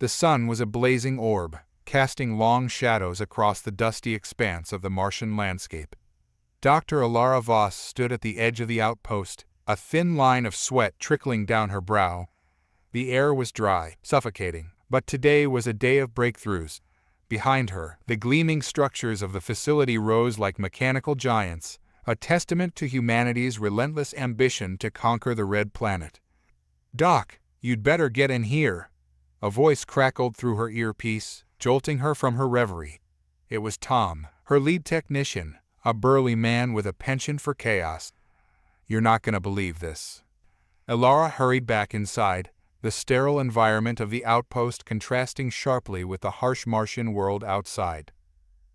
The sun was a blazing orb, casting long shadows across the dusty expanse of the Martian landscape. Dr. Alara Voss stood at the edge of the outpost, a thin line of sweat trickling down her brow. The air was dry, suffocating, but today was a day of breakthroughs. Behind her, the gleaming structures of the facility rose like mechanical giants, a testament to humanity's relentless ambition to conquer the Red Planet. "Doc, you'd better get in here." A voice crackled through her earpiece, jolting her from her reverie. It was Tom, her lead technician, a burly man with a penchant for chaos. "You're not going to believe this." Alara hurried back inside, the sterile environment of the outpost contrasting sharply with the harsh Martian world outside.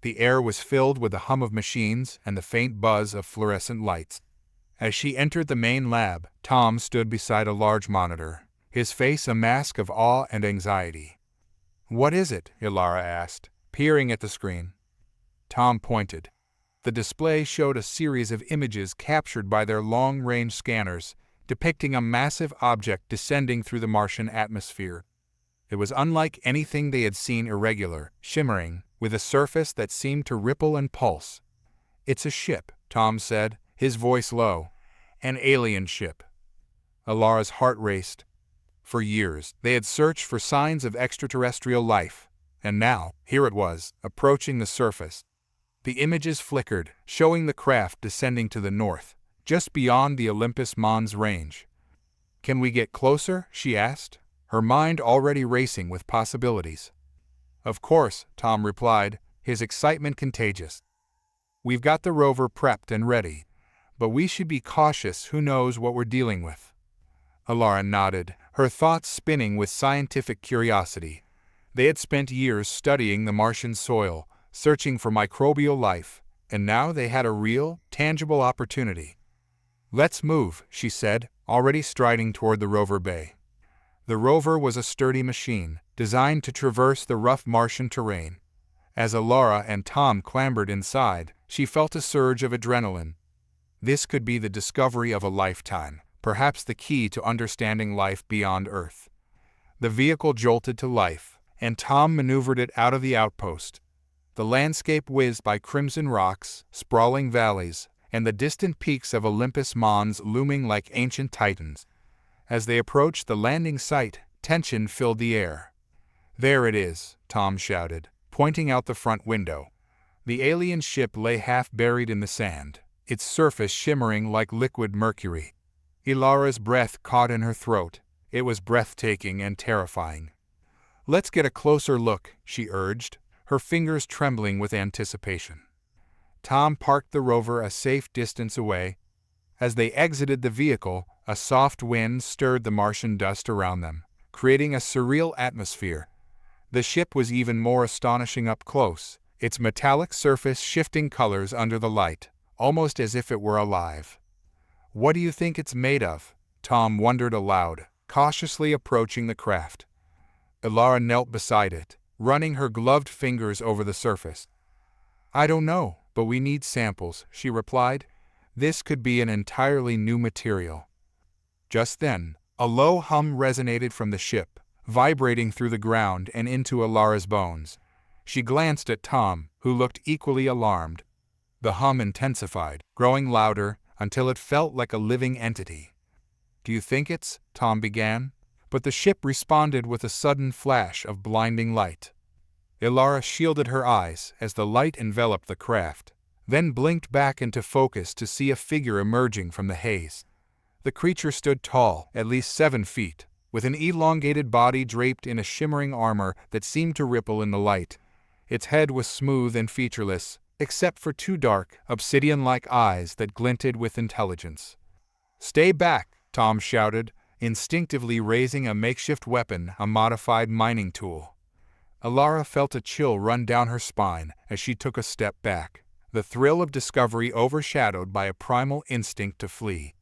The air was filled with the hum of machines and the faint buzz of fluorescent lights. As she entered the main lab, Tom stood beside a large monitor, his face a mask of awe and anxiety. "What is it?" Alara asked, peering at the screen. Tom pointed. The display showed a series of images captured by their long-range scanners, depicting a massive object descending through the Martian atmosphere. It was unlike anything they had seen, irregular, shimmering, with a surface that seemed to ripple and pulse. "It's a ship," Tom said, his voice low. "An alien ship." Alara's heart raced. For years, they had searched for signs of extraterrestrial life, and now, here it was, approaching the surface. The images flickered, showing the craft descending to the north, just beyond the Olympus Mons range. "Can we get closer?" she asked, her mind already racing with possibilities. "Of course," Tom replied, his excitement contagious. "We've got the rover prepped and ready, but we should be cautious. Who knows what we're dealing with?" Alara nodded, her thoughts spinning with scientific curiosity. They had spent years studying the Martian soil, searching for microbial life, and now they had a real, tangible opportunity. "Let's move," she said, already striding toward the rover bay. The rover was a sturdy machine, designed to traverse the rough Martian terrain. As Alara and Tom clambered inside, she felt a surge of adrenaline. This could be the discovery of a lifetime, perhaps the key to understanding life beyond Earth. The vehicle jolted to life, and Tom maneuvered it out of the outpost. The landscape whizzed by crimson rocks, sprawling valleys, and the distant peaks of Olympus Mons looming like ancient titans. As they approached the landing site, tension filled the air. "There it is," Tom shouted, pointing out the front window. The alien ship lay half buried in the sand, its surface shimmering like liquid mercury. Alara's breath caught in her throat. It was breathtaking and terrifying. "Let's get a closer look," she urged, her fingers trembling with anticipation. Tom parked the rover a safe distance away. As they exited the vehicle, a soft wind stirred the Martian dust around them, creating a surreal atmosphere. The ship was even more astonishing up close, its metallic surface shifting colors under the light, almost as if it were alive. "What do you think it's made of?" Tom wondered aloud, cautiously approaching the craft. Alara knelt beside it, running her gloved fingers over the surface. "I don't know, but we need samples," she replied. "This could be an entirely new material." Just then, a low hum resonated from the ship, vibrating through the ground and into Alara's bones. She glanced at Tom, who looked equally alarmed. The hum intensified, growing louder, until it felt like a living entity. "Do you think it's?" Tom began, but the ship responded with a sudden flash of blinding light. Alara shielded her eyes as the light enveloped the craft, then blinked back into focus to see a figure emerging from the haze. The creature stood tall, at least 7 feet, with an elongated body draped in a shimmering armor that seemed to ripple in the light. Its head was smooth and featureless, except for 2 dark, obsidian-like eyes that glinted with intelligence. "Stay back!" Tom shouted, instinctively raising a makeshift weapon, a modified mining tool. Alara felt a chill run down her spine as she took a step back, the thrill of discovery overshadowed by a primal instinct to flee.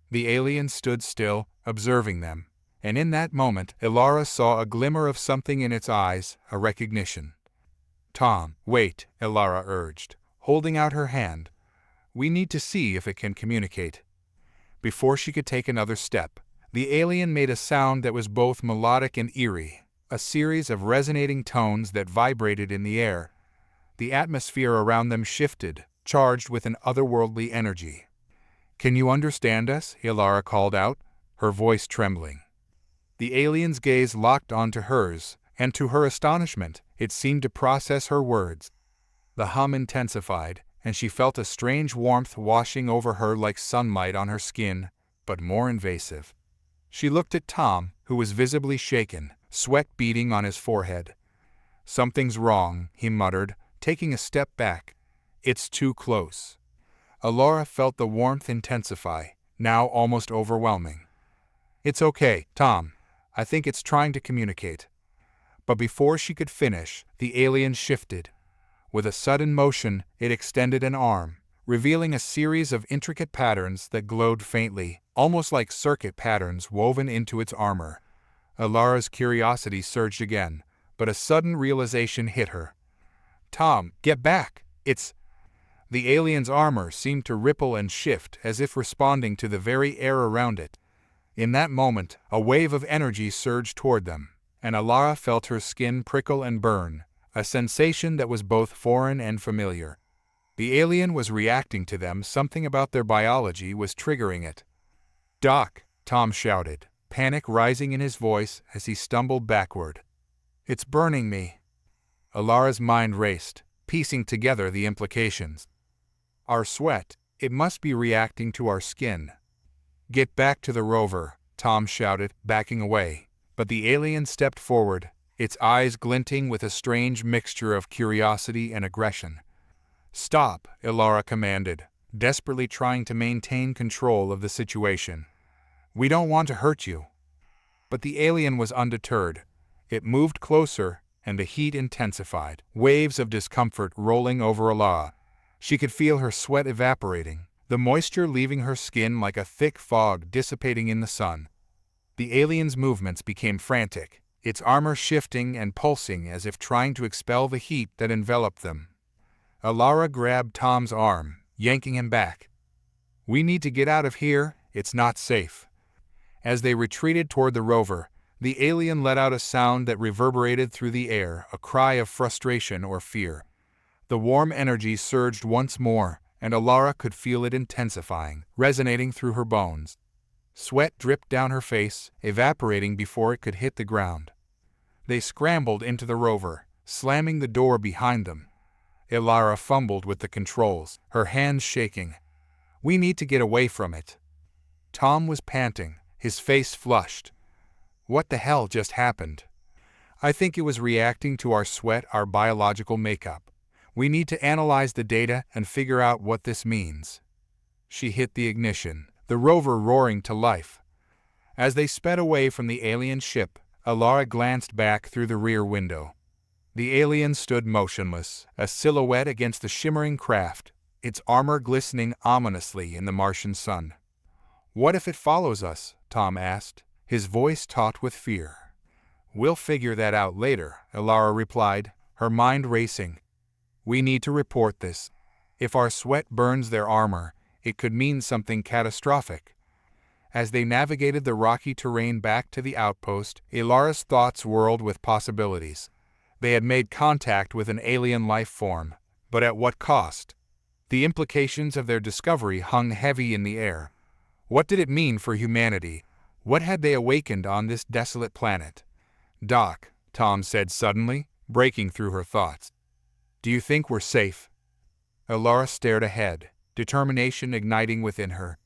The alien stood still, observing them, and in that moment Alara saw a glimmer of something in its eyes, a recognition. "Tom, wait," Alara urged, holding out her hand. "We need to see if it can communicate." Before she could take another step, the alien made a sound that was both melodic and eerie, a series of resonating tones that vibrated in the air. The atmosphere around them shifted, charged with an otherworldly energy. "Can you understand us?" Ilara called out, her voice trembling. The alien's gaze locked onto hers, and to her astonishment, it seemed to process her words. The hum intensified, and she felt a strange warmth washing over her like sunlight on her skin, but more invasive. She looked at Tom, who was visibly shaken, sweat beading on his forehead. "Something's wrong," he muttered, taking a step back. "It's too close." Ilara felt the warmth intensify, now almost overwhelming. "It's okay, Tom. I think it's trying to communicate." But before she could finish, the alien shifted. With a sudden motion, it extended an arm, revealing a series of intricate patterns that glowed faintly, almost like circuit patterns woven into its armor. Ilara's curiosity surged again, but a sudden realization hit her. "Tom, get back! It's—" The alien's armor seemed to ripple and shift as if responding to the very air around it. In that moment, a wave of energy surged toward them, and Ilara felt her skin prickle and burn, a sensation that was both foreign and familiar. The alien was reacting to them, something about their biology was triggering it. "Doc!" Tom shouted, panic rising in his voice as he stumbled backward. "It's burning me." Ilara's mind raced, piecing together the implications. "Our sweat, it must be reacting to our skin." "Get back to the rover," Tom shouted, backing away, but the alien stepped forward, its eyes glinting with a strange mixture of curiosity and aggression. "Stop," Ilara commanded, desperately trying to maintain control of the situation. "We don't want to hurt you." But the alien was undeterred. It moved closer, and the heat intensified, waves of discomfort rolling over Ilara. She could feel her sweat evaporating, the moisture leaving her skin like a thick fog dissipating in the sun. The alien's movements became frantic, its armor shifting and pulsing as if trying to expel the heat that enveloped them. Ilara grabbed Tom's arm, yanking him back. "We need to get out of here, it's not safe." As they retreated toward the rover, the alien let out a sound that reverberated through the air, a cry of frustration or fear. The warm energy surged once more, and Ilara could feel it intensifying, resonating through her bones. Sweat dripped down her face, evaporating before it could hit the ground. They scrambled into the rover, slamming the door behind them. Ilara fumbled with the controls, her hands shaking. "We need to get away from it." Tom was panting, his face flushed. "What the hell just happened?" "I think it was reacting to our sweat, our biological makeup. We need to analyze the data and figure out what this means." She hit the ignition, the rover roaring to life. As they sped away from the alien ship, Ilara glanced back through the rear window. The alien stood motionless, a silhouette against the shimmering craft, its armor glistening ominously in the Martian sun. "What if it follows us?" Tom asked, his voice taut with fear. "We'll figure that out later," Ilara replied, her mind racing. "We need to report this. If our sweat burns their armor, it could mean something catastrophic." As they navigated the rocky terrain back to the outpost, Ilara's thoughts whirled with possibilities. They had made contact with an alien life form, but at what cost? The implications of their discovery hung heavy in the air. What did it mean for humanity? What had they awakened on this desolate planet? "Doc," Tom said suddenly, breaking through her thoughts. "Do you think we're safe?" Ilara stared ahead, determination igniting within her.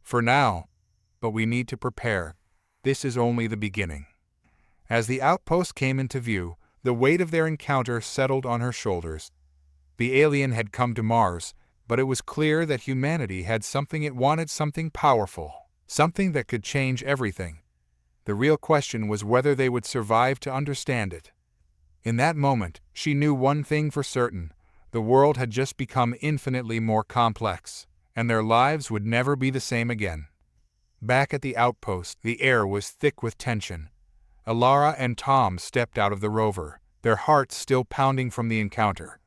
"For now, but we need to prepare. This is only the beginning." As the outpost came into view, the weight of their encounter settled on her shoulders. The alien had come to Mars, but it was clear that humanity had something it wanted, something powerful, something that could change everything. The real question was whether they would survive to understand it. In that moment, she knew one thing for certain: the world had just become infinitely more complex, and their lives would never be the same again. Back at the outpost, the air was thick with tension. Ilara and Tom stepped out of the rover, their hearts still pounding from the encounter.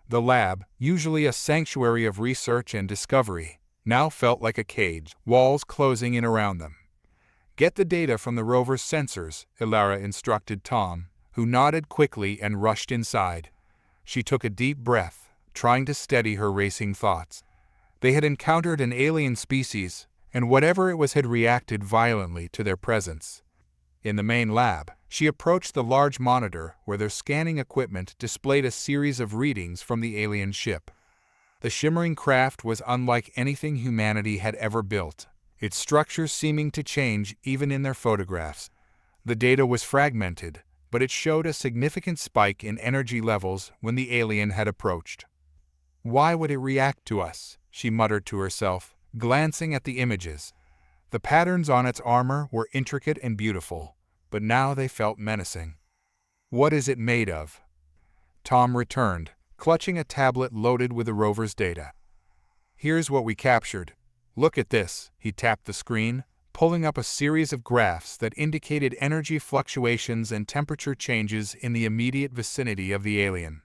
The lab, usually a sanctuary of research and discovery, now felt like a cage, walls closing in around them. Get the data from the rover's sensors, Ilara instructed Tom, who nodded quickly and rushed inside. She took a deep breath, trying to steady her racing thoughts. They had encountered an alien species, and whatever it was had reacted violently to their presence. In the main lab, she approached the large monitor where their scanning equipment displayed a series of readings from the alien ship. The shimmering craft was unlike anything humanity had ever built, its structure seeming to change even in their photographs. The data was fragmented, but it showed a significant spike in energy levels when the alien had approached. "Why would it react to us?" she muttered to herself, glancing at the images. The patterns on its armor were intricate and beautiful, but now they felt menacing. "What is it made of?" Tom returned, clutching a tablet loaded with the rover's data. "Here's what we captured. Look at this." He tapped the screen, pulling up a series of graphs that indicated energy fluctuations and temperature changes in the immediate vicinity of the alien.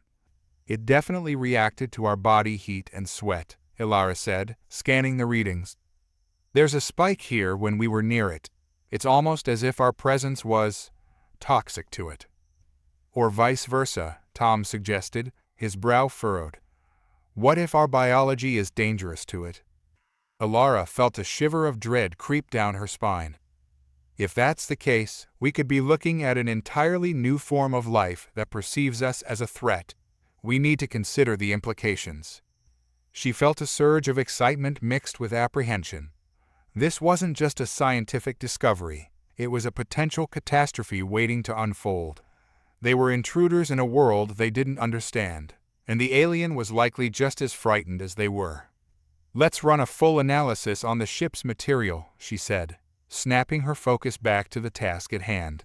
"It definitely reacted to our body heat and sweat," Ilara said, scanning the readings. "There's a spike here when we were near it. It's almost as if our presence was toxic to it." "Or vice versa," Tom suggested, his brow furrowed. "What if our biology is dangerous to it?" Ilara felt a shiver of dread creep down her spine. "If that's the case, we could be looking at an entirely new form of life that perceives us as a threat. We need to consider the implications." She felt a surge of excitement mixed with apprehension. This wasn't just a scientific discovery, it was a potential catastrophe waiting to unfold. They were intruders in a world they didn't understand, and the alien was likely just as frightened as they were. "Let's run a full analysis on the ship's material," she said, snapping her focus back to the task at hand.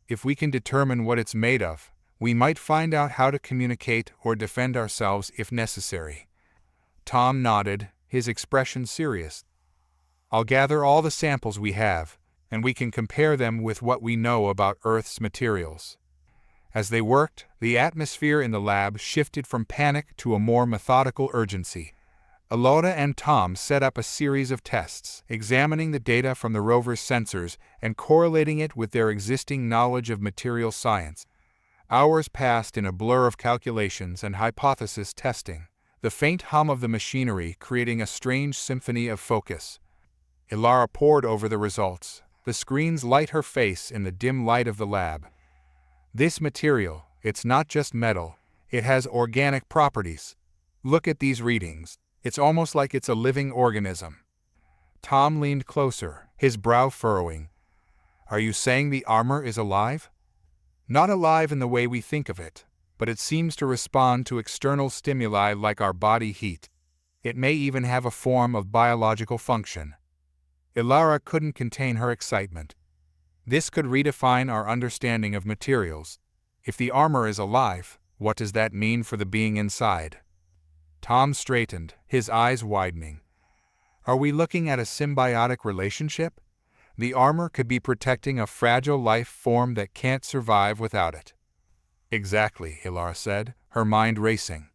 "If we can determine what it's made of, we might find out how to communicate or defend ourselves if necessary." Tom nodded, his expression serious. "I'll gather all the samples we have, and we can compare them with what we know about Earth's materials." As they worked, the atmosphere in the lab shifted from panic to a more methodical urgency. Ilara and Tom set up a series of tests, examining the data from the rover's sensors and correlating it with their existing knowledge of material science. Hours passed in a blur of calculations and hypothesis testing, the faint hum of the machinery creating a strange symphony of focus. Ilara pored over the results, the screens light her face in the dim light of the lab. "This material, it's not just metal, it has organic properties. Look at these readings. It's almost like it's a living organism." Tom leaned closer, his brow furrowing. "Are you saying the armor is alive?" "Not alive in the way we think of it, but it seems to respond to external stimuli like our body heat. It may even have a form of biological function." Ilara couldn't contain her excitement. This could redefine our understanding of materials. If the armor is alive, what does that mean for the being inside? Tom straightened, his eyes widening. "Are we looking at a symbiotic relationship? The armor could be protecting a fragile life form that can't survive without it." "Exactly," Ilara said, her mind racing.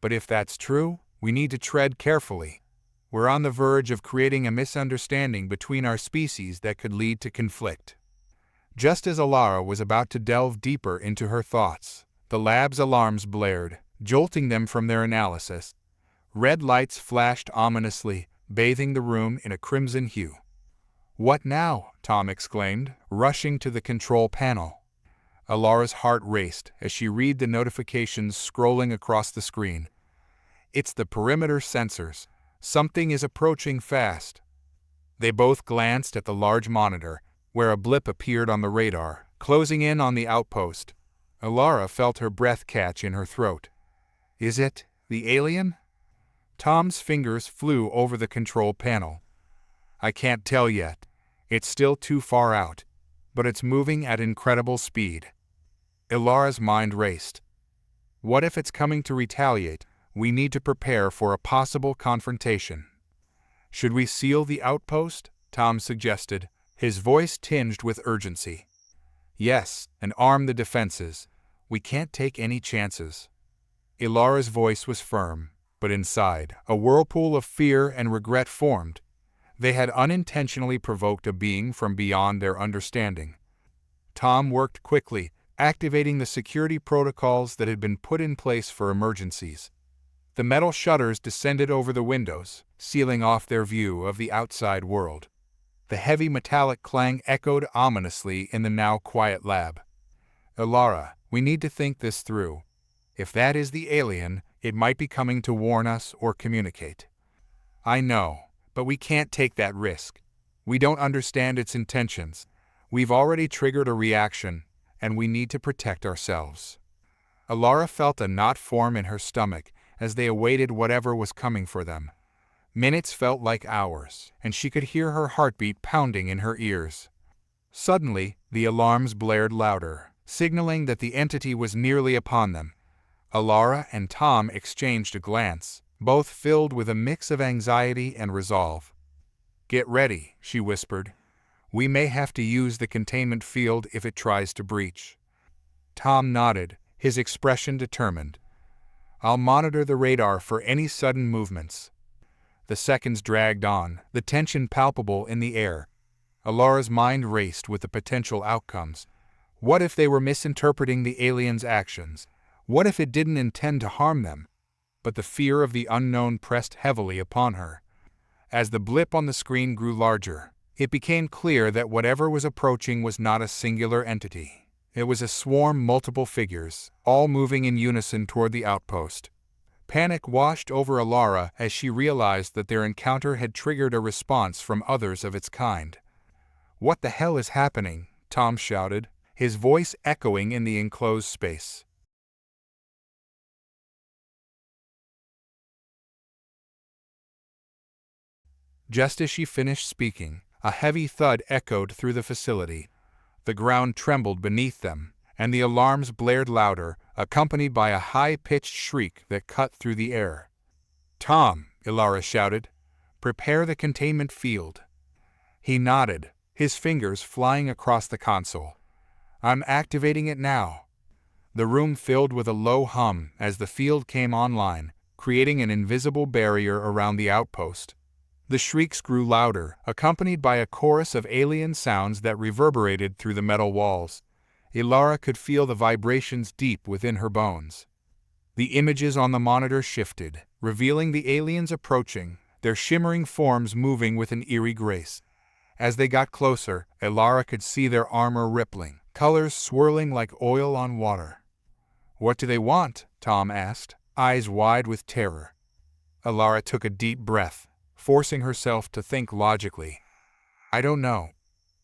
"But if that's true, we need to tread carefully. We're on the verge of creating a misunderstanding between our species that could lead to conflict." Just as Ilara was about to delve deeper into her thoughts, the lab's alarms blared, jolting them from their analysis. Red lights flashed ominously, bathing the room in a crimson hue. "What now?" Tom exclaimed, rushing to the control panel. Ilara's heart raced as she read the notifications scrolling across the screen. "It's the perimeter sensors. Something is approaching fast." They both glanced at the large monitor, where a blip appeared on the radar, closing in on the outpost. Ilara felt her breath catch in her throat. "Is it the alien?" Tom's fingers flew over the control panel. "I can't tell yet. It's still too far out, but it's moving at incredible speed." Ilara's mind raced. "What if it's coming to retaliate? We need to prepare for a possible confrontation." "Should we seal the outpost?" Tom suggested, his voice tinged with urgency. "Yes, and arm the defenses. We can't take any chances." Ilara's voice was firm, but inside, a whirlpool of fear and regret formed. They had unintentionally provoked a being from beyond their understanding. Tom worked quickly, activating the security protocols that had been put in place for emergencies. The metal shutters descended over the windows, sealing off their view of the outside world. The heavy metallic clang echoed ominously in the now quiet lab. "Ilara, we need to think this through. If that is the alien, it might be coming to warn us or communicate." "I know, but we can't take that risk. We don't understand its intentions. We've already triggered a reaction, and we need to protect ourselves." Ilara felt a knot form in her stomach as they awaited whatever was coming for them. Minutes felt like hours, and she could hear her heartbeat pounding in her ears. Suddenly, the alarms blared louder, signaling that the entity was nearly upon them. Ilara and Tom exchanged a glance, both filled with a mix of anxiety and resolve. "Get ready," she whispered. "We may have to use the containment field if it tries to breach." Tom nodded, his expression determined. "I'll monitor the radar for any sudden movements." The seconds dragged on, the tension palpable in the air. Ilara's mind raced with the potential outcomes. What if they were misinterpreting the alien's actions? What if it didn't intend to harm them? But the fear of the unknown pressed heavily upon her. As the blip on the screen grew larger, it became clear that whatever was approaching was not a singular entity. It was a swarm, multiple figures, all moving in unison toward the outpost. Panic washed over Ilara as she realized that their encounter had triggered a response from others of its kind. "What the hell is happening?" Tom shouted, his voice echoing in the enclosed space. Just as she finished speaking, a heavy thud echoed through the facility. The ground trembled beneath them, and the alarms blared louder, accompanied by a high-pitched shriek that cut through the air. "Tom," Ilara shouted, "prepare the containment field." He nodded, his fingers flying across the console. "I'm activating it now." The room filled with a low hum as the field came online, creating an invisible barrier around the outpost. The shrieks grew louder, accompanied by a chorus of alien sounds that reverberated through the metal walls. Ilara could feel the vibrations deep within her bones. The images on the monitor shifted, revealing the aliens approaching, their shimmering forms moving with an eerie grace. As they got closer, Ilara could see their armor rippling, colors swirling like oil on water. "What do they want?" Tom asked, eyes wide with terror. Ilara took a deep breath, forcing herself to think logically. "I don't know.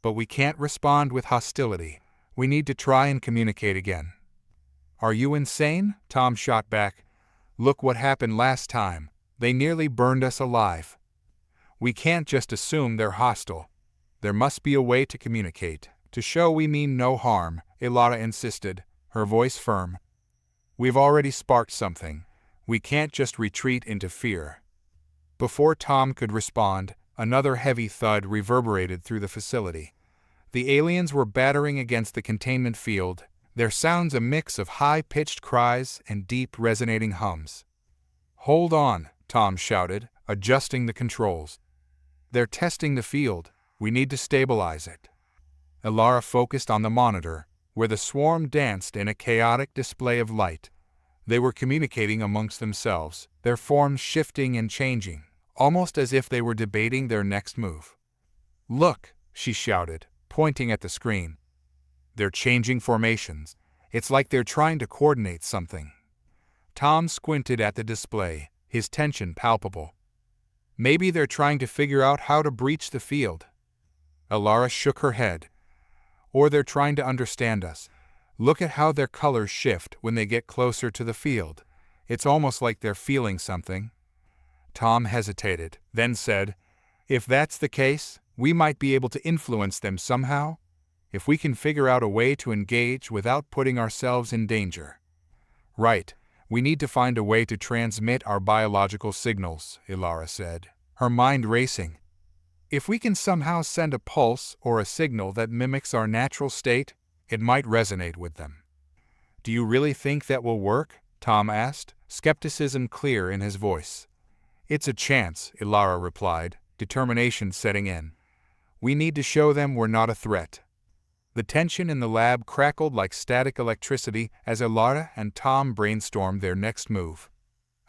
But we can't respond with hostility. We need to try and communicate again." "Are you insane?" Tom shot back. "Look what happened last time. They nearly burned us alive. We can't just assume they're hostile. There must be a way to communicate, to show we mean no harm," Ilara insisted, her voice firm. "We've already sparked something. We can't just retreat into fear." Before Tom could respond, another heavy thud reverberated through the facility. The aliens were battering against the containment field, their sounds a mix of high-pitched cries and deep, resonating hums. "Hold on," Tom shouted, adjusting the controls. "They're testing the field. We need to stabilize it." Ilara focused on the monitor, where the swarm danced in a chaotic display of light. They were communicating amongst themselves, their forms shifting and changing, almost as if they were debating their next move. "Look," she shouted, pointing at the screen. "They're changing formations. It's like they're trying to coordinate something." Tom squinted at the display, his tension palpable. "Maybe they're trying to figure out how to breach the field." Ilara shook her head. "Or they're trying to understand us. Look at how their colors shift when they get closer to the field. It's almost like they're feeling something." Tom hesitated, then said, "If that's the case, we might be able to influence them somehow, if we can figure out a way to engage without putting ourselves in danger." "Right. We need to find a way to transmit our biological signals," Ilara said, her mind racing. "If we can somehow send a pulse or a signal that mimics our natural state, it might resonate with them." "Do you really think that will work?" Tom asked, skepticism clear in his voice. "It's a chance," Ilara replied, determination setting in. We need to show them we're not a threat. The tension in the lab crackled like static electricity as Alara and Tom brainstormed their next move.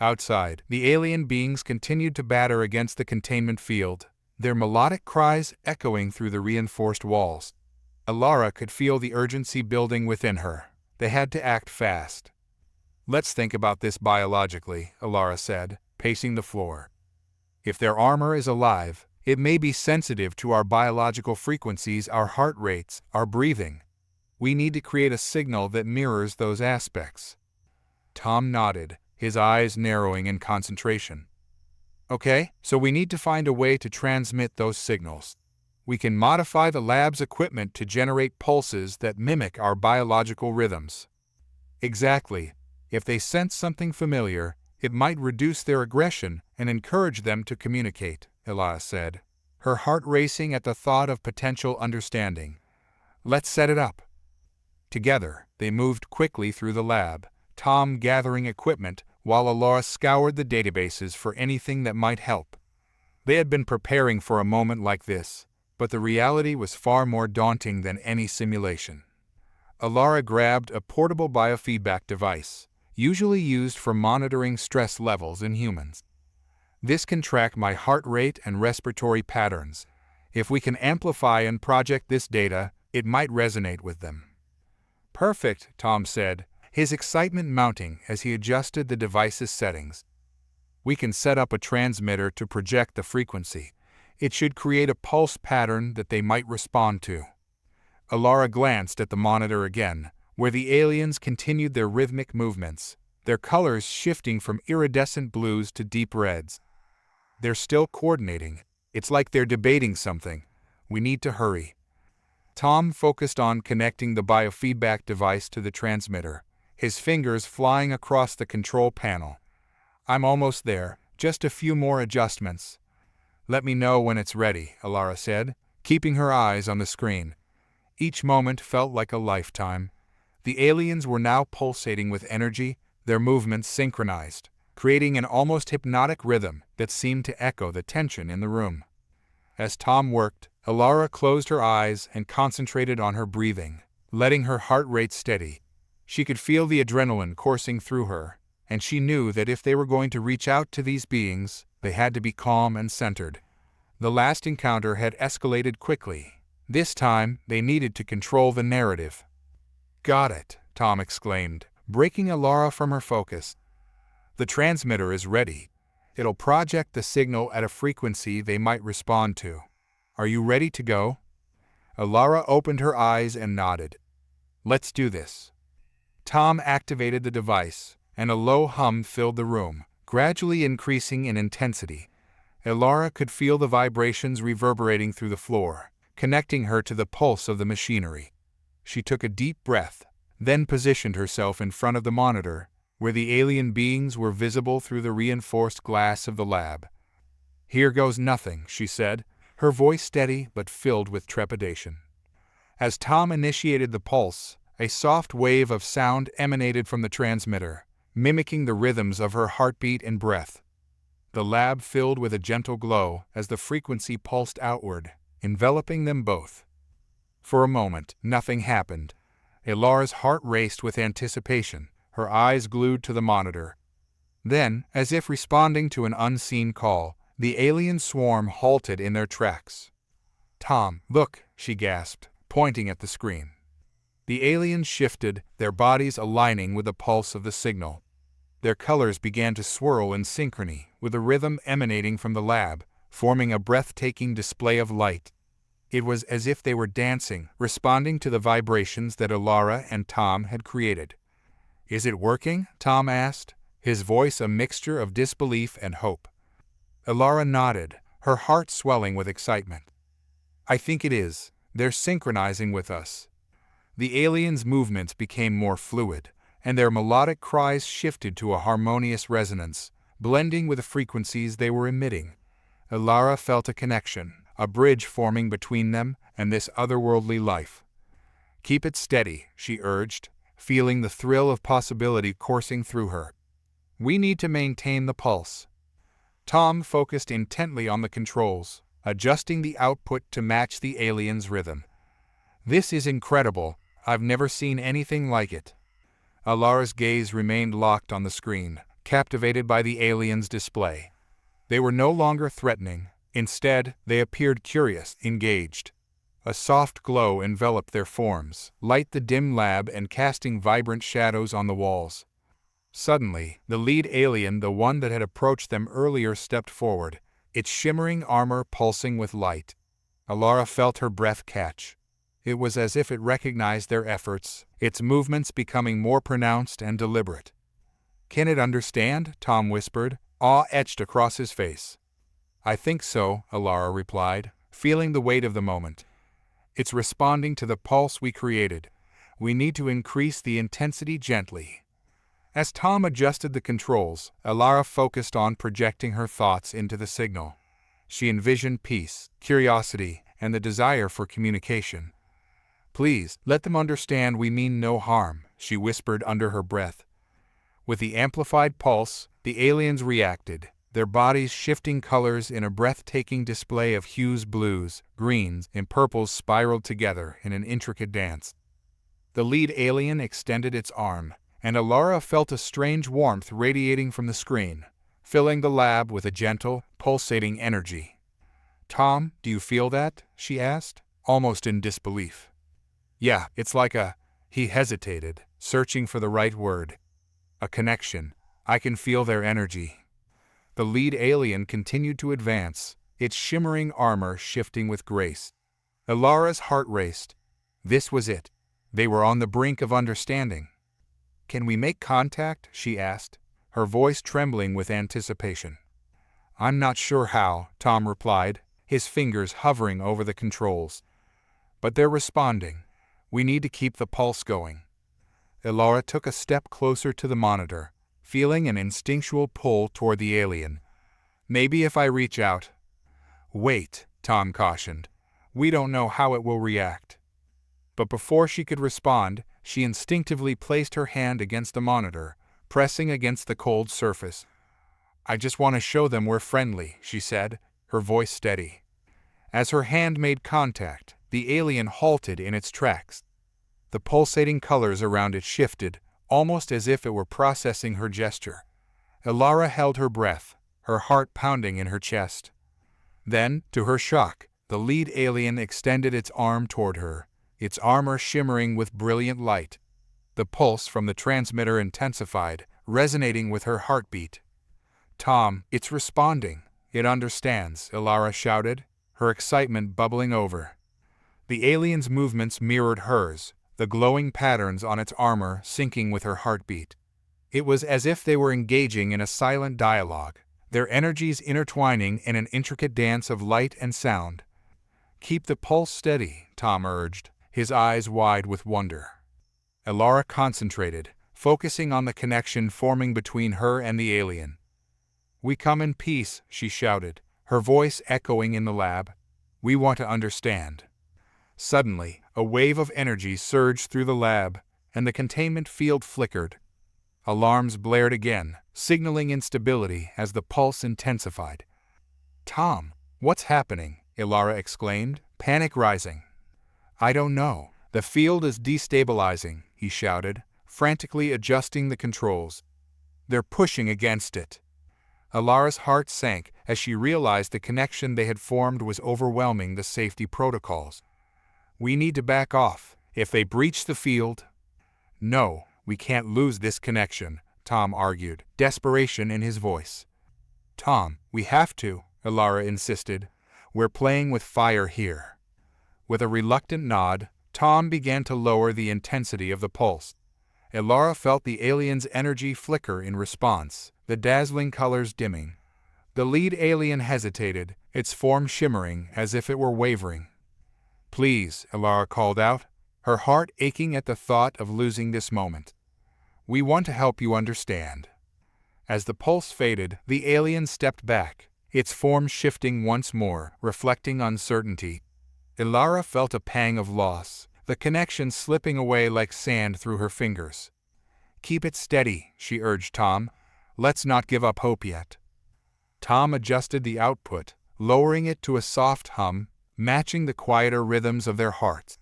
Outside, the alien beings continued to batter against the containment field, their melodic cries echoing through the reinforced walls. Alara could feel the urgency building within her. They had to act fast. "Let's think about this biologically," Alara said, pacing the floor. "If their armor is alive, it may be sensitive to our biological frequencies, our heart rates, our breathing. We need to create a signal that mirrors those aspects." Tom nodded, his eyes narrowing in concentration. "Okay, so we need to find a way to transmit those signals. We can modify the lab's equipment to generate pulses that mimic our biological rhythms." "Exactly. If they sense something familiar, it might reduce their aggression and encourage them to communicate," Elias said, her heart racing at the thought of potential understanding. "Let's set it up." Together, they moved quickly through the lab, Tom gathering equipment while Alara scoured the databases for anything that might help. They had been preparing for a moment like this, but the reality was far more daunting than any simulation. Alara grabbed a portable biofeedback device, usually used for monitoring stress levels in humans. "This can track my heart rate and respiratory patterns. If we can amplify and project this data, it might resonate with them." "Perfect," Tom said, his excitement mounting as he adjusted the device's settings. "We can set up a transmitter to project the frequency. It should create a pulse pattern that they might respond to." Alara glanced at the monitor again, where the aliens continued their rhythmic movements, their colors shifting from iridescent blues to deep reds. "They're still coordinating. It's like they're debating something. We need to hurry." Tom focused on connecting the biofeedback device to the transmitter, his fingers flying across the control panel. "I'm almost there, just a few more adjustments." "Let me know when it's ready," Alara said, keeping her eyes on the screen. Each moment felt like a lifetime. The aliens were now pulsating with energy, their movements synchronized, creating an almost hypnotic rhythm that seemed to echo the tension in the room. As Tom worked, Alara closed her eyes and concentrated on her breathing, letting her heart rate steady. She could feel the adrenaline coursing through her, and she knew that if they were going to reach out to these beings, they had to be calm and centered. The last encounter had escalated quickly. This time, they needed to control the narrative. "Got it," Tom exclaimed, breaking Alara from her focus. "The transmitter is ready. It'll project the signal at a frequency they might respond to. Are you ready to go?" Alara opened her eyes and nodded. "Let's do this." Tom activated the device, and a low hum filled the room, gradually increasing in intensity. Alara could feel the vibrations reverberating through the floor, connecting her to the pulse of the machinery. She took a deep breath, then positioned herself in front of the monitor, where the alien beings were visible through the reinforced glass of the lab. "Here goes nothing," she said, her voice steady but filled with trepidation. As Tom initiated the pulse, a soft wave of sound emanated from the transmitter, mimicking the rhythms of her heartbeat and breath. The lab filled with a gentle glow as the frequency pulsed outward, enveloping them both. For a moment, nothing happened. Alara's heart raced with anticipation, her eyes glued to the monitor. Then, as if responding to an unseen call, the alien swarm halted in their tracks. "Tom, look," she gasped, pointing at the screen. The aliens shifted, their bodies aligning with the pulse of the signal. Their colors began to swirl in synchrony, with a rhythm emanating from the lab, forming a breathtaking display of light. It was as if they were dancing, responding to the vibrations that Alara and Tom had created. "Is it working?" Tom asked, his voice a mixture of disbelief and hope. Alara nodded, her heart swelling with excitement. "I think it is. They're synchronizing with us." The aliens' movements became more fluid, and their melodic cries shifted to a harmonious resonance, blending with the frequencies they were emitting. Alara felt a connection, a bridge forming between them and this otherworldly life. "Keep it steady," she urged, feeling the thrill of possibility coursing through her. "We need to maintain the pulse." Tom focused intently on the controls, adjusting the output to match the alien's rhythm. "This is incredible. I've never seen anything like it." Alara's gaze remained locked on the screen, captivated by the alien's display. They were no longer threatening. Instead, they appeared curious, engaged. A soft glow enveloped their forms, lighting the dim lab and casting vibrant shadows on the walls. Suddenly, the lead alien, the one that had approached them earlier, stepped forward, its shimmering armor pulsing with light. Alara felt her breath catch. It was as if it recognized their efforts, its movements becoming more pronounced and deliberate. "Can it understand?" Tom whispered, awe etched across his face. "I think so," Alara replied, feeling the weight of the moment. "It's responding to the pulse we created. We need to increase the intensity gently." As Tom adjusted the controls, Alara focused on projecting her thoughts into the signal. She envisioned peace, curiosity, and the desire for communication. "Please, let them understand we mean no harm," she whispered under her breath. With the amplified pulse, the aliens reacted, their bodies shifting colors in a breathtaking display of hues. Blues, greens, and purples spiraled together in an intricate dance. The lead alien extended its arm, and Alara felt a strange warmth radiating from the screen, filling the lab with a gentle, pulsating energy. "Tom, do you feel that?" she asked, almost in disbelief. "Yeah, it's like a—" He hesitated, searching for the right word. "A connection. I can feel their energy." The lead alien continued to advance, its shimmering armor shifting with grace. Alara's heart raced. This was it. They were on the brink of understanding. "Can we make contact?" she asked, her voice trembling with anticipation. "I'm not sure how," Tom replied, his fingers hovering over the controls. "But they're responding. We need to keep the pulse going." Alara took a step closer to the monitor, feeling an instinctual pull toward the alien. "Maybe if I reach out." "Wait," Tom cautioned. "We don't know how it will react." But before she could respond, she instinctively placed her hand against the monitor, pressing against the cold surface. "I just want to show them we're friendly," she said, her voice steady. As her hand made contact, the alien halted in its tracks. The pulsating colors around it shifted, almost as if it were processing her gesture. Alara held her breath, her heart pounding in her chest. Then, to her shock, the lead alien extended its arm toward her, its armor shimmering with brilliant light. The pulse from the transmitter intensified, resonating with her heartbeat. "Tom, it's responding. It understands," Alara shouted, her excitement bubbling over. The alien's movements mirrored hers, the glowing patterns on its armor syncing with her heartbeat. It was as if they were engaging in a silent dialogue, their energies intertwining in an intricate dance of light and sound. "Keep the pulse steady," Tom urged, his eyes wide with wonder. Alara concentrated, focusing on the connection forming between her and the alien. "We come in peace," she shouted, her voice echoing in the lab. "We want to understand." Suddenly, a wave of energy surged through the lab, and the containment field flickered. Alarms blared again, signaling instability as the pulse intensified. "Tom, what's happening?" Alara exclaimed, panic rising. "I don't know. The field is destabilizing," he shouted, frantically adjusting the controls. "They're pushing against it." Alara's heart sank as she realized the connection they had formed was overwhelming the safety protocols. "We need to back off. If they breach the field—" "No, we can't lose this connection," Tom argued, desperation in his voice. "Tom, we have to," Alara insisted. "We're playing with fire here." With a reluctant nod, Tom began to lower the intensity of the pulse. Alara felt the alien's energy flicker in response, the dazzling colors dimming. The lead alien hesitated, its form shimmering as if it were wavering. "Please," Alara called out, her heart aching at the thought of losing this moment. "We want to help you understand." As the pulse faded, the alien stepped back, its form shifting once more, reflecting uncertainty. Alara felt a pang of loss, the connection slipping away like sand through her fingers. "Keep it steady," she urged Tom. "Let's not give up hope yet." Tom adjusted the output, lowering it to a soft hum, matching the quieter rhythms of their hearts.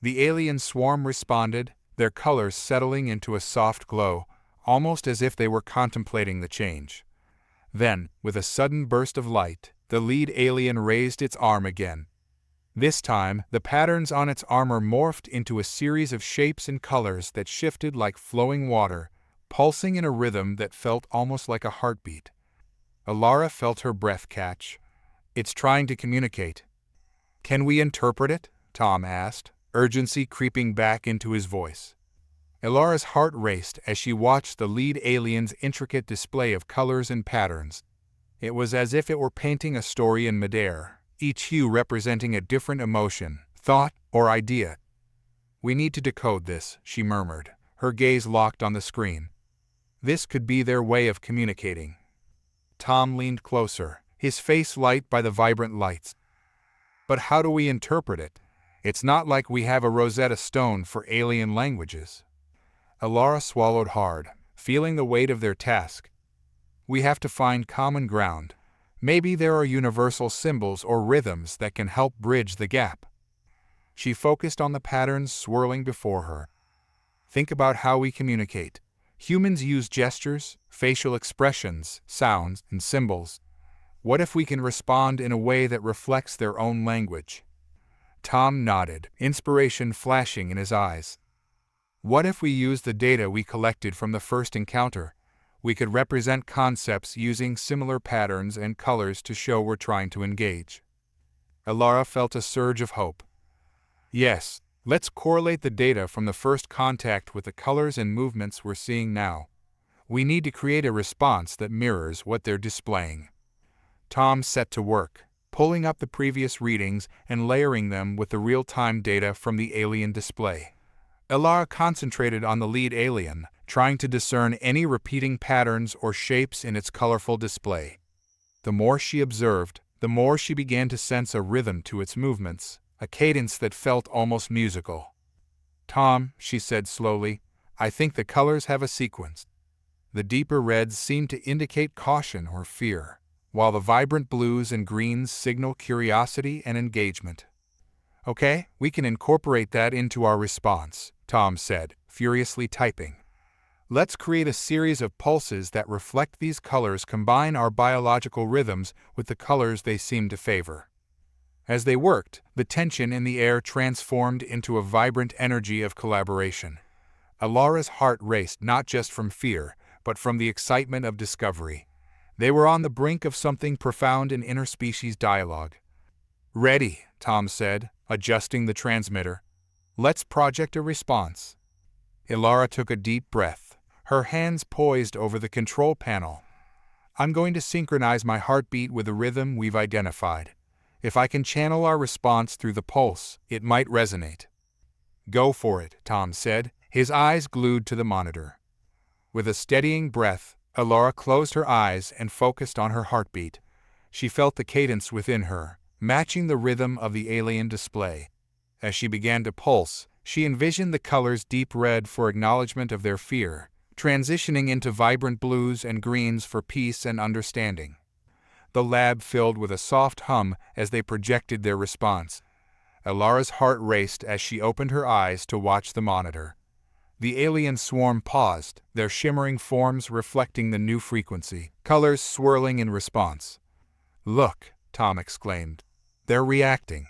The alien swarm responded, their colors settling into a soft glow, almost as if they were contemplating the change. Then, with a sudden burst of light, the lead alien raised its arm again. This time, the patterns on its armor morphed into a series of shapes and colors that shifted like flowing water, pulsing in a rhythm that felt almost like a heartbeat. Alara felt her breath catch. It's trying to communicate. Can we interpret it? Tom asked, urgency creeping back into his voice. Alara's heart raced as she watched the lead alien's intricate display of colors and patterns. It was as if it were painting a story in midair, each hue representing a different emotion, thought, or idea. We need to decode this, she murmured, her gaze locked on the screen. This could be their way of communicating. Tom leaned closer, his face light by the vibrant lights. But how do we interpret it? It's not like we have a Rosetta Stone for alien languages. Alara swallowed hard, feeling the weight of their task. We have to find common ground. Maybe there are universal symbols or rhythms that can help bridge the gap. She focused on the patterns swirling before her. Think about how we communicate. Humans use gestures, facial expressions, sounds, and symbols. What if we can respond in a way that reflects their own language? Tom nodded, inspiration flashing in his eyes. What if we use the data we collected from the first encounter? We could represent concepts using similar patterns and colors to show we're trying to engage. Alara felt a surge of hope. Yes, let's correlate the data from the first contact with the colors and movements we're seeing now. We need to create a response that mirrors what they're displaying. Tom set to work, pulling up the previous readings and layering them with the real-time data from the alien display. Alara concentrated on the lead alien, trying to discern any repeating patterns or shapes in its colorful display. The more she observed, the more she began to sense a rhythm to its movements, a cadence that felt almost musical. Tom, she said slowly, I think the colors have a sequence. The deeper reds seem to indicate caution or fear, while the vibrant blues and greens signal curiosity and engagement. Okay, we can incorporate that into our response, Tom said, furiously typing. Let's create a series of pulses that reflect these colors, combine our biological rhythms with the colors they seem to favor. As they worked, the tension in the air transformed into a vibrant energy of collaboration. Alara's heart raced not just from fear, but from the excitement of discovery. They were on the brink of something profound in interspecies dialogue. Ready, Tom said, adjusting the transmitter. Let's project a response. Alara took a deep breath, her hands poised over the control panel. I'm going to synchronize my heartbeat with the rhythm we've identified. If I can channel our response through the pulse, it might resonate. Go for it, Tom said, his eyes glued to the monitor. With a steadying breath, Alara closed her eyes and focused on her heartbeat. She felt the cadence within her, matching the rhythm of the alien display. As she began to pulse, she envisioned the colors deep red for acknowledgement of their fear, transitioning into vibrant blues and greens for peace and understanding. The lab filled with a soft hum as they projected their response. Alara's heart raced as she opened her eyes to watch the monitor. The alien swarm paused, their shimmering forms reflecting the new frequency, colors swirling in response. Look, Tom exclaimed. They're reacting.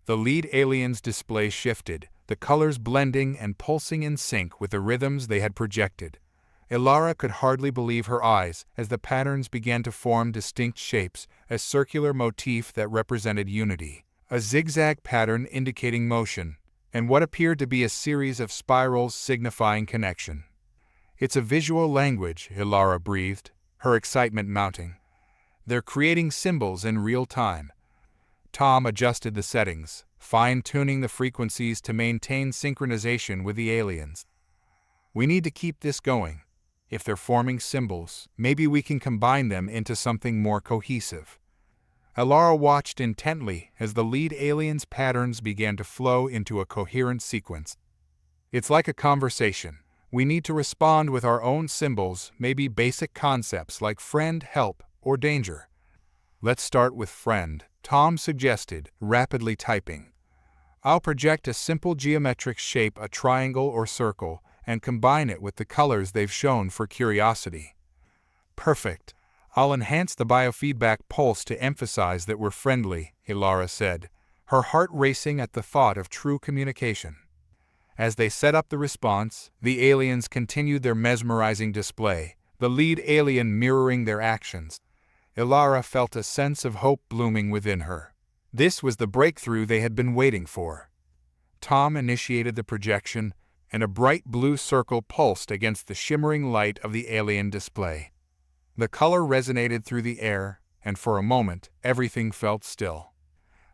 The lead alien's display shifted, the colors blending and pulsing in sync with the rhythms they had projected. Alara could hardly believe her eyes as the patterns began to form distinct shapes, a circular motif that represented unity, a zigzag pattern indicating motion, and what appeared to be a series of spirals signifying connection. It's a visual language, Alara breathed, her excitement mounting. They're creating symbols in real time. Tom adjusted the settings, fine-tuning the frequencies to maintain synchronization with the aliens. We need to keep this going. If they're forming symbols, maybe we can combine them into something more cohesive. Alara watched intently as the lead alien's patterns began to flow into a coherent sequence. It's like a conversation. We need to respond with our own symbols, maybe basic concepts like friend, help, or danger. Let's start with friend, Tom suggested, rapidly typing. I'll project a simple geometric shape, a triangle or circle, and combine it with the colors they've shown for curiosity. Perfect. I'll enhance the biofeedback pulse to emphasize that we're friendly, Ilara said, her heart racing at the thought of true communication. As they set up the response, the aliens continued their mesmerizing display, the lead alien mirroring their actions. Ilara felt a sense of hope blooming within her. This was the breakthrough they had been waiting for. Tom initiated the projection, and a bright blue circle pulsed against the shimmering light of the alien display. The color resonated through the air, and for a moment, everything felt still.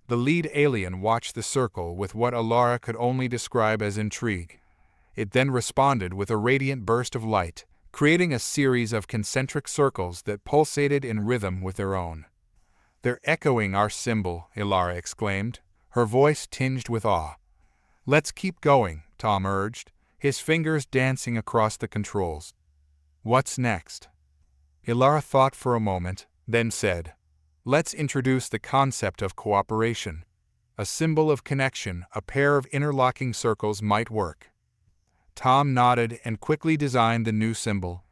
The lead alien watched the circle with what Ilara could only describe as intrigue. It then responded with a radiant burst of light, creating a series of concentric circles that pulsated in rhythm with their own. "They're echoing our symbol," Ilara exclaimed, her voice tinged with awe. "Let's keep going," Tom urged, his fingers dancing across the controls. "What's next?" Ilara thought for a moment, then said, "Let's introduce the concept of cooperation. A symbol of connection, a pair of interlocking circles might work." Tom nodded and quickly designed the new symbol.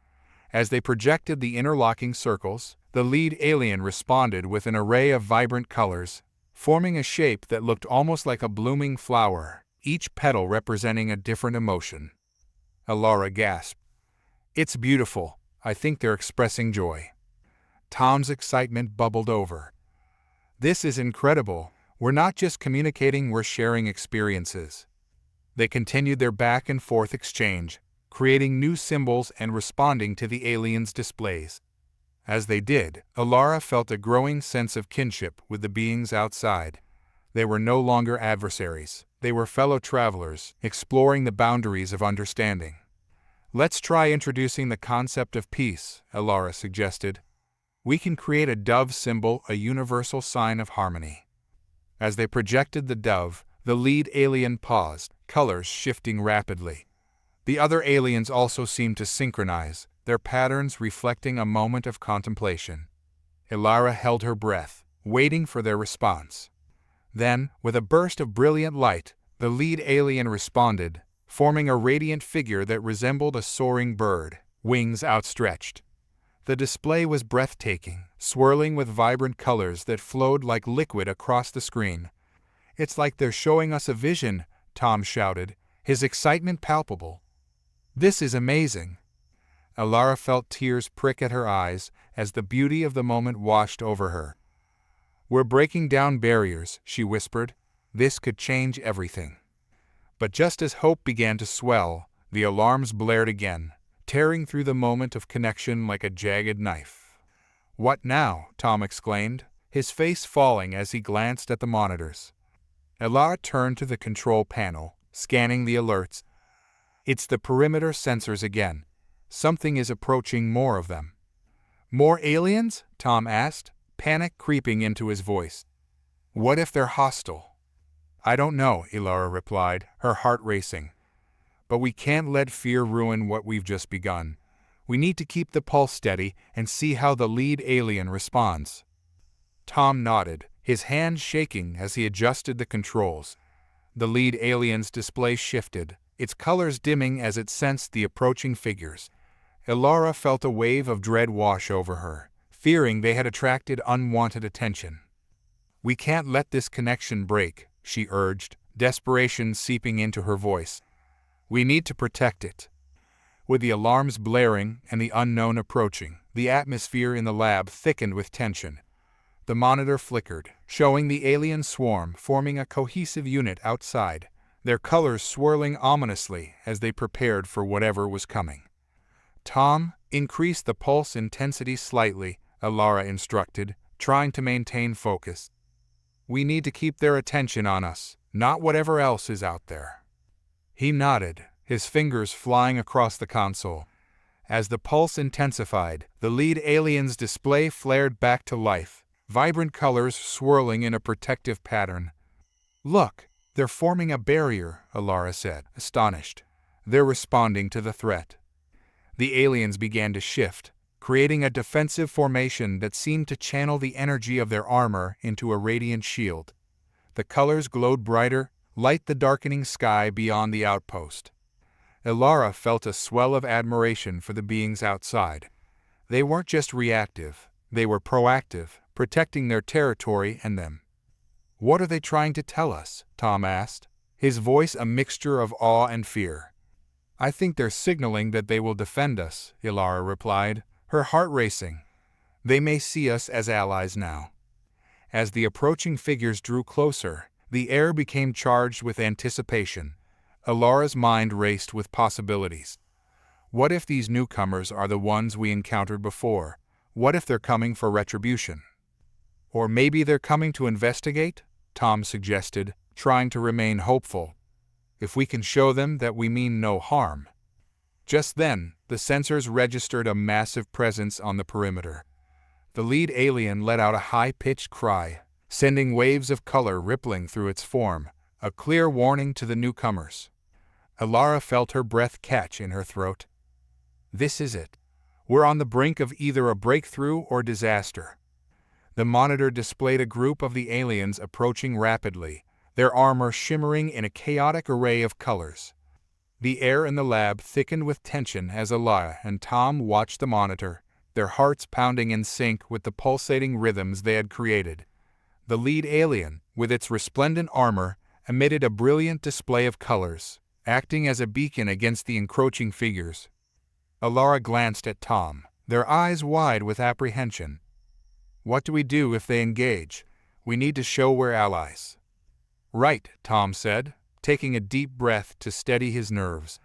As they projected the interlocking circles, the lead alien responded with an array of vibrant colors, forming a shape that looked almost like a blooming flower, each petal representing a different emotion. Ilara gasped. "It's beautiful. I think they're expressing joy." Tom's excitement bubbled over. "This is incredible. We're not just communicating, we're sharing experiences." They continued their back and forth exchange, creating new symbols and responding to the aliens' displays. As they did, Ilara felt a growing sense of kinship with the beings outside. They were no longer adversaries. They were fellow travelers, exploring the boundaries of understanding. "Let's try introducing the concept of peace," Ilara suggested. "We can create a dove symbol, a universal sign of harmony." As they projected the dove, the lead alien paused, colors shifting rapidly. The other aliens also seemed to synchronize, their patterns reflecting a moment of contemplation. Ilara held her breath, waiting for their response. Then, with a burst of brilliant light, the lead alien responded, forming a radiant figure that resembled a soaring bird, wings outstretched. The display was breathtaking, swirling with vibrant colors that flowed like liquid across the screen. "It's like they're showing us a vision," Tom shouted, his excitement palpable. "This is amazing." Ilara felt tears prick at her eyes as the beauty of the moment washed over her. "We're breaking down barriers," she whispered. "This could change everything." But just as hope began to swell, the alarms blared again, tearing through the moment of connection like a jagged knife. "What now?" Tom exclaimed, his face falling as he glanced at the monitors. Ilara turned to the control panel, scanning the alerts. "It's the perimeter sensors again. Something is approaching, more of them." "More aliens?" Tom asked, panic creeping into his voice. "What if they're hostile?" "I don't know," Ilara replied, her heart racing. "But we can't let fear ruin what we've just begun. We need to keep the pulse steady and see how the lead alien responds." Tom nodded, his hands shaking as he adjusted the controls. The lead alien's display shifted, its colors dimming as it sensed the approaching figures. Ilara felt a wave of dread wash over her, fearing they had attracted unwanted attention. "We can't let this connection break," she urged, desperation seeping into her voice. "We need to protect it." With the alarms blaring and the unknown approaching, the atmosphere in the lab thickened with tension. The monitor flickered, showing the alien swarm forming a cohesive unit outside, their colors swirling ominously as they prepared for whatever was coming. "Tom, increase the pulse intensity slightly," Ilara instructed, trying to maintain focus. "We need to keep their attention on us, not whatever else is out there." He nodded, his fingers flying across the console. As the pulse intensified, the lead alien's display flared back to life, vibrant colors swirling in a protective pattern. "Look, they're forming a barrier," Ilara said, astonished. "They're responding to the threat." The aliens began to shift, creating a defensive formation that seemed to channel the energy of their armor into a radiant shield. The colors glowed brighter, light the darkening sky beyond the outpost. Elara felt a swell of admiration for the beings outside. They weren't just reactive, they were proactive, protecting their territory and them. "What are they trying to tell us?" Tom asked, his voice a mixture of awe and fear. "I think they're signaling that they will defend us," Elara replied, her heart racing. "They may see us as allies now." As the approaching figures drew closer, the air became charged with anticipation. Elara's mind raced with possibilities. What if these newcomers are the ones we encountered before? What if they're coming for retribution? Or maybe they're coming to investigate? Tom suggested, trying to remain hopeful. "If we can show them that we mean no harm." Just then, the sensors registered a massive presence on the perimeter. The lead alien let out a high-pitched cry, sending waves of color rippling through its form, a clear warning to the newcomers. Elara felt her breath catch in her throat. This is it. We're on the brink of either a breakthrough or disaster. The monitor displayed a group of the aliens approaching rapidly, their armor shimmering in a chaotic array of colors. The air in the lab thickened with tension as Elara and Tom watched the monitor, their hearts pounding in sync with the pulsating rhythms they had created. The lead alien, with its resplendent armor, emitted a brilliant display of colors, acting as a beacon against the encroaching figures. Elara glanced at Tom, their eyes wide with apprehension. "What do we do if they engage? We need to show we're allies." "Right," Tom said, taking a deep breath to steady his nerves.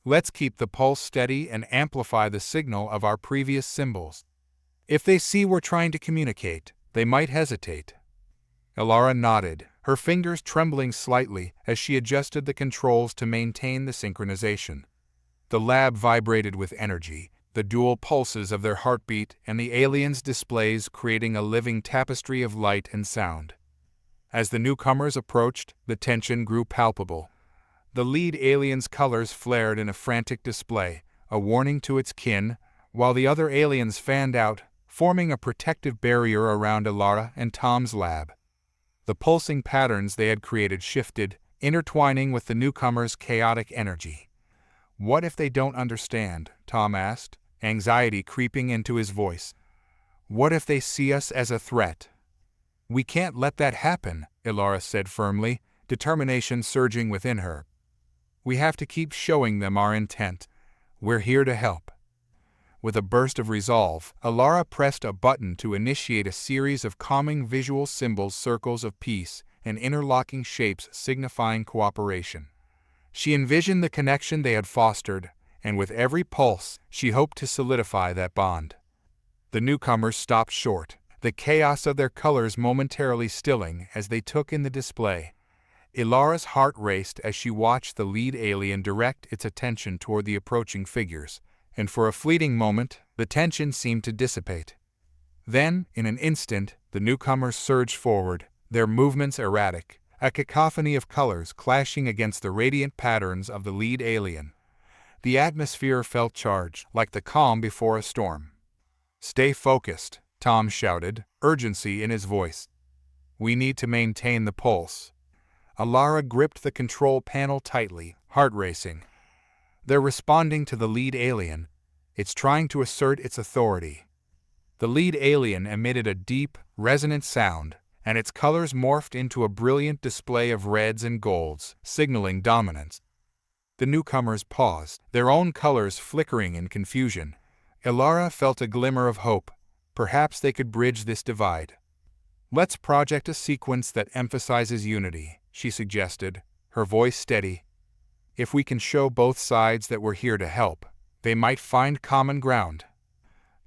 "Let's keep the pulse steady and amplify the signal of our previous symbols. If they see we're trying to communicate, they might hesitate." Elara nodded, her fingers trembling slightly as she adjusted the controls to maintain the synchronization. The lab vibrated with energy, the dual pulses of their heartbeat and the aliens' displays creating a living tapestry of light and sound. As the newcomers approached, the tension grew palpable. The lead alien's colors flared in a frantic display, a warning to its kin, while the other aliens fanned out, forming a protective barrier around Elara and Tom's lab. The pulsing patterns they had created shifted, intertwining with the newcomers' chaotic energy. "What if they don't understand?" Tom asked, anxiety creeping into his voice. "What if they see us as a threat?" "We can't let that happen," Elara said firmly, determination surging within her. "We have to keep showing them our intent. We're here to help." With a burst of resolve, Elara pressed a button to initiate a series of calming visual symbols, circles of peace, and interlocking shapes signifying cooperation. She envisioned the connection they had fostered, and with every pulse, she hoped to solidify that bond. The newcomers stopped short, the chaos of their colors momentarily stilling as they took in the display. Elara's heart raced as she watched the lead alien direct its attention toward the approaching figures, and for a fleeting moment, the tension seemed to dissipate. Then, in an instant, the newcomers surged forward, their movements erratic, a cacophony of colors clashing against the radiant patterns of the lead alien. The atmosphere felt charged, like the calm before a storm. "Stay focused," Tom shouted, urgency in his voice. "We need to maintain the pulse." Elara gripped the control panel tightly, heart racing. "They're responding to the lead alien. It's trying to assert its authority." The lead alien emitted a deep, resonant sound, and its colors morphed into a brilliant display of reds and golds, signaling dominance. The newcomers paused, their own colors flickering in confusion. Elara felt a glimmer of hope. Perhaps they could bridge this divide. "Let's project a sequence that emphasizes unity," she suggested, her voice steady. "If we can show both sides that we're here to help, they might find common ground."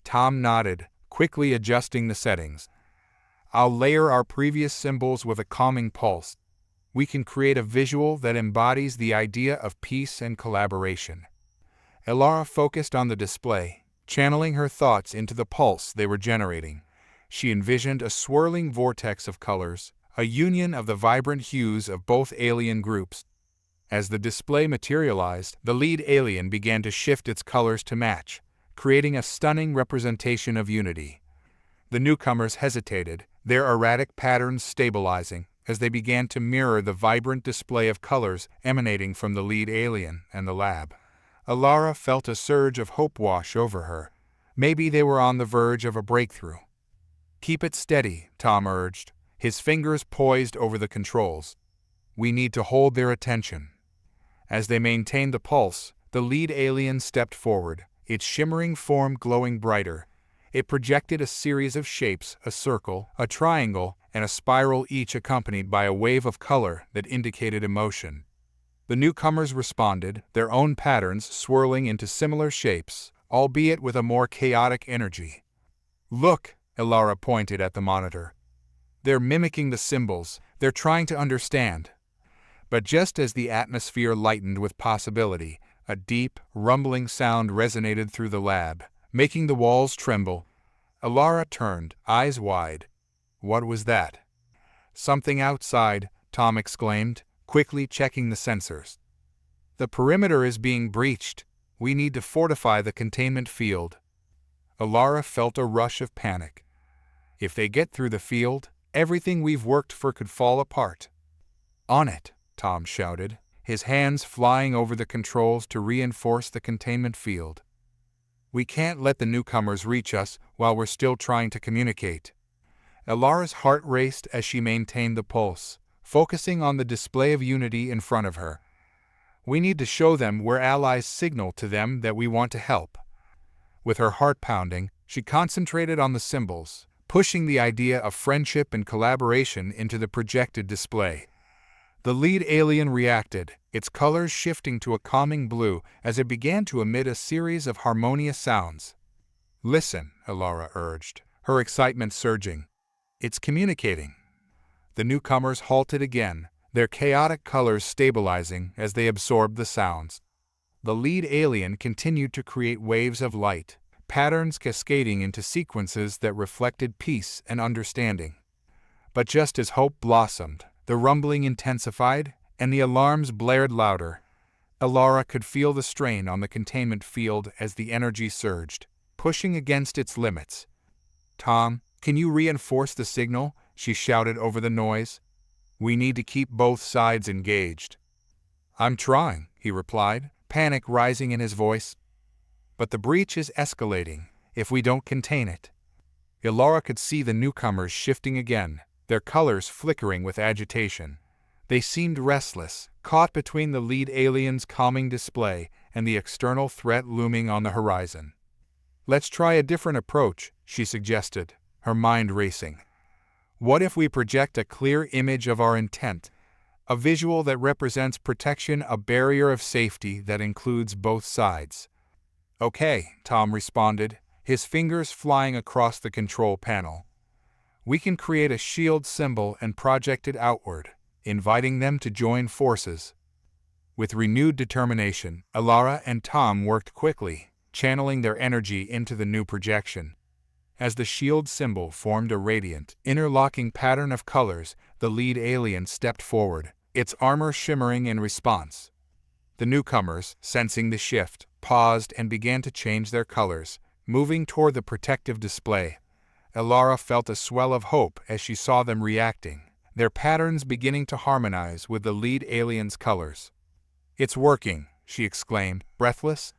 Tom nodded, quickly adjusting the settings. "I'll layer our previous symbols with a calming pulse. We can create a visual that embodies the idea of peace and collaboration." Elara focused on the display, channeling her thoughts into the pulse they were generating. She envisioned a swirling vortex of colors, a union of the vibrant hues of both alien groups. As the display materialized, the lead alien began to shift its colors to match, creating a stunning representation of unity. The newcomers hesitated, their erratic patterns stabilizing, as they began to mirror the vibrant display of colors emanating from the lead alien and the lab. Alara felt a surge of hope wash over her. Maybe they were on the verge of a breakthrough. "Keep it steady," Tom urged, his fingers poised over the controls. "We need to hold their attention." As they maintained the pulse, the lead alien stepped forward, its shimmering form glowing brighter. It projected a series of shapes, a circle, a triangle, and a spiral, each accompanied by a wave of color that indicated emotion. The newcomers responded, their own patterns swirling into similar shapes, albeit with a more chaotic energy. "Look," Alara pointed at the monitor. "They're mimicking the symbols, they're trying to understand." But just as the atmosphere lightened with possibility, a deep, rumbling sound resonated through the lab, making the walls tremble. Alara turned, eyes wide. What was that? "Something outside," Tom exclaimed, quickly checking the sensors. "The perimeter is being breached. We need to fortify the containment field." Alara felt a rush of panic. If they get through the field, everything we've worked for could fall apart. "On it," Tom shouted, his hands flying over the controls to reinforce the containment field. "We can't let the newcomers reach us while we're still trying to communicate." Alara's heart raced as she maintained the pulse, focusing on the display of unity in front of her. "We need to show them we're allies, signal to them that we want to help." With her heart pounding, she concentrated on the symbols, pushing the idea of friendship and collaboration into the projected display. The lead alien reacted, its colors shifting to a calming blue as it began to emit a series of harmonious sounds. "Listen," Alara urged, her excitement surging. "It's communicating." The newcomers halted again, their chaotic colors stabilizing as they absorbed the sounds. The lead alien continued to create waves of light, patterns cascading into sequences that reflected peace and understanding. But just as hope blossomed, the rumbling intensified, and the alarms blared louder. Alara could feel the strain on the containment field as the energy surged, pushing against its limits. "Tom, can you reinforce the signal?" she shouted over the noise. "We need to keep both sides engaged." "I'm trying," he replied, panic rising in his voice. "But the breach is escalating, if we don't contain it." Alara could see the newcomers shifting again, their colors flickering with agitation. They seemed restless, caught between the lead alien's calming display and the external threat looming on the horizon. "Let's try a different approach," she suggested, her mind racing. "What if we project a clear image of our intent, a visual that represents protection, a barrier of safety that includes both sides?" "Okay," Tom responded, his fingers flying across the control panel. "We can create a shield symbol and project it outward, inviting them to join forces." With renewed determination, Alara and Tom worked quickly, channeling their energy into the new projection. As the shield symbol formed a radiant, interlocking pattern of colors, the lead alien stepped forward, its armor shimmering in response. The newcomers, sensing the shift, paused and began to change their colors, moving toward the protective display. Alara felt a swell of hope as she saw them reacting, their patterns beginning to harmonize with the lead alien's colors. "It's working," she exclaimed, breathless.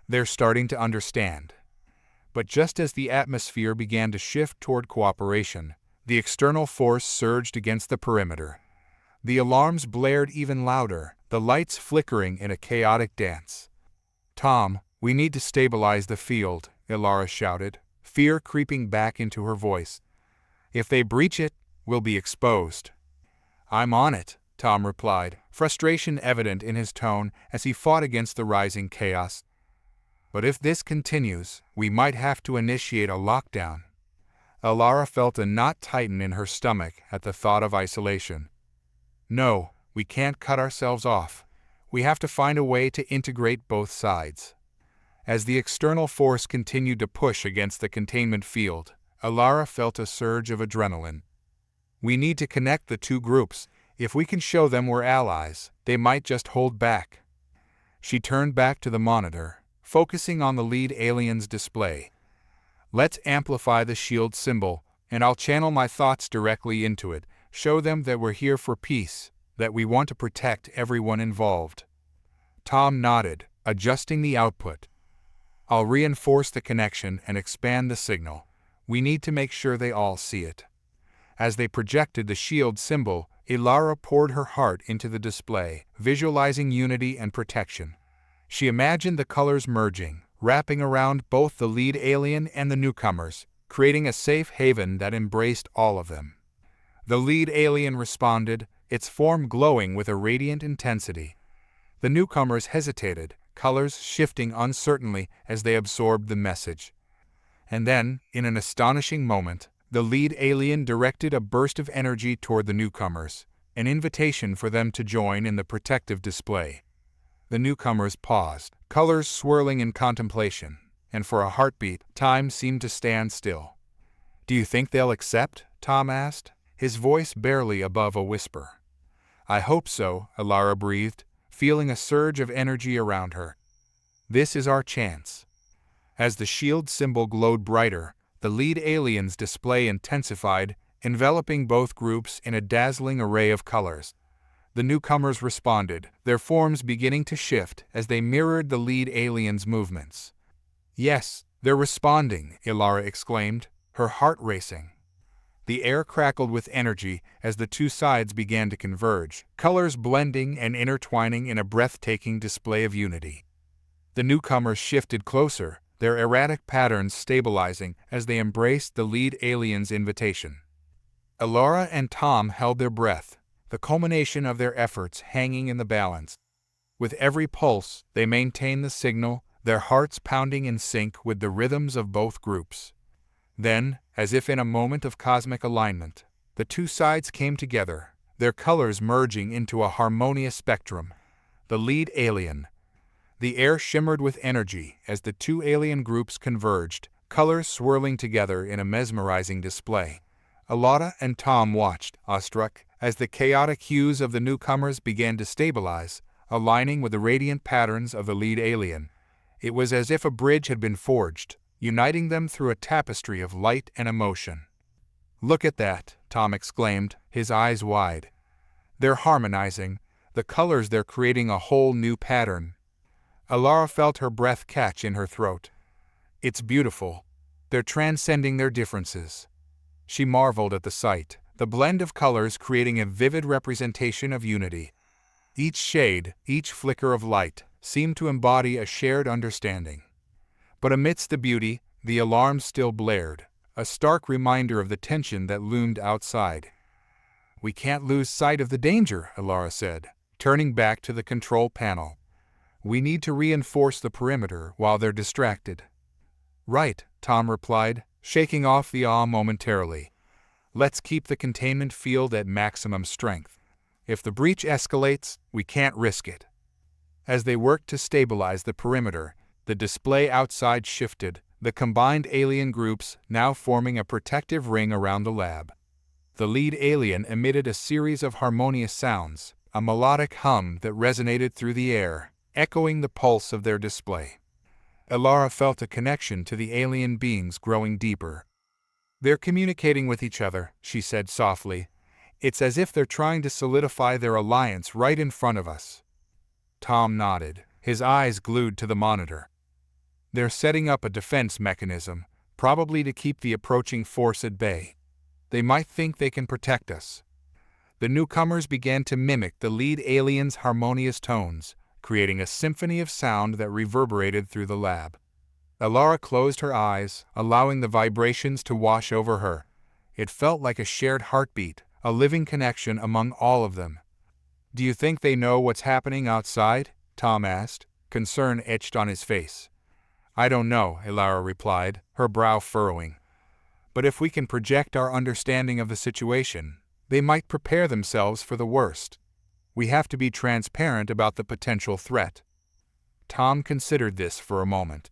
"They're starting to understand." But just as the atmosphere began to shift toward cooperation, the external force surged against the perimeter. The alarms blared even louder, the lights flickering in a chaotic dance. "Tom, we need to stabilize the field," Alara shouted, fear creeping back into her voice. "If they breach it, we'll be exposed." "I'm on it," Tom replied, frustration evident in his tone as he fought against the rising chaos. "But if this continues, we might have to initiate a lockdown." Alara felt a knot tighten in her stomach at the thought of isolation. "No, we can't cut ourselves off. We have to find a way to integrate both sides." As the external force continued to push against the containment field, Alara felt a surge of adrenaline. "We need to connect the two groups. If we can show them we're allies, they might just hold back." She turned back to the monitor, focusing on the lead alien's display. Let's amplify the shield symbol, and I'll channel my thoughts directly into it, show them that we're here for peace, that we want to protect everyone involved. Tom nodded, adjusting the output. I'll reinforce the connection and expand the signal. We need to make sure they all see it. As they projected the shield symbol, Ilara poured her heart into the display, visualizing unity and protection. She imagined the colors merging, wrapping around both the lead alien and the newcomers, creating a safe haven that embraced all of them. The lead alien responded, its form glowing with a radiant intensity. The newcomers hesitated, colors shifting uncertainly as they absorbed the message. And then, in an astonishing moment, the lead alien directed a burst of energy toward the newcomers, an invitation for them to join in the protective display. The newcomers paused, colors swirling in contemplation, and for a heartbeat, time seemed to stand still. "Do you think they'll accept?" Tom asked, his voice barely above a whisper. "I hope so," Ilara breathed, feeling a surge of energy around her. "This is our chance." As the shield symbol glowed brighter, the lead alien's display intensified, enveloping both groups in a dazzling array of colors. The newcomers responded, their forms beginning to shift as they mirrored the lead alien's movements. "Yes, they're responding," Ilara exclaimed, her heart racing. The air crackled with energy as the two sides began to converge, colors blending and intertwining in a breathtaking display of unity. The newcomers shifted closer, their erratic patterns stabilizing as they embraced the lead alien's invitation. Ilara and Tom held their breath, the culmination of their efforts hanging in the balance. With every pulse, they maintained the signal, their hearts pounding in sync with the rhythms of both groups. Then, as if in a moment of cosmic alignment, the two sides came together, their colors merging into a harmonious spectrum. The lead alien. The air shimmered with energy as the two alien groups converged, colors swirling together in a mesmerizing display. Ilara and Tom watched, awestruck, as the chaotic hues of the newcomers began to stabilize, aligning with the radiant patterns of the lead alien. It was as if a bridge had been forged, uniting them through a tapestry of light and emotion. "Look at that," Tom exclaimed, his eyes wide. "They're harmonizing. The colors, they're creating a whole new pattern." Ilara felt her breath catch in her throat. "It's beautiful. They're transcending their differences." She marveled at the sight, the blend of colors creating a vivid representation of unity. Each shade, each flicker of light, seemed to embody a shared understanding. But amidst the beauty, the alarm still blared, a stark reminder of the tension that loomed outside. "We can't lose sight of the danger," Ilara said, turning back to the control panel. "We need to reinforce the perimeter while they're distracted." "Right," Tom replied, shaking off the awe momentarily. "Let's keep the containment field at maximum strength. If the breach escalates, we can't risk it." As they worked to stabilize the perimeter, the display outside shifted, the combined alien groups now forming a protective ring around the lab. The lead alien emitted a series of harmonious sounds, a melodic hum that resonated through the air, echoing the pulse of their display. Ilara felt a connection to the alien beings growing deeper. "They're communicating with each other," she said softly. "It's as if they're trying to solidify their alliance right in front of us." Tom nodded, his eyes glued to the monitor. "They're setting up a defense mechanism, probably to keep the approaching force at bay. They might think they can protect us." The newcomers began to mimic the lead alien's harmonious tones, creating a symphony of sound that reverberated through the lab. Ilara closed her eyes, allowing the vibrations to wash over her. It felt like a shared heartbeat, a living connection among all of them. "Do you think they know what's happening outside?" Tom asked, concern etched on his face. "I don't know," Ilara replied, her brow furrowing. "But if we can project our understanding of the situation, they might prepare themselves for the worst. We have to be transparent about the potential threat." Tom considered this for a moment.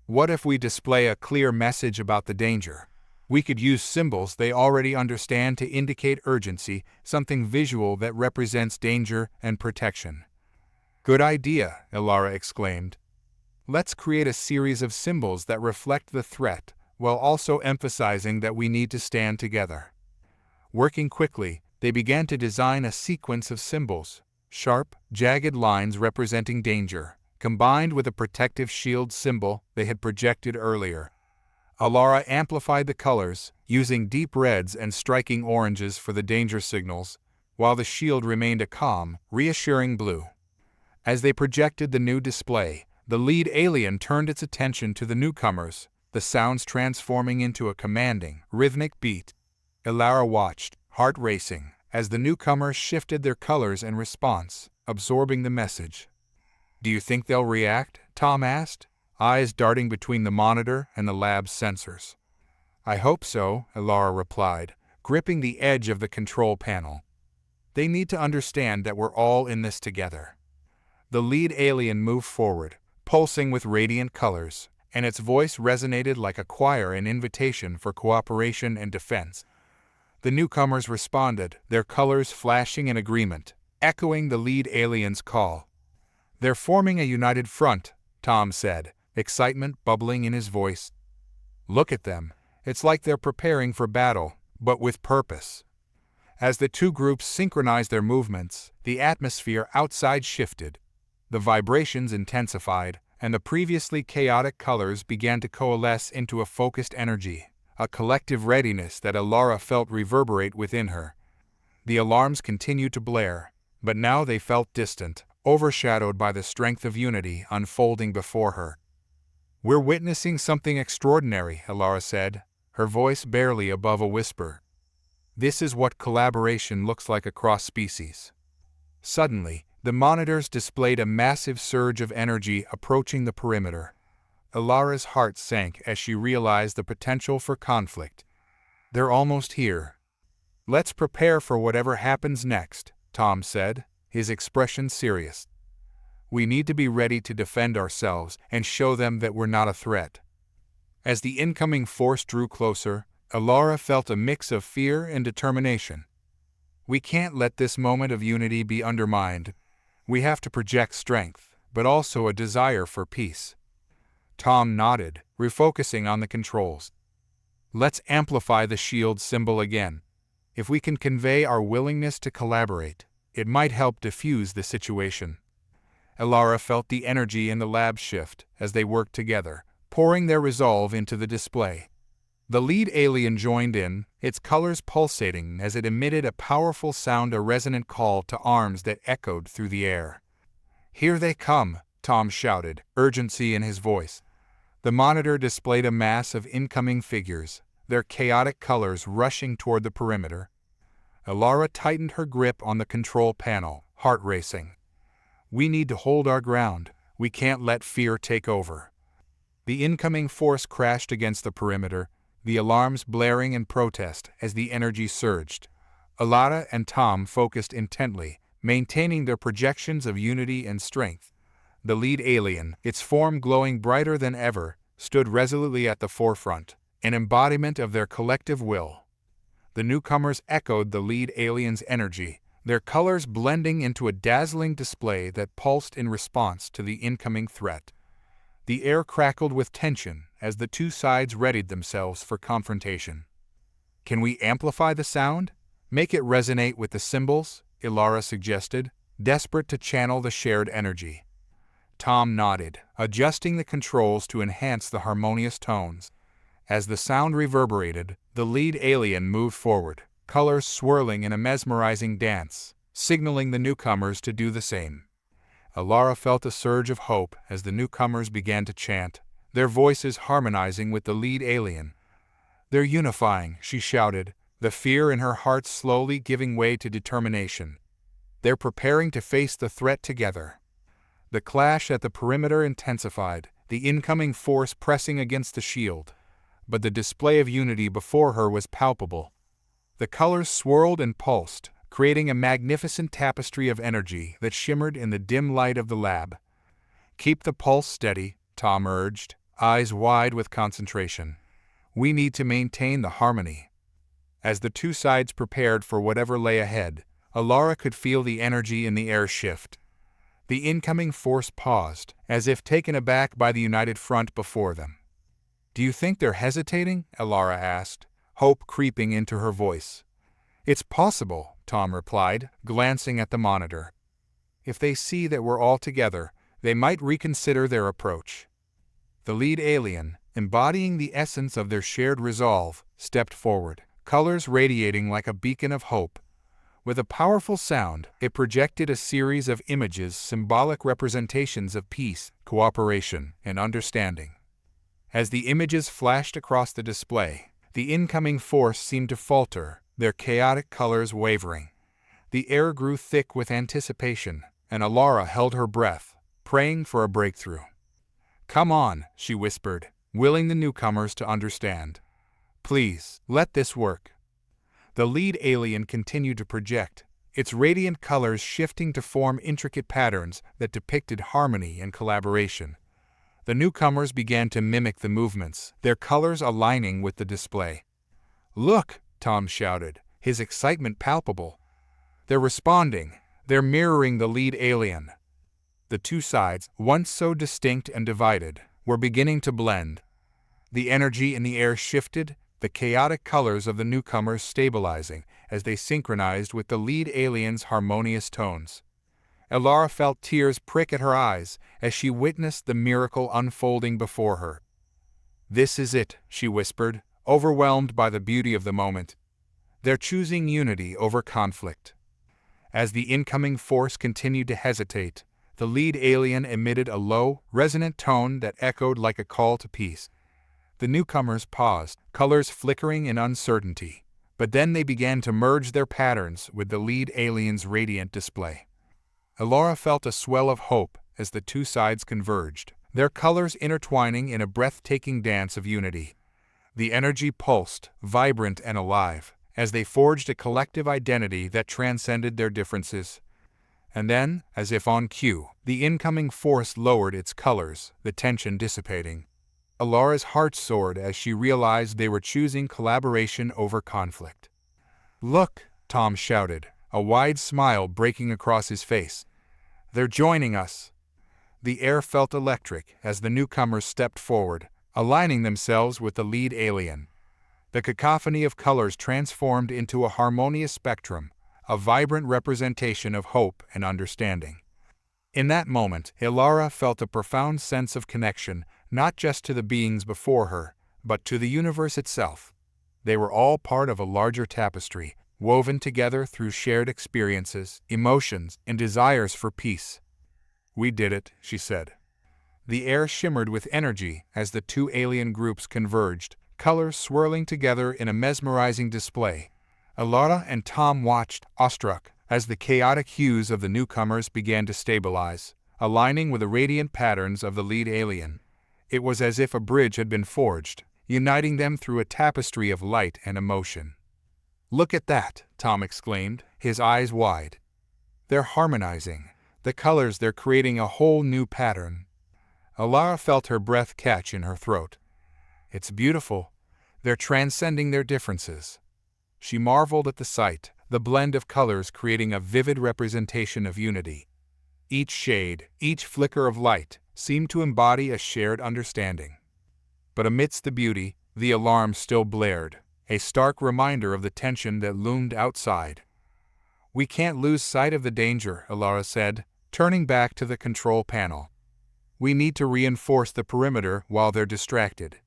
"What if we display a clear message about the danger? We could use symbols they already understand to indicate urgency, something visual that represents danger and protection." "Good idea," Ilara exclaimed. Let's create a series of symbols that reflect the threat, while also emphasizing that we need to stand together. Working quickly, they began to design a sequence of symbols, sharp, jagged lines representing danger, combined with a protective shield symbol they had projected earlier. Alara amplified the colors, using deep reds and striking oranges for the danger signals, while the shield remained a calm, reassuring blue. As they projected the new display, the lead alien turned its attention to the newcomers, the sounds transforming into a commanding, rhythmic beat. Alara watched, heart racing, as the newcomers shifted their colors in response, absorbing the message. "Do you think they'll react?" Tom asked, eyes darting between the monitor and the lab's sensors. "I hope so," Alara replied, gripping the edge of the control panel. "They need to understand that we're all in this together." The lead alien moved forward, pulsing with radiant colors, and its voice resonated like a choir, an invitation for cooperation and defense. The newcomers responded, their colors flashing in agreement, echoing the lead alien's call. "They're forming a united front," Tom said, excitement bubbling in his voice. "Look at them. It's like they're preparing for battle, but with purpose." As the two groups synchronized their movements, the atmosphere outside shifted. The vibrations intensified, and the previously chaotic colors began to coalesce into a focused energy, a collective readiness that Alara felt reverberate within her. The alarms continued to blare, but now they felt distant, overshadowed by the strength of unity unfolding before her. "We're witnessing something extraordinary," Alara said, her voice barely above a whisper. "This is what collaboration looks like across species." Suddenly, the monitors displayed a massive surge of energy approaching the perimeter. Alara's heart sank as she realized the potential for conflict. "They're almost here." "Let's prepare for whatever happens next," Tom said, his expression serious. "We need to be ready to defend ourselves and show them that we're not a threat." As the incoming force drew closer, Alara felt a mix of fear and determination. "We can't let this moment of unity be undermined. We have to project strength, but also a desire for peace." Tom nodded, refocusing on the controls. "Let's amplify the shield symbol again. If we can convey our willingness to collaborate, it might help diffuse the situation." Alara felt the energy in the lab shift as they worked together, pouring their resolve into the display. The lead alien joined in, its colors pulsating as it emitted a powerful sound, a resonant call to arms that echoed through the air. "Here they come," Tom shouted, urgency in his voice. The monitor displayed a mass of incoming figures, their chaotic colors rushing toward the perimeter. Alara tightened her grip on the control panel, heart racing. "We need to hold our ground. We can't let fear take over." The incoming force crashed against the perimeter, the alarms blaring in protest as the energy surged. Alara and Tom focused intently, maintaining their projections of unity and strength. The lead alien, its form glowing brighter than ever, stood resolutely at the forefront, an embodiment of their collective will. The newcomers echoed the lead alien's energy, their colors blending into a dazzling display that pulsed in response to the incoming threat. The air crackled with tension as the two sides readied themselves for confrontation. "Can we amplify the sound? Make it resonate with the symbols?" Alara suggested, desperate to channel the shared energy. Tom nodded, adjusting the controls to enhance the harmonious tones. As the sound reverberated, the lead alien moved forward, colors swirling in a mesmerizing dance, signaling the newcomers to do the same. Alara felt a surge of hope as the newcomers began to chant, their voices harmonizing with the lead alien. "They're unifying," she shouted, the fear in her heart slowly giving way to determination. "They're preparing to face the threat together." The clash at the perimeter intensified, the incoming force pressing against the shield. But the display of unity before her was palpable. The colors swirled and pulsed, creating a magnificent tapestry of energy that shimmered in the dim light of the lab. "Keep the pulse steady," Tom urged, eyes wide with concentration. "We need to maintain the harmony." As the two sides prepared for whatever lay ahead, Alara could feel the energy in the air shift. The incoming force paused, as if taken aback by the united front before them. "Do you think they're hesitating?" Elara asked, hope creeping into her voice. "It's possible," Tom replied, glancing at the monitor. "If they see that we're all together, they might reconsider their approach." The lead alien, embodying the essence of their shared resolve, stepped forward, colors radiating like a beacon of hope. With a powerful sound, it projected a series of images, symbolic representations of peace, cooperation, and understanding. As the images flashed across the display, the incoming force seemed to falter, their chaotic colors wavering. The air grew thick with anticipation, and Elara held her breath, praying for a breakthrough. "Come on," she whispered, willing the newcomers to understand. "Please, let this work." The lead alien continued to project, its radiant colors shifting to form intricate patterns that depicted harmony and collaboration. The newcomers began to mimic the movements, their colors aligning with the display. "Look!" Tom shouted, his excitement palpable. "They're responding. They're mirroring the lead alien." The two sides, once so distinct and divided, were beginning to blend. The energy in the air shifted, the chaotic colors of the newcomers stabilizing as they synchronized with the lead alien's harmonious tones. Elara felt tears prick at her eyes as she witnessed the miracle unfolding before her. "This is it," she whispered, overwhelmed by the beauty of the moment. "They're choosing unity over conflict." As the incoming force continued to hesitate, the lead alien emitted a low, resonant tone that echoed like a call to peace. The newcomers paused, colors flickering in uncertainty, but then they began to merge their patterns with the lead alien's radiant display. Elara felt a swell of hope as the two sides converged, their colors intertwining in a breathtaking dance of unity. The energy pulsed, vibrant and alive, as they forged a collective identity that transcended their differences. And then, as if on cue, the incoming force lowered its colors, the tension dissipating. Elara's heart soared as she realized they were choosing collaboration over conflict. "Look!" Tom shouted, a wide smile breaking across his face. "They're joining us." The air felt electric as the newcomers stepped forward, aligning themselves with the lead alien. The cacophony of colors transformed into a harmonious spectrum, a vibrant representation of hope and understanding. In that moment, Elara felt a profound sense of connection, not just to the beings before her, but to the universe itself. They were all part of a larger tapestry, woven together through shared experiences, emotions, and desires for peace. "We did it," she said. The air shimmered with energy as the two alien groups converged, colors swirling together in a mesmerizing display. Elara and Tom watched, awestruck, as the chaotic hues of the newcomers began to stabilize, aligning with the radiant patterns of the lead alien. It was as if a bridge had been forged, uniting them through a tapestry of light and emotion. "Look at that!" Tom exclaimed, his eyes wide. "They're harmonizing. The colors, they're creating a whole new pattern." Elara felt her breath catch in her throat. "It's beautiful. They're transcending their differences." She marveled at the sight, the blend of colors creating a vivid representation of unity. Each shade, each flicker of light, seemed to embody a shared understanding. But amidst the beauty, the alarm still blared, a stark reminder of the tension that loomed outside. "We can't lose sight of the danger," Elara said, turning back to the control panel. "We need to reinforce the perimeter while they're distracted."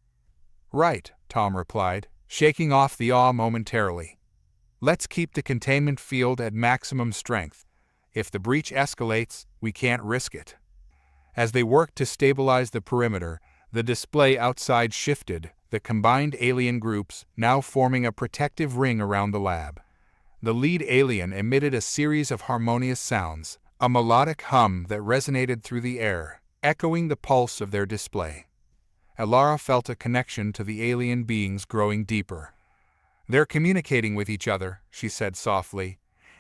"Right," Tom replied, shaking off the awe momentarily. "Let's keep the containment field at maximum strength. If the breach escalates, we can't risk it." As they worked to stabilize the perimeter, the display outside shifted, the combined alien groups now forming a protective ring around the lab. The lead alien emitted a series of harmonious sounds, a melodic hum that resonated through the air, echoing the pulse of their display. Elara felt a connection to the alien beings growing deeper. "They're communicating with each other," she said softly.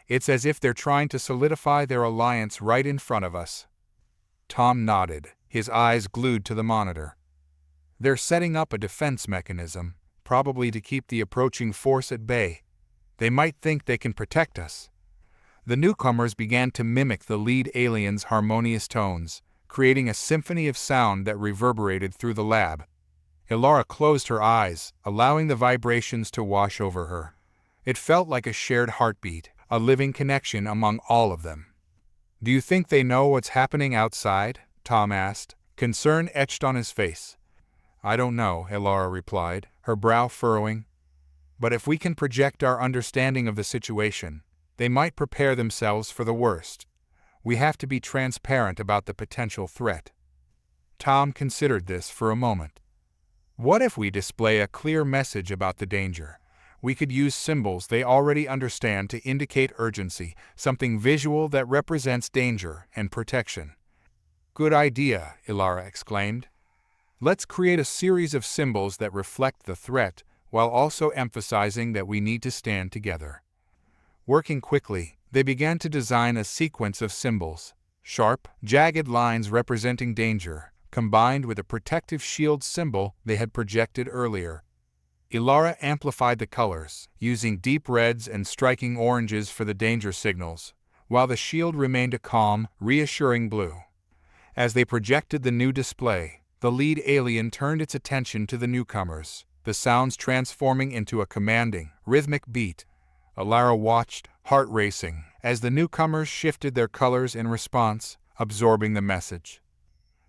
"It's as if they're trying to solidify their alliance right in front of us." Tom nodded, his eyes glued to the monitor. "They're setting up a defense mechanism, probably to keep the approaching force at bay. They might think they can protect us." The newcomers began to mimic the lead alien's harmonious tones, creating a symphony of sound that reverberated through the lab. Ilara closed her eyes, allowing the vibrations to wash over her. It felt like a shared heartbeat, a living connection among all of them. "Do you think they know what's happening outside?" Tom asked, concern etched on his face. "I don't know," Ilara replied, her brow furrowing. "But if we can project our understanding of the situation, they might prepare themselves for the worst. We have to be transparent about the potential threat." Tom considered this for a moment. "What if we display a clear message about the danger? We could use symbols they already understand to indicate urgency, something visual that represents danger and protection." "Good idea," Ilara exclaimed. "Let's create a series of symbols that reflect the threat while also emphasizing that we need to stand together." Working quickly, they began to design a sequence of symbols, sharp, jagged lines representing danger, combined with a protective shield symbol they had projected earlier. Ilara amplified the colors, using deep reds and striking oranges for the danger signals, while the shield remained a calm, reassuring blue. As they projected the new display, the lead alien turned its attention to the newcomers, the sounds transforming into a commanding, rhythmic beat. Ilara watched, heart racing, as the newcomers shifted their colors in response, absorbing the message.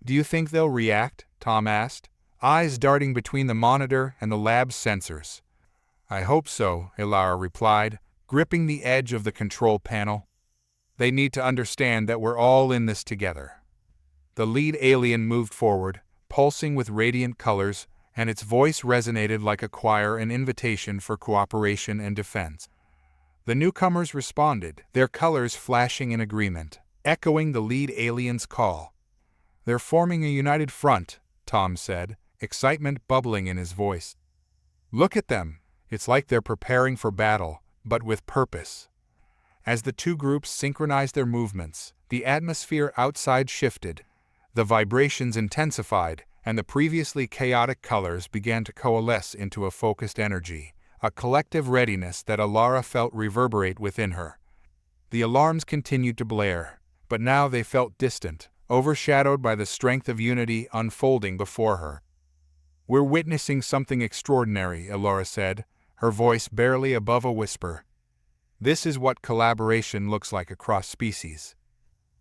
"Do you think they'll react?" Tom asked, eyes darting between the monitor and the lab's sensors. "I hope so," Ilara replied, gripping the edge of the control panel. "They need to understand that we're all in this together." The lead alien moved forward, pulsing with radiant colors, and its voice resonated like a choir, an invitation for cooperation and defense. The newcomers responded, their colors flashing in agreement, echoing the lead alien's call. "They're forming a united front," Tom said, excitement bubbling in his voice. "Look at them. It's like they're preparing for battle, but with purpose." As the two groups synchronized their movements, the atmosphere outside shifted. The vibrations intensified, and the previously chaotic colors began to coalesce into a focused energy, a collective readiness that Ilara felt reverberate within her. The alarms continued to blare, but now they felt distant, overshadowed by the strength of unity unfolding before her. "We're witnessing something extraordinary," Ilara said, her voice barely above a whisper. "This is what collaboration looks like across species."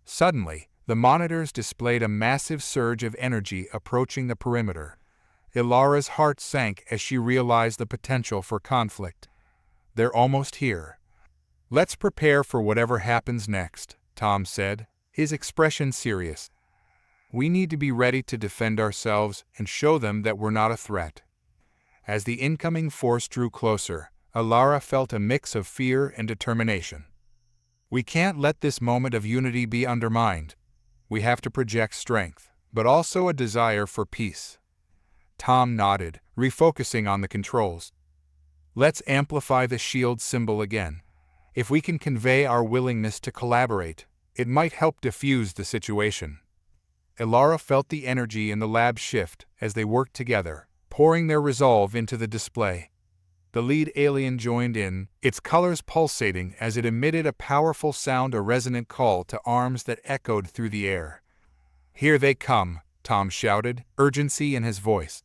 Suddenly, the monitors displayed a massive surge of energy approaching the perimeter. Ilara's heart sank as she realized the potential for conflict. "They're almost here." "Let's prepare for whatever happens next," Tom said, his expression serious. "We need to be ready to defend ourselves and show them that we're not a threat." As the incoming force drew closer, Ilara felt a mix of fear and determination. "We can't let this moment of unity be undermined. We have to project strength, but also a desire for peace." Tom nodded, refocusing on the controls. "Let's amplify the shield symbol again. If we can convey our willingness to collaborate, it might help diffuse the situation." Ilara felt the energy in the lab shift as they worked together, pouring their resolve into the display. The lead alien joined in, its colors pulsating as it emitted a powerful sound, a resonant call to arms that echoed through the air. "Here they come," Tom shouted, urgency in his voice.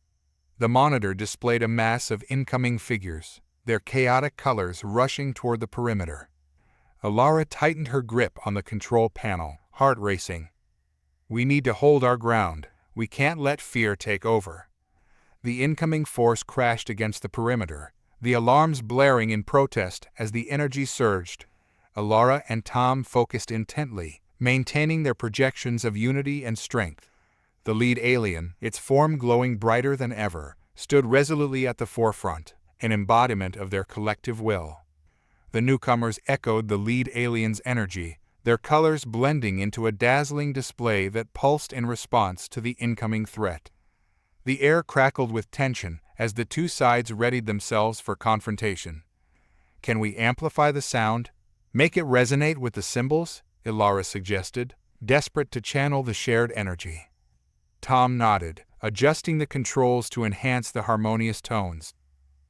The monitor displayed a mass of incoming figures, their chaotic colors rushing toward the perimeter. Ilara tightened her grip on the control panel, heart racing. "We need to hold our ground. We can't let fear take over." The incoming force crashed against the perimeter, the alarms blaring in protest as the energy surged. Ilara and Tom focused intently, maintaining their projections of unity and strength. The lead alien, its form glowing brighter than ever, stood resolutely at the forefront, an embodiment of their collective will. The newcomers echoed the lead alien's energy, their colors blending into a dazzling display that pulsed in response to the incoming threat. The air crackled with tension as the two sides readied themselves for confrontation. "Can we amplify the sound? Make it resonate with the symbols?" Ilara suggested, desperate to channel the shared energy. Tom nodded, adjusting the controls to enhance the harmonious tones.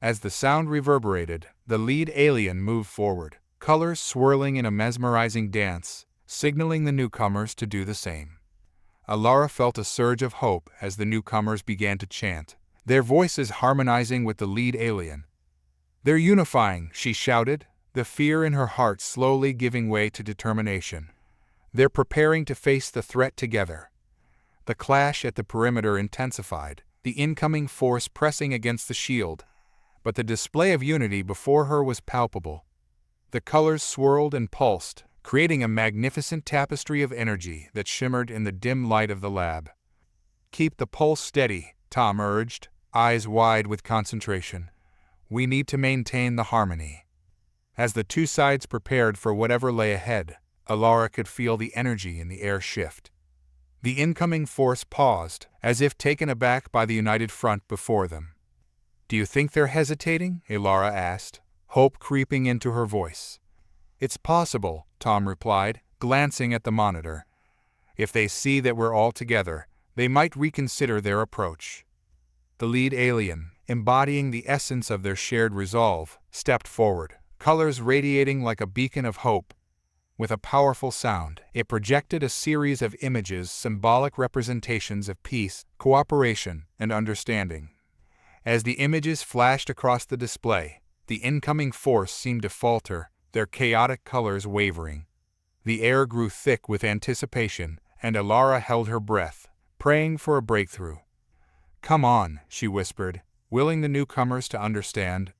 As the sound reverberated, the lead alien moved forward, colors swirling in a mesmerizing dance, signaling the newcomers to do the same. Alara felt a surge of hope as the newcomers began to chant, their voices harmonizing with the lead alien. "They're unifying," she shouted, the fear in her heart slowly giving way to determination. "They're preparing to face the threat together." The clash at the perimeter intensified, the incoming force pressing against the shield, but the display of unity before her was palpable. The colors swirled and pulsed, creating a magnificent tapestry of energy that shimmered in the dim light of the lab. "Keep the pulse steady," Tom urged, eyes wide with concentration. "We need to maintain the harmony." As the two sides prepared for whatever lay ahead, Alara could feel the energy in the air shift. The incoming force paused, as if taken aback by the united front before them. "Do you think they're hesitating?" Alara asked, hope creeping into her voice. "It's possible," Tom replied, glancing at the monitor. "If they see that we're all together, they might reconsider their approach." The lead alien, embodying the essence of their shared resolve, stepped forward, colors radiating like a beacon of hope. With a powerful sound, it projected a series of images, symbolic representations of peace, cooperation, and understanding. As the images flashed across the display, the incoming force seemed to falter, their chaotic colors wavering. The air grew thick with anticipation, and Alara held her breath, praying for a breakthrough. "Come on," she whispered, willing the newcomers to understand.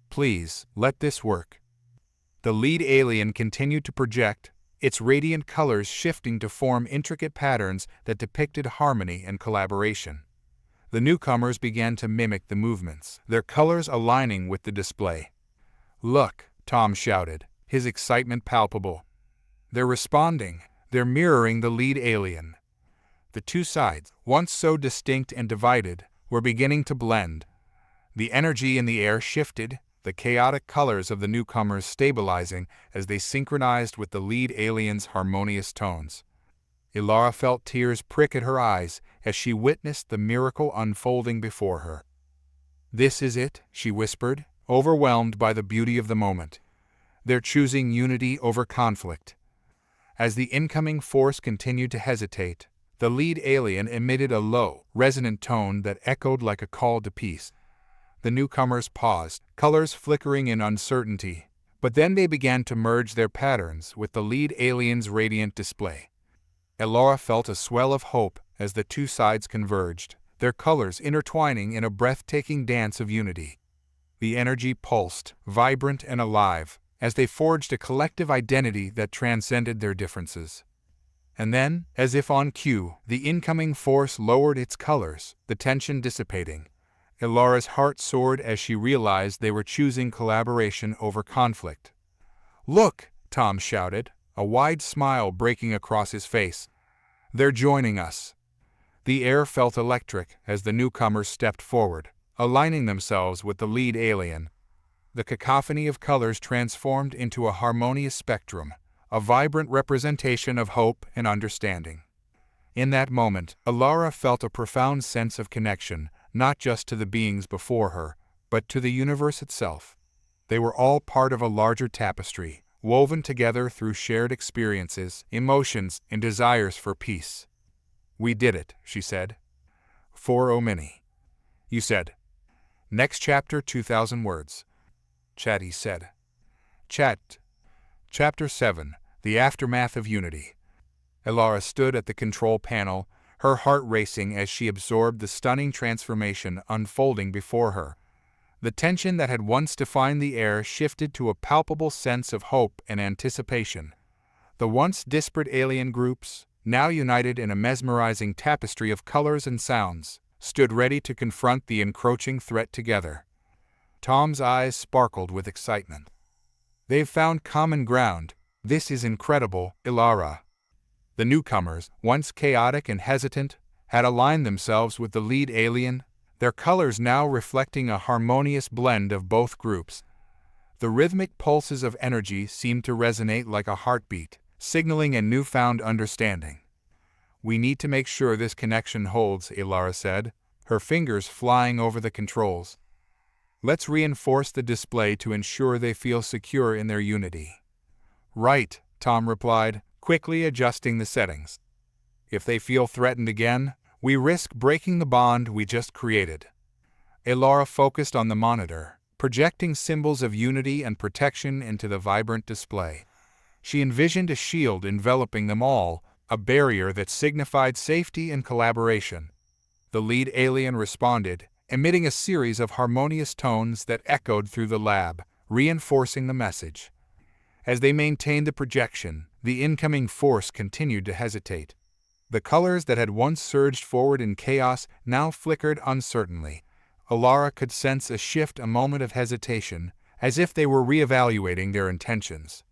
"Please, let this work." The lead alien continued to project, its radiant colors shifting to form intricate patterns that depicted harmony and collaboration. The newcomers began to mimic the movements, their colors aligning with the display. "Look," Tom shouted, his excitement palpable. "They're responding, they're mirroring the lead alien." The two sides, once so distinct and divided, were beginning to blend. The energy in the air shifted, the chaotic colors of the newcomers stabilizing as they synchronized with the lead alien's harmonious tones. Alara felt tears prick at her eyes as she witnessed the miracle unfolding before her. "This is it," she whispered, overwhelmed by the beauty of the moment. "They're choosing unity over conflict." As the incoming force continued to hesitate, the lead alien emitted a low, resonant tone that echoed like a call to peace. The newcomers paused, colors flickering in uncertainty, but then they began to merge their patterns with the lead alien's radiant display. Alara felt a swell of hope as the two sides converged, their colors intertwining in a breathtaking dance of unity. The energy pulsed, vibrant and alive, as they forged a collective identity that transcended their differences. And then, as if on cue, the incoming force lowered its colors, the tension dissipating. Alara's heart soared as she realized they were choosing collaboration over conflict. "Look!" Tom shouted, a wide smile breaking across his face. "They're joining us." The air felt electric as the newcomers stepped forward, aligning themselves with the lead alien. The cacophony of colors transformed into a harmonious spectrum, a vibrant representation of hope and understanding. In that moment, Alara felt a profound sense of connection, not just to the beings before her, but to the universe itself. They were all part of a larger tapestry, woven together through shared experiences, emotions, and desires for peace. "We did it," she said. "For Omini." "You said." "Next chapter 2,000 words." Chatty said. Chat. Chapter 7. The Aftermath of Unity. Alara stood at the control panel, her heart racing as she absorbed the stunning transformation unfolding before her. The tension that had once defined the air shifted to a palpable sense of hope and anticipation. The once disparate alien groups, now united in a mesmerizing tapestry of colors and sounds, stood ready to confront the encroaching threat together. Tom's eyes sparkled with excitement. "They've found common ground. This is incredible, Alara." The newcomers, once chaotic and hesitant, had aligned themselves with the lead alien, their colors now reflecting a harmonious blend of both groups. The rhythmic pulses of energy seemed to resonate like a heartbeat, signaling a newfound understanding. "We need to make sure this connection holds," Alara said, her fingers flying over the controls. Let's reinforce the display to ensure they feel secure in their unity. Right, Tom replied, quickly adjusting the settings. If they feel threatened again, we risk breaking the bond we just created. Elara focused on the monitor, projecting symbols of unity and protection into the vibrant display. She envisioned a shield enveloping them all, a barrier that signified safety and collaboration. The lead alien responded, emitting a series of harmonious tones that echoed through the lab, reinforcing the message. As they maintained the projection, the incoming force continued to hesitate. The colors that had once surged forward in chaos now flickered uncertainly. Elara could sense a shift, a moment of hesitation, as if they were reevaluating their intentions.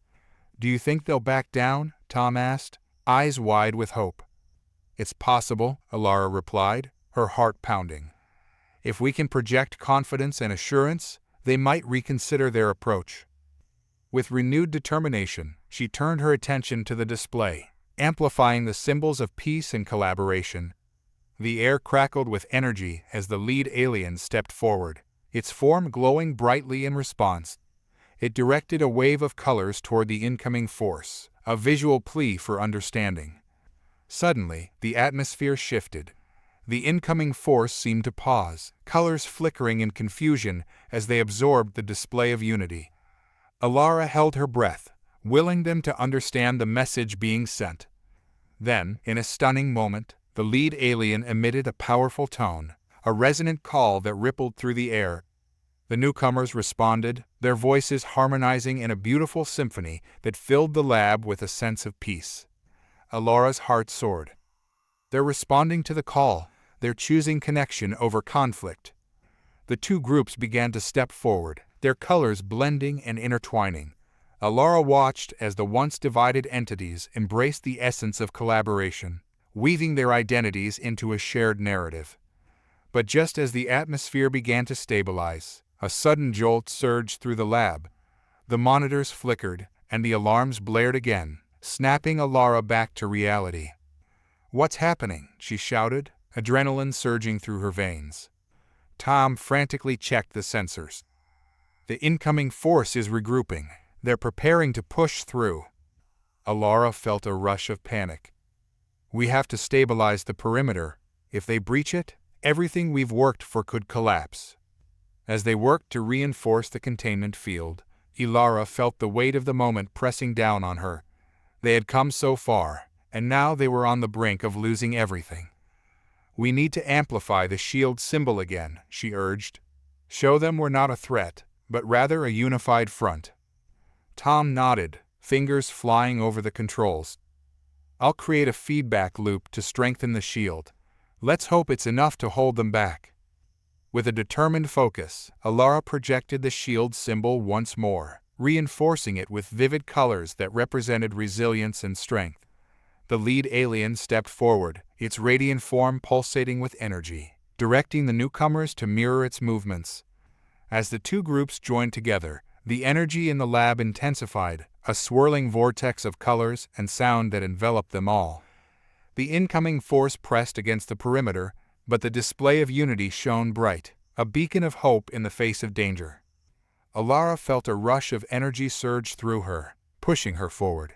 "Do you think they'll back down?" Tom asked, eyes wide with hope. "It's possible," Elara replied, her heart pounding. "If we can project confidence and assurance, they might reconsider their approach." With renewed determination, she turned her attention to the display, amplifying the symbols of peace and collaboration. The air crackled with energy as the lead alien stepped forward, its form glowing brightly in response. It directed a wave of colors toward the incoming force, a visual plea for understanding. Suddenly, the atmosphere shifted. The incoming force seemed to pause, colors flickering in confusion as they absorbed the display of unity. Elara held her breath, willing them to understand the message being sent. Then, in a stunning moment, the lead alien emitted a powerful tone, a resonant call that rippled through the air. The newcomers responded, their voices harmonizing in a beautiful symphony that filled the lab with a sense of peace. Elara's heart soared. They're responding to the call. They're choosing connection over conflict. The two groups began to step forward, their colors blending and intertwining. Elara watched as the once divided entities embraced the essence of collaboration, weaving their identities into a shared narrative. But just as the atmosphere began to stabilize, a sudden jolt surged through the lab. The monitors flickered, and the alarms blared again, snapping Elara back to reality. "What's happening?" she shouted, adrenaline surging through her veins. Tom frantically checked the sensors. "The incoming force is regrouping. They're preparing to push through." Elara felt a rush of panic. "We have to stabilize the perimeter. If they breach it, everything we've worked for could collapse." As they worked to reinforce the containment field, Elara felt the weight of the moment pressing down on her. They had come so far, and now they were on the brink of losing everything. "We need to amplify the shield symbol again," she urged. "Show them we're not a threat, but rather a unified front." Tom nodded, fingers flying over the controls. "I'll create a feedback loop to strengthen the shield. Let's hope it's enough to hold them back." With a determined focus, Elara projected the shield symbol once more, reinforcing it with vivid colors that represented resilience and strength. The lead alien stepped forward, its radiant form pulsating with energy, directing the newcomers to mirror its movements. As the two groups joined together, the energy in the lab intensified, a swirling vortex of colors and sound that enveloped them all. The incoming force pressed against the perimeter, but the display of unity shone bright, a beacon of hope in the face of danger. Elara felt a rush of energy surge through her, pushing her forward.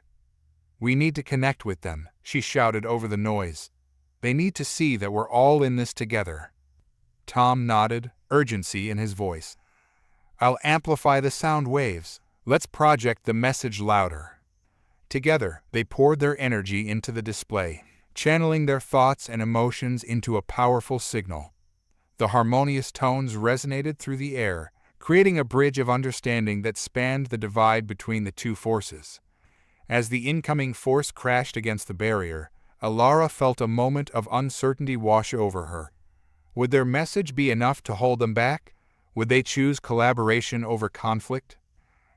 "We need to connect with them," she shouted over the noise. "They need to see that we're all in this together." Tom nodded, urgency in his voice. "I'll amplify the sound waves. Let's project the message louder." Together, they poured their energy into the display, channeling their thoughts and emotions into a powerful signal. The harmonious tones resonated through the air, creating a bridge of understanding that spanned the divide between the two forces. As the incoming force crashed against the barrier, Elara felt a moment of uncertainty wash over her. Would their message be enough to hold them back? Would they choose collaboration over conflict?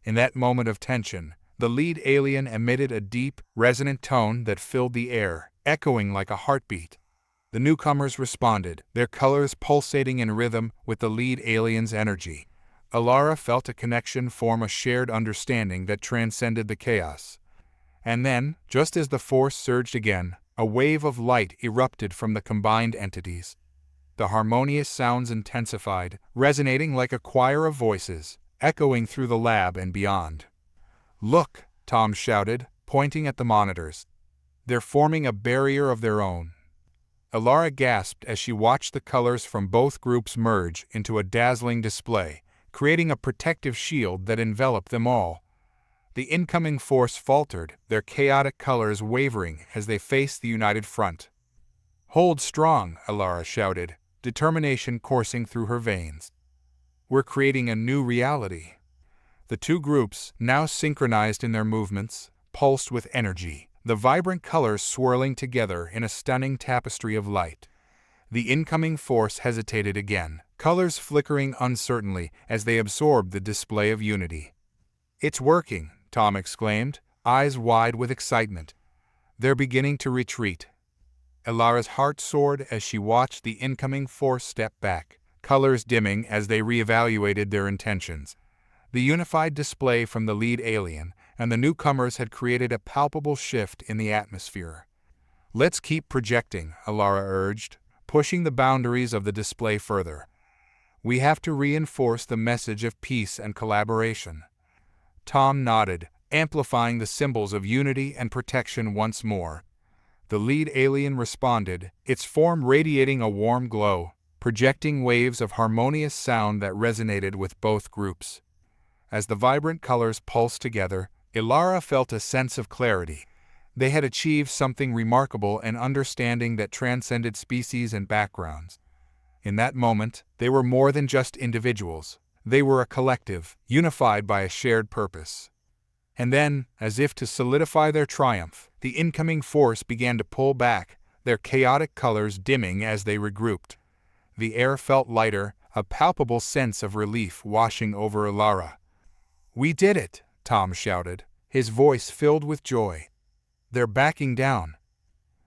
In that moment of tension, the lead alien emitted a deep, resonant tone that filled the air, echoing like a heartbeat. The newcomers responded, their colors pulsating in rhythm with the lead alien's energy. Elara felt a connection form, a shared understanding that transcended the chaos. And then, just as the force surged again, a wave of light erupted from the combined entities. The harmonious sounds intensified, resonating like a choir of voices, echoing through the lab and beyond. "Look!" Tom shouted, pointing at the monitors. "They're forming a barrier of their own." Elara gasped as she watched the colors from both groups merge into a dazzling display, creating a protective shield that enveloped them all. The incoming force faltered, their chaotic colors wavering as they faced the united front. "Hold strong," Elara shouted, determination coursing through her veins. "We're creating a new reality." The two groups, now synchronized in their movements, pulsed with energy, the vibrant colors swirling together in a stunning tapestry of light. The incoming force hesitated again, colors flickering uncertainly as they absorbed the display of unity. "It's working," Tom exclaimed, eyes wide with excitement. "They're beginning to retreat." Elara's heart soared as she watched the incoming force step back, colors dimming as they reevaluated their intentions. The unified display from the lead alien and the newcomers had created a palpable shift in the atmosphere. "Let's keep projecting," Elara urged, pushing the boundaries of the display further. "We have to reinforce the message of peace and collaboration." Tom nodded, amplifying the symbols of unity and protection once more. The lead alien responded, its form radiating a warm glow, projecting waves of harmonious sound that resonated with both groups. As the vibrant colors pulsed together, Elara felt a sense of clarity. They had achieved something remarkable, an understanding that transcended species and backgrounds. In that moment, they were more than just individuals. They were a collective, unified by a shared purpose. And then, as if to solidify their triumph, the incoming force began to pull back, their chaotic colors dimming as they regrouped. The air felt lighter, a palpable sense of relief washing over Elara. "We did it!" Tom shouted, his voice filled with joy. "They're backing down."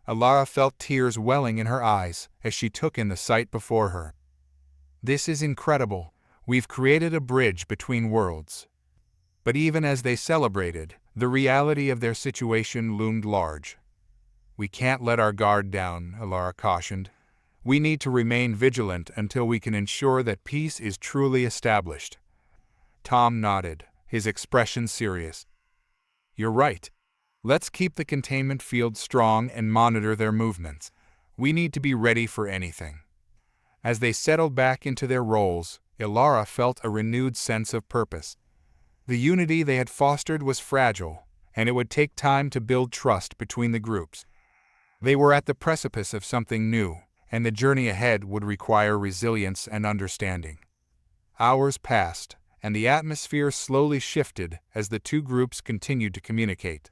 Elara felt tears welling in her eyes as she took in the sight before her. "This is incredible. We've created a bridge between worlds." But even as they celebrated, the reality of their situation loomed large. "We can't let our guard down," Elara cautioned. "We need to remain vigilant until we can ensure that peace is truly established." Tom nodded, his expression serious. "You're right. Let's keep the containment field strong and monitor their movements. We need to be ready for anything." As they settled back into their roles, Elara felt a renewed sense of purpose. The unity they had fostered was fragile, and it would take time to build trust between the groups. They were at the precipice of something new, and the journey ahead would require resilience and understanding. Hours passed, and the atmosphere slowly shifted as the two groups continued to communicate.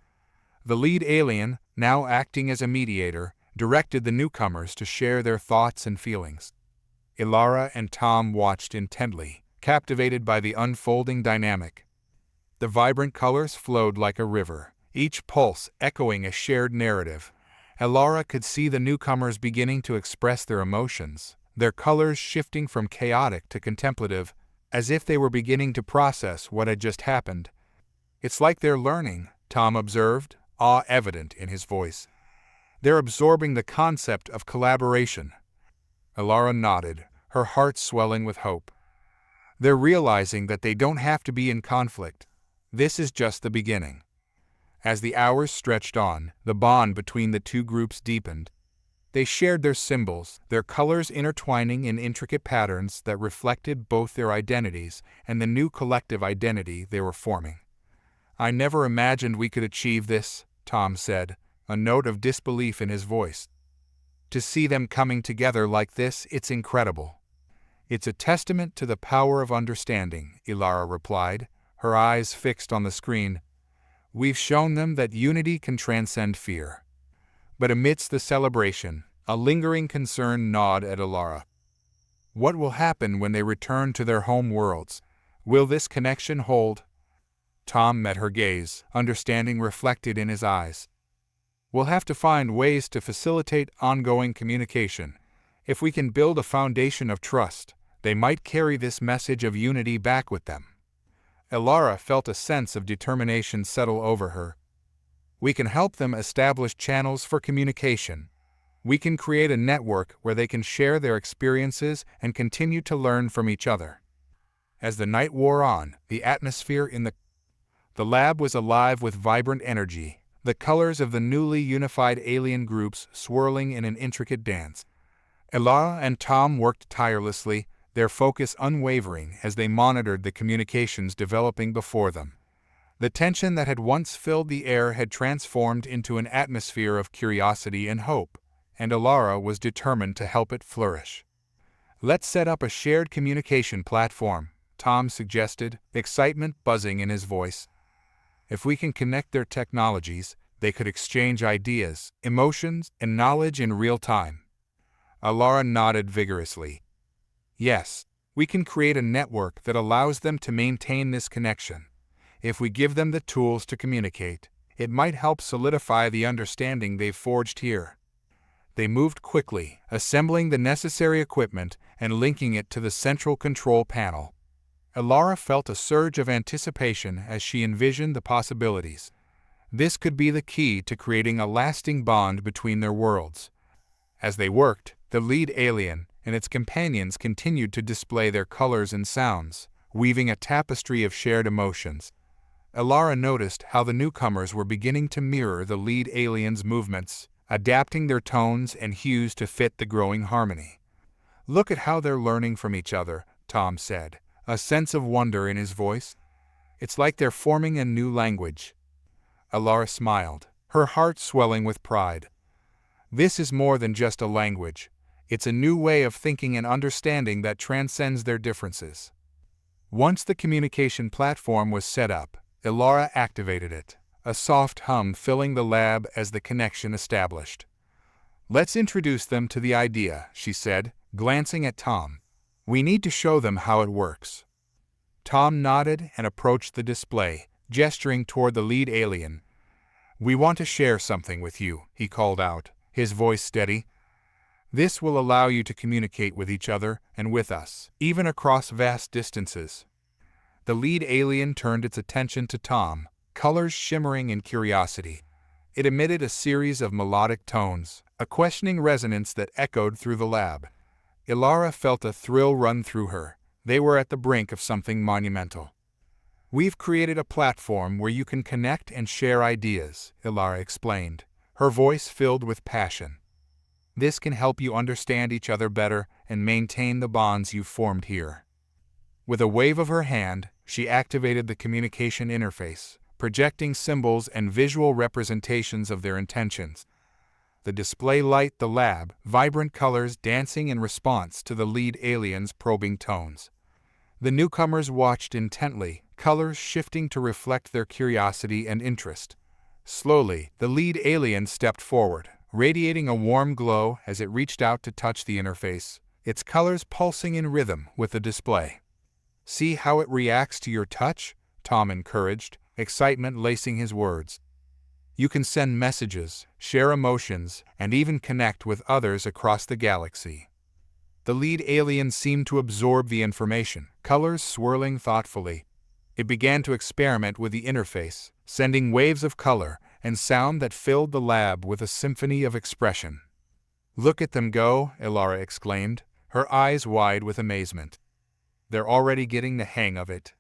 The lead alien, now acting as a mediator, directed the newcomers to share their thoughts and feelings. Elara and Tom watched intently, captivated by the unfolding dynamic. The vibrant colors flowed like a river, each pulse echoing a shared narrative. Elara could see the newcomers beginning to express their emotions, their colors shifting from chaotic to contemplative, as if they were beginning to process what had just happened. "It's like they're learning," Tom observed, awe evident in his voice. "They're absorbing the concept of collaboration." Elara nodded, her heart swelling with hope. "They're realizing that they don't have to be in conflict. This is just the beginning." As the hours stretched on, the bond between the two groups deepened. They shared their symbols, their colors intertwining in intricate patterns that reflected both their identities and the new collective identity they were forming. "I never imagined we could achieve this," Tom said, a note of disbelief in his voice. "To see them coming together like this, it's incredible." "It's a testament to the power of understanding," Elara replied, her eyes fixed on the screen. "We've shown them that unity can transcend fear." But amidst the celebration, a lingering concern gnawed at Elara. What will happen when they return to their home worlds? Will this connection hold? Tom met her gaze, understanding reflected in his eyes. "We'll have to find ways to facilitate ongoing communication. If we can build a foundation of trust, they might carry this message of unity back with them." Elara felt a sense of determination settle over her. "We can help them establish channels for communication." We can create a network where they can share their experiences and continue to learn from each other. As the night wore on, the atmosphere in the lab was alive with vibrant energy, the colors of the newly unified alien groups swirling in an intricate dance. Elara and Tom worked tirelessly, their focus unwavering as they monitored the communications developing before them. The tension that had once filled the air had transformed into an atmosphere of curiosity and hope, and Elara was determined to help it flourish. "Let's set up a shared communication platform," Tom suggested, excitement buzzing in his voice. "If we can connect their technologies, they could exchange ideas, emotions, and knowledge in real time." Elara nodded vigorously. "Yes, we can create a network that allows them to maintain this connection. If we give them the tools to communicate, it might help solidify the understanding they've forged here." They moved quickly, assembling the necessary equipment and linking it to the central control panel. Elara felt a surge of anticipation as she envisioned the possibilities. This could be the key to creating a lasting bond between their worlds. As they worked, the lead alien and its companions continued to display their colors and sounds, weaving a tapestry of shared emotions. Elara noticed how the newcomers were beginning to mirror the lead alien's movements, adapting their tones and hues to fit the growing harmony. "Look at how they're learning from each other," Tom said, a sense of wonder in his voice. "It's like they're forming a new language." Elara smiled, her heart swelling with pride. "This is more than just a language. It's a new way of thinking and understanding that transcends their differences." Once the communication platform was set up, Elara activated it, a soft hum filling the lab as the connection established. "Let's introduce them to the idea," she said, glancing at Tom. "We need to show them how it works." Tom nodded and approached the display, gesturing toward the lead alien. "We want to share something with you," he called out, his voice steady. "This will allow you to communicate with each other and with us, even across vast distances." The lead alien turned its attention to Tom, colors shimmering in curiosity. It emitted a series of melodic tones, a questioning resonance that echoed through the lab. Elara felt a thrill run through her. They were at the brink of something monumental. "We've created a platform where you can connect and share ideas," Elara explained, her voice filled with passion. "This can help you understand each other better and maintain the bonds you've formed here." With a wave of her hand, she activated the communication interface, projecting symbols and visual representations of their intentions. The display lighted the lab, vibrant colors dancing in response to the lead alien's probing tones. The newcomers watched intently, colors shifting to reflect their curiosity and interest. Slowly, the lead alien stepped forward, radiating a warm glow as it reached out to touch the interface, its colors pulsing in rhythm with the display. "See how it reacts to your touch?" Tom encouraged, excitement lacing his words. "You can send messages, share emotions, and even connect with others across the galaxy." The lead alien seemed to absorb the information, colors swirling thoughtfully. It began to experiment with the interface, sending waves of color and sound that filled the lab with a symphony of expression. "Look at them go," Elara exclaimed, her eyes wide with amazement. "They're already getting the hang of it."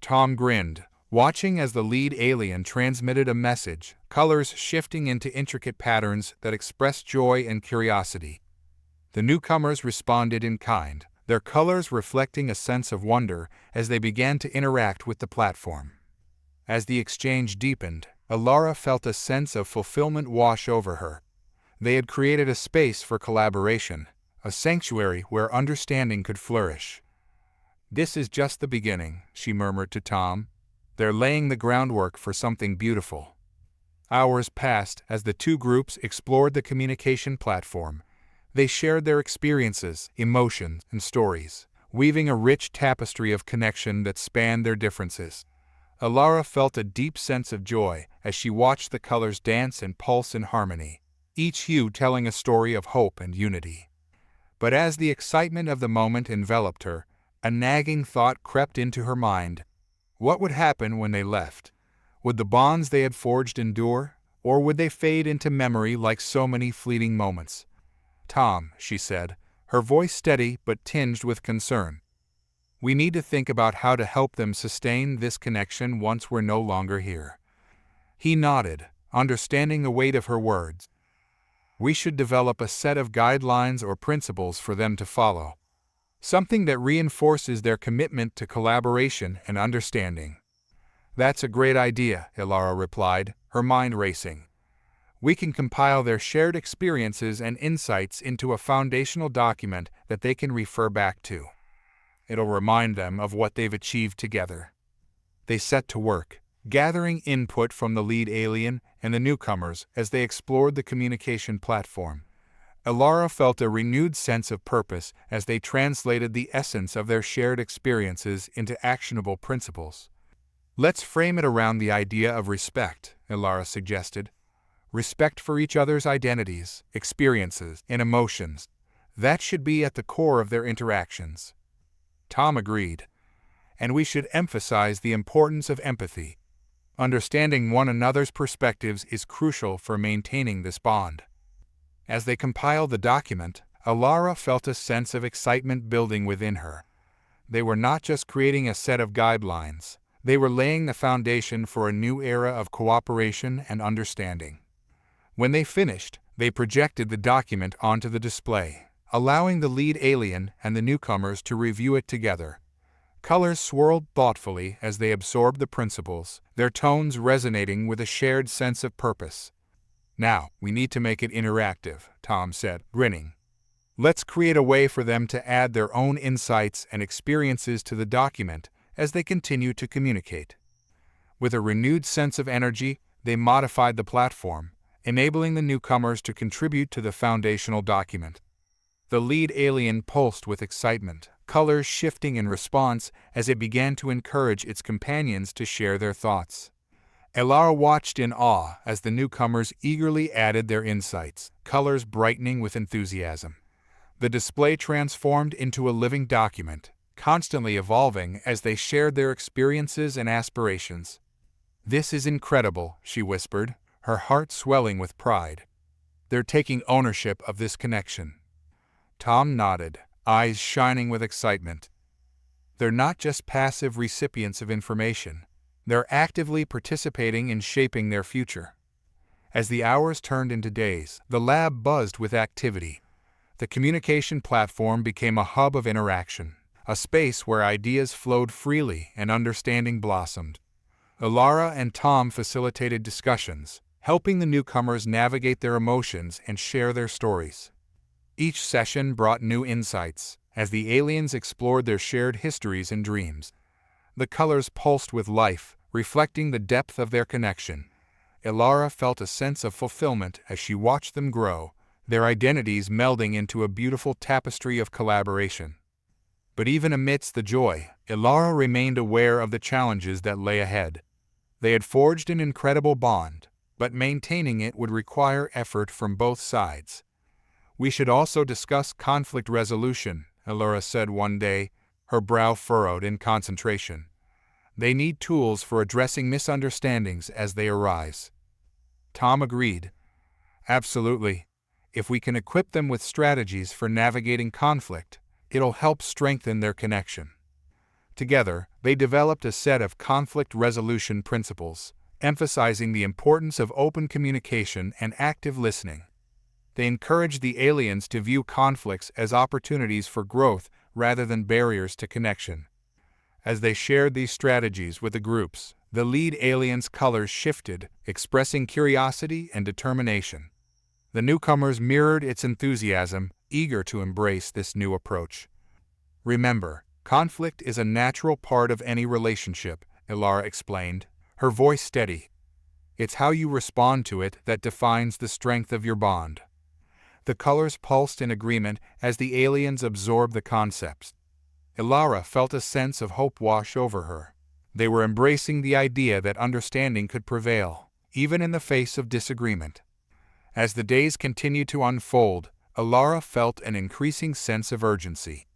Tom grinned, watching as the lead alien transmitted a message, colors shifting into intricate patterns that expressed joy and curiosity. The newcomers responded in kind, their colors reflecting a sense of wonder as they began to interact with the platform. As the exchange deepened, Elara felt a sense of fulfillment wash over her. They had created a space for collaboration, a sanctuary where understanding could flourish. "This is just the beginning," she murmured to Tom. "They're laying the groundwork for something beautiful." Hours passed as the two groups explored the communication platform. They shared their experiences, emotions, and stories, weaving a rich tapestry of connection that spanned their differences. Elara felt a deep sense of joy as she watched the colors dance and pulse in harmony, each hue telling a story of hope and unity. But as the excitement of the moment enveloped her, a nagging thought crept into her mind. What would happen when they left? Would the bonds they had forged endure, or would they fade into memory like so many fleeting moments? Tom, she said, her voice steady but tinged with concern. We need to think about how to help them sustain this connection once we're no longer here. He nodded, understanding the weight of her words. We should develop a set of guidelines or principles for them to follow. Something that reinforces their commitment to collaboration and understanding. That's a great idea, Ilara replied, her mind racing. We can compile their shared experiences and insights into a foundational document that they can refer back to. It'll remind them of what they've achieved together. They set to work, gathering input from the lead alien and the newcomers as they explored the communication platform. Ilara felt a renewed sense of purpose as they translated the essence of their shared experiences into actionable principles. Let's frame it around the idea of respect, Ilara suggested. Respect for each other's identities, experiences, and emotions. That should be at the core of their interactions. Tom agreed. And we should emphasize the importance of empathy. Understanding one another's perspectives is crucial for maintaining this bond. As they compiled the document, Ilara felt a sense of excitement building within her. They were not just creating a set of guidelines, they were laying the foundation for a new era of cooperation and understanding. When they finished, they projected the document onto the display, allowing the lead alien and the newcomers to review it together. Colors swirled thoughtfully as they absorbed the principles, their tones resonating with a shared sense of purpose. Now, we need to make it interactive, Tom said, grinning. Let's create a way for them to add their own insights and experiences to the document as they continue to communicate. With a renewed sense of energy, they modified the platform, enabling the newcomers to contribute to the foundational document. The lead alien pulsed with excitement, colors shifting in response as it began to encourage its companions to share their thoughts. Ilara watched in awe as the newcomers eagerly added their insights, colors brightening with enthusiasm. The display transformed into a living document, constantly evolving as they shared their experiences and aspirations. "This is incredible," she whispered, her heart swelling with pride. "They're taking ownership of this connection." Tom nodded, eyes shining with excitement. They're not just passive recipients of information. They're actively participating in shaping their future. As the hours turned into days, the lab buzzed with activity. The communication platform became a hub of interaction, a space where ideas flowed freely and understanding blossomed. Ilara and Tom facilitated discussions, helping the newcomers navigate their emotions and share their stories. Each session brought new insights, as the aliens explored their shared histories and dreams. The colors pulsed with life, reflecting the depth of their connection. Ilara felt a sense of fulfillment as she watched them grow, their identities melding into a beautiful tapestry of collaboration. But even amidst the joy, Ilara remained aware of the challenges that lay ahead. They had forged an incredible bond, but maintaining it would require effort from both sides. "We should also discuss conflict resolution," Ilara said one day, her brow furrowed in concentration. "They need tools for addressing misunderstandings as they arise." Tom agreed. "Absolutely. If we can equip them with strategies for navigating conflict, it'll help strengthen their connection." Together, they developed a set of conflict resolution principles, emphasizing the importance of open communication and active listening. They encouraged the aliens to view conflicts as opportunities for growth rather than barriers to connection. As they shared these strategies with the groups, the lead alien's colors shifted, expressing curiosity and determination. The newcomers mirrored its enthusiasm, eager to embrace this new approach. "Remember, conflict is a natural part of any relationship," Ilara explained, her voice steady. "It's how you respond to it that defines the strength of your bond." The colors pulsed in agreement as the aliens absorbed the concepts. Ilara felt a sense of hope wash over her. They were embracing the idea that understanding could prevail, even in the face of disagreement. As the days continued to unfold, Ilara felt an increasing sense of urgency.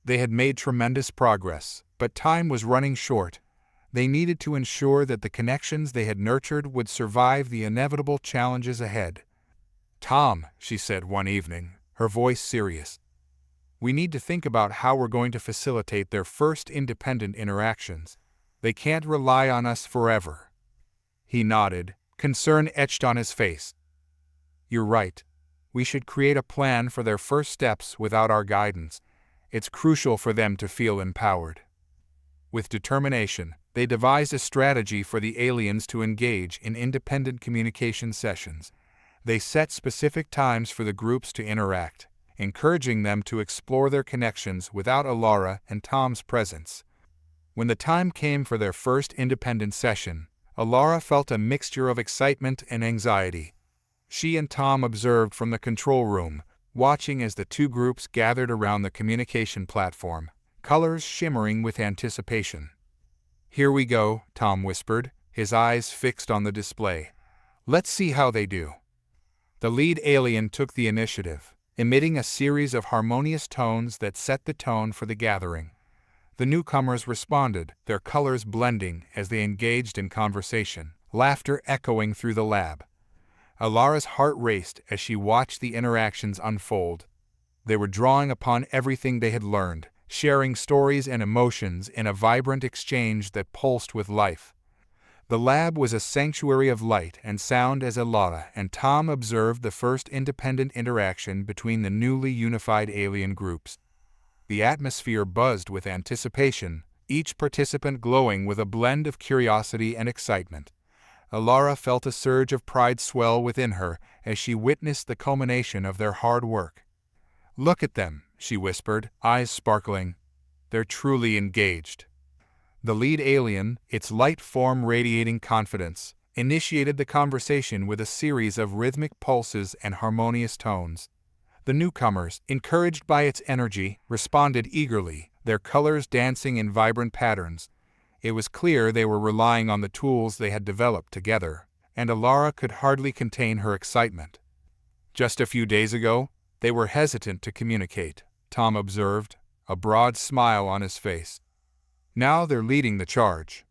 They had made tremendous progress, but time was running short. They needed to ensure that the connections they had nurtured would survive the inevitable challenges ahead. "Tom," she said one evening, her voice serious, "we need to think about how we're going to facilitate their first independent interactions. They can't rely on us forever." He nodded, concern etched on his face. "You're right. We should create a plan for their first steps without our guidance. It's crucial for them to feel empowered." With determination, they devised a strategy for the aliens to engage in independent communication sessions. They set specific times for the groups to interact, encouraging them to explore their connections without Alara and Tom's presence. When the time came for their first independent session, Alara felt a mixture of excitement and anxiety. She and Tom observed from the control room, watching as the two groups gathered around the communication platform, colors shimmering with anticipation. "Here we go," Tom whispered, his eyes fixed on the display. "Let's see how they do." The lead alien took the initiative, emitting a series of harmonious tones that set the tone for the gathering. The newcomers responded, their colors blending as they engaged in conversation, laughter echoing through the lab. Alara's heart raced as she watched the interactions unfold. They were drawing upon everything they had learned, sharing stories and emotions in a vibrant exchange that pulsed with life. The lab was a sanctuary of light and sound as Alara and Tom observed the first independent interaction between the newly unified alien groups. The atmosphere buzzed with anticipation, each participant glowing with a blend of curiosity and excitement. Alara felt a surge of pride swell within her as she witnessed the culmination of their hard work. "Look at them," she whispered, eyes sparkling. "They're truly engaged." The lead alien, its light form radiating confidence, initiated the conversation with a series of rhythmic pulses and harmonious tones. The newcomers, encouraged by its energy, responded eagerly, their colors dancing in vibrant patterns. It was clear they were relying on the tools they had developed together, and Alara could hardly contain her excitement. "Just a few days ago, they were hesitant to communicate," Tom observed, a broad smile on his face. "Now they're leading the charge."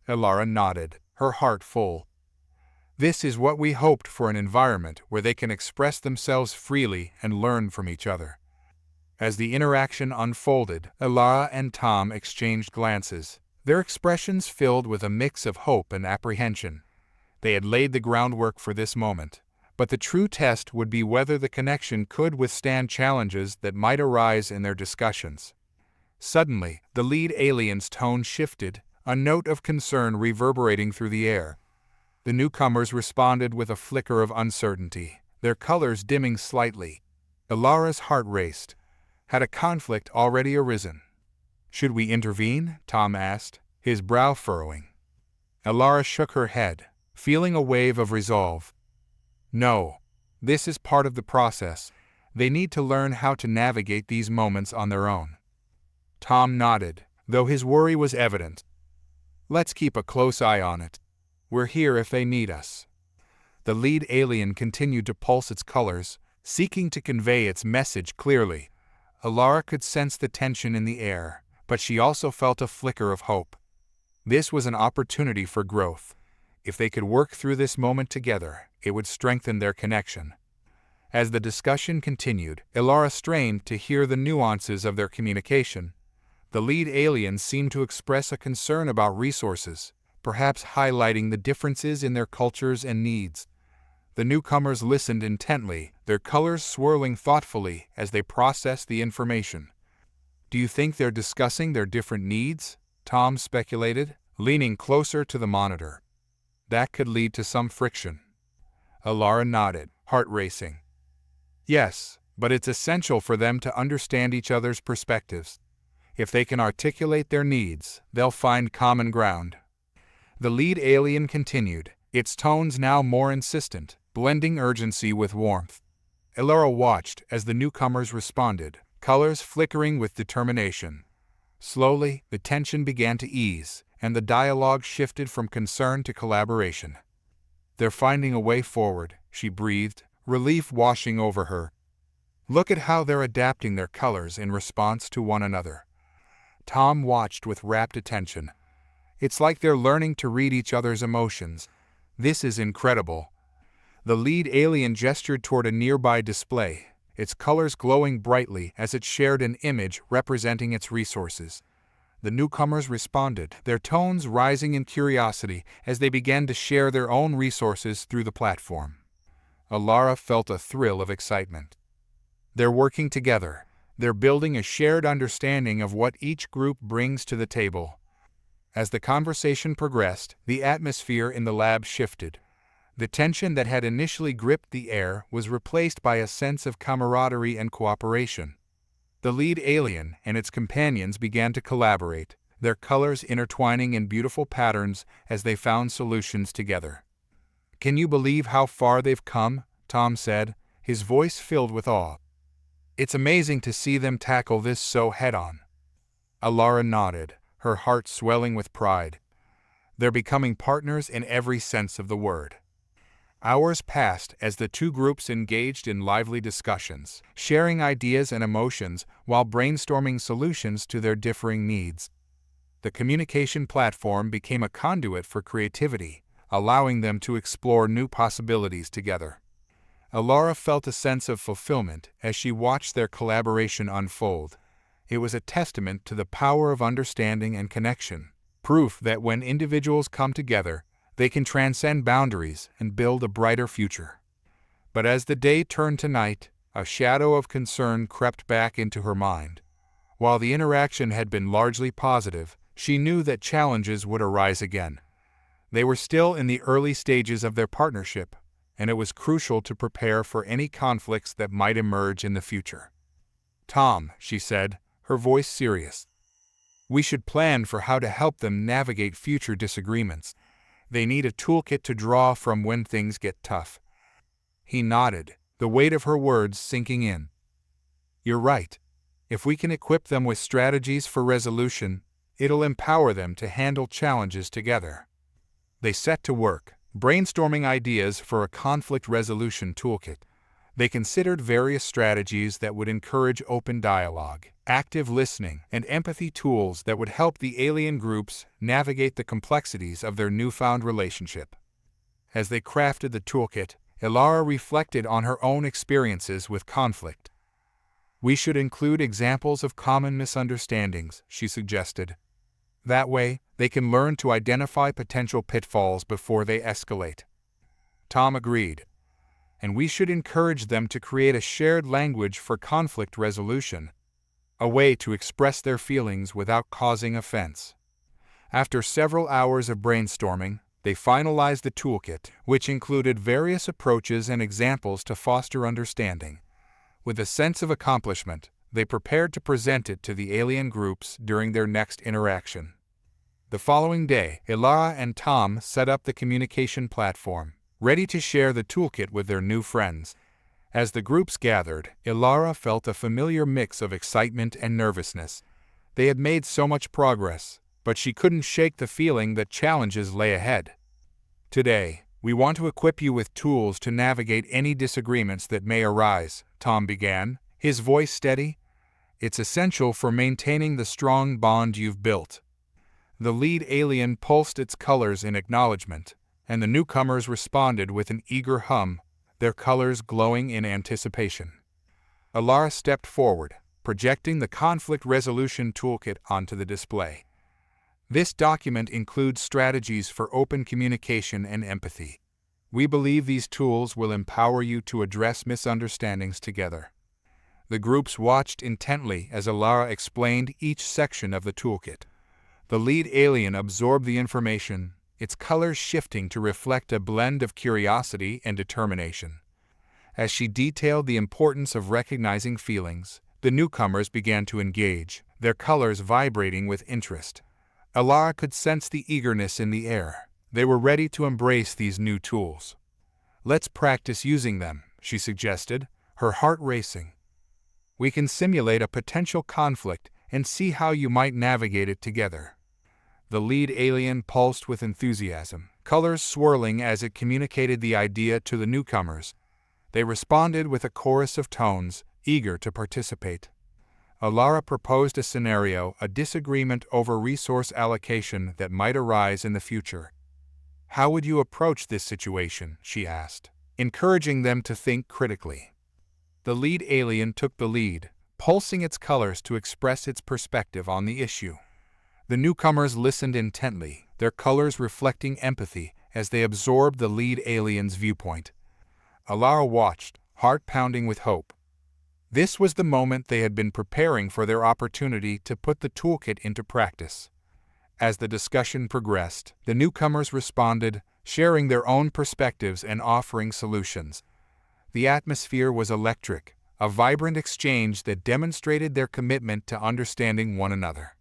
Alara nodded, her heart full. "This is what we hoped for, an environment where they can express themselves freely and learn from each other." As the interaction unfolded, Alara and Tom exchanged glances, their expressions filled with a mix of hope and apprehension. They had laid the groundwork for this moment, but the true test would be whether the connection could withstand challenges that might arise in their discussions. Suddenly, the lead alien's tone shifted, a note of concern reverberating through the air. The newcomers responded with a flicker of uncertainty, their colors dimming slightly. Alara's heart raced. Had a conflict already arisen? "Should we intervene?" Tom asked, his brow furrowing. Alara shook her head, feeling a wave of resolve. "No. This is part of the process. They need to learn how to navigate these moments on their own." Tom nodded, though his worry was evident. "Let's keep a close eye on it. We're here if they need us." The lead alien continued to pulse its colors, seeking to convey its message clearly. Alara could sense the tension in the air, but she also felt a flicker of hope. This was an opportunity for growth. If they could work through this moment together, it would strengthen their connection. As the discussion continued, Alara strained to hear the nuances of their communication. The lead alien seemed to express a concern about resources, perhaps highlighting the differences in their cultures and needs. The newcomers listened intently, their colors swirling thoughtfully as they processed the information. "Do you think they're discussing their different needs?" Tom speculated, leaning closer to the monitor. "That could lead to some friction." Alara nodded, heart racing. "Yes, but it's essential for them to understand each other's perspectives. If they can articulate their needs, they'll find common ground." The lead alien continued, its tones now more insistent, blending urgency with warmth. Alara watched as the newcomers responded, colors flickering with determination. Slowly, the tension began to ease, and the dialogue shifted from concern to collaboration. "They're finding a way forward," she breathed, relief washing over her. "Look at how they're adapting their colors in response to one another." Tom watched with rapt attention. It's like they're learning to read each other's emotions. This is incredible. The lead alien gestured toward a nearby display, its colors glowing brightly as it shared an image representing its resources. The newcomers responded, their tones rising in curiosity as they began to share their own resources through the platform. Alara felt a thrill of excitement. They're working together. They're building a shared understanding of what each group brings to the table. As the conversation progressed, the atmosphere in the lab shifted. The tension that had initially gripped the air was replaced by a sense of camaraderie and cooperation. The lead alien and its companions began to collaborate, their colors intertwining in beautiful patterns as they found solutions together. "Can you believe how far they've come?" Tom said, his voice filled with awe. "It's amazing to see them tackle this so head-on." Alara nodded, her heart swelling with pride. They're becoming partners in every sense of the word. Hours passed as the two groups engaged in lively discussions, sharing ideas and emotions while brainstorming solutions to their differing needs. The communication platform became a conduit for creativity, allowing them to explore new possibilities together. Alara felt a sense of fulfillment as she watched their collaboration unfold. It was a testament to the power of understanding and connection, proof that when individuals come together, they can transcend boundaries and build a brighter future. But as the day turned to night, a shadow of concern crept back into her mind. While the interaction had been largely positive, she knew that challenges would arise again. They were still in the early stages of their partnership, and it was crucial to prepare for any conflicts that might emerge in the future. "Tom," she said, her voice serious, "we should plan for how to help them navigate future disagreements. They need a toolkit to draw from when things get tough." He nodded, the weight of her words sinking in. "You're right. If we can equip them with strategies for resolution, it'll empower them to handle challenges together." They set to work, brainstorming ideas for a conflict resolution toolkit. They considered various strategies that would encourage open dialogue, active listening, and empathy, tools that would help the alien groups navigate the complexities of their newfound relationship. As they crafted the toolkit, Alara reflected on her own experiences with conflict. "We should include examples of common misunderstandings," she suggested. "That way, they can learn to identify potential pitfalls before they escalate." Tom agreed. "And we should encourage them to create a shared language for conflict resolution, a way to express their feelings without causing offense." After several hours of brainstorming, they finalized the toolkit, which included various approaches and examples to foster understanding. With a sense of accomplishment, they prepared to present it to the alien groups during their next interaction. The following day, Alara and Tom set up the communication platform, ready to share the toolkit with their new friends. As the groups gathered, Alara felt a familiar mix of excitement and nervousness. They had made so much progress, but she couldn't shake the feeling that challenges lay ahead. "Today, we want to equip you with tools to navigate any disagreements that may arise," Tom began, his voice steady. "It's essential for maintaining the strong bond you've built." The lead alien pulsed its colors in acknowledgement, and the newcomers responded with an eager hum, their colors glowing in anticipation. Alara stepped forward, projecting the conflict resolution toolkit onto the display. "This document includes strategies for open communication and empathy. We believe these tools will empower you to address misunderstandings together." The groups watched intently as Alara explained each section of the toolkit. The lead alien absorbed the information, its colors shifting to reflect a blend of curiosity and determination. As she detailed the importance of recognizing feelings, the newcomers began to engage, their colors vibrating with interest. Alara could sense the eagerness in the air. They were ready to embrace these new tools. "Let's practice using them," she suggested, her heart racing. "We can simulate a potential conflict and see how you might navigate it together." The lead alien pulsed with enthusiasm, colors swirling as it communicated the idea to the newcomers. They responded with a chorus of tones, eager to participate. Alara proposed a scenario, a disagreement over resource allocation that might arise in the future. "How would you approach this situation?" she asked, encouraging them to think critically. The lead alien took the lead, pulsing its colors to express its perspective on the issue. The newcomers listened intently, their colors reflecting empathy as they absorbed the lead alien's viewpoint. Alara watched, heart pounding with hope. This was the moment they had been preparing for, their opportunity to put the toolkit into practice. As the discussion progressed, the newcomers responded, sharing their own perspectives and offering solutions. The atmosphere was electric, a vibrant exchange that demonstrated their commitment to understanding one another.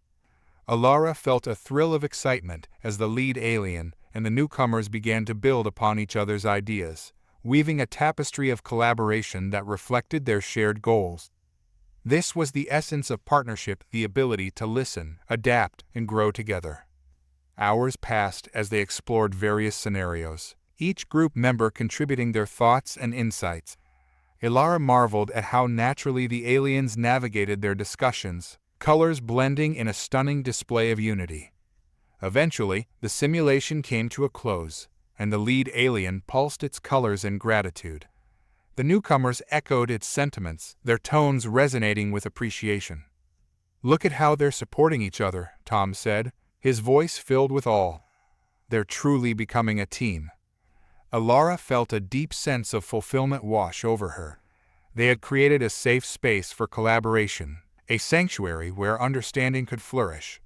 Alara felt a thrill of excitement as the lead alien and the newcomers began to build upon each other's ideas, weaving a tapestry of collaboration that reflected their shared goals. This was the essence of partnership, the ability to listen, adapt, and grow together. Hours passed as they explored various scenarios, each group member contributing their thoughts and insights. Alara marveled at how naturally the aliens navigated their discussions, colors blending in a stunning display of unity. Eventually, the simulation came to a close, and the lead alien pulsed its colors in gratitude. The newcomers echoed its sentiments, their tones resonating with appreciation. "Look at how they're supporting each other," Tom said, his voice filled with awe. "They're truly becoming a team." Alara felt a deep sense of fulfillment wash over her. They had created a safe space for collaboration, a sanctuary where understanding could flourish.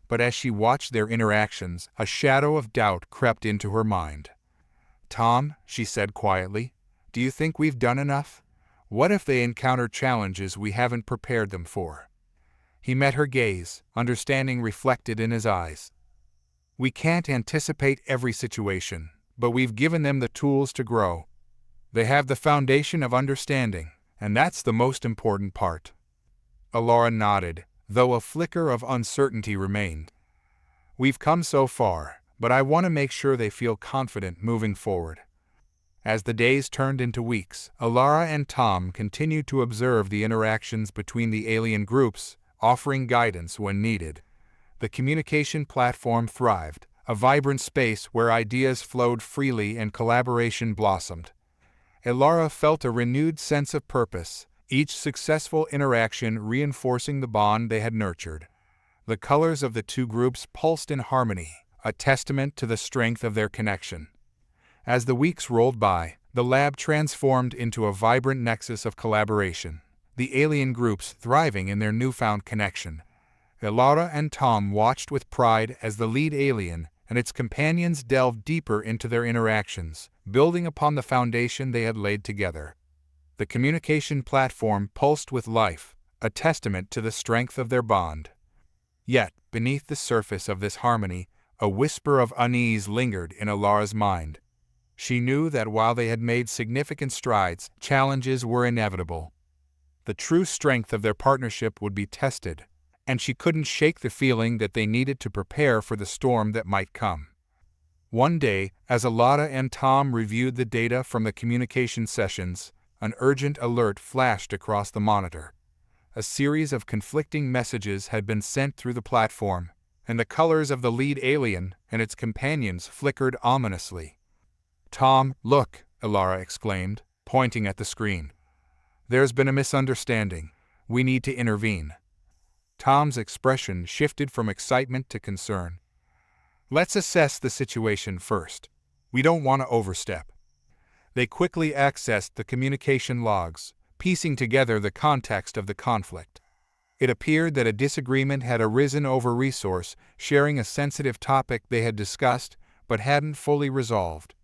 But as she watched their interactions, a shadow of doubt crept into her mind. "Tom," she said quietly, "do you think we've done enough? What if they encounter challenges we haven't prepared them for?" He met her gaze, understanding reflected in his eyes. "We can't anticipate every situation, but we've given them the tools to grow. They have the foundation of understanding, and that's the most important part." Alara nodded, though a flicker of uncertainty remained. "We've come so far, but I want to make sure they feel confident moving forward." As the days turned into weeks, Alara and Tom continued to observe the interactions between the alien groups, offering guidance when needed. The communication platform thrived, a vibrant space where ideas flowed freely and collaboration blossomed. Alara felt a renewed sense of purpose, each successful interaction reinforcing the bond they had nurtured. The colors of the two groups pulsed in harmony, a testament to the strength of their connection. As the weeks rolled by, the lab transformed into a vibrant nexus of collaboration, the alien groups thriving in their newfound connection. Alara and Tom watched with pride as the lead alien and its companions delved deeper into their interactions, building upon the foundation they had laid together. The communication platform pulsed with life, a testament to the strength of their bond. Yet, beneath the surface of this harmony, a whisper of unease lingered in Alara's mind. She knew that while they had made significant strides, challenges were inevitable. The true strength of their partnership would be tested, and she couldn't shake the feeling that they needed to prepare for the storm that might come. One day, as Alara and Tom reviewed the data from the communication sessions, an urgent alert flashed across the monitor. A series of conflicting messages had been sent through the platform, and the colors of the lead alien and its companions flickered ominously. "Tom, look," Alara exclaimed, pointing at the screen. "There's been a misunderstanding. We need to intervene." Tom's expression shifted from excitement to concern. "Let's assess the situation first. We don't want to overstep." They quickly accessed the communication logs, piecing together the context of the conflict. It appeared that a disagreement had arisen over resource sharing, a sensitive topic they had discussed but hadn't fully resolved.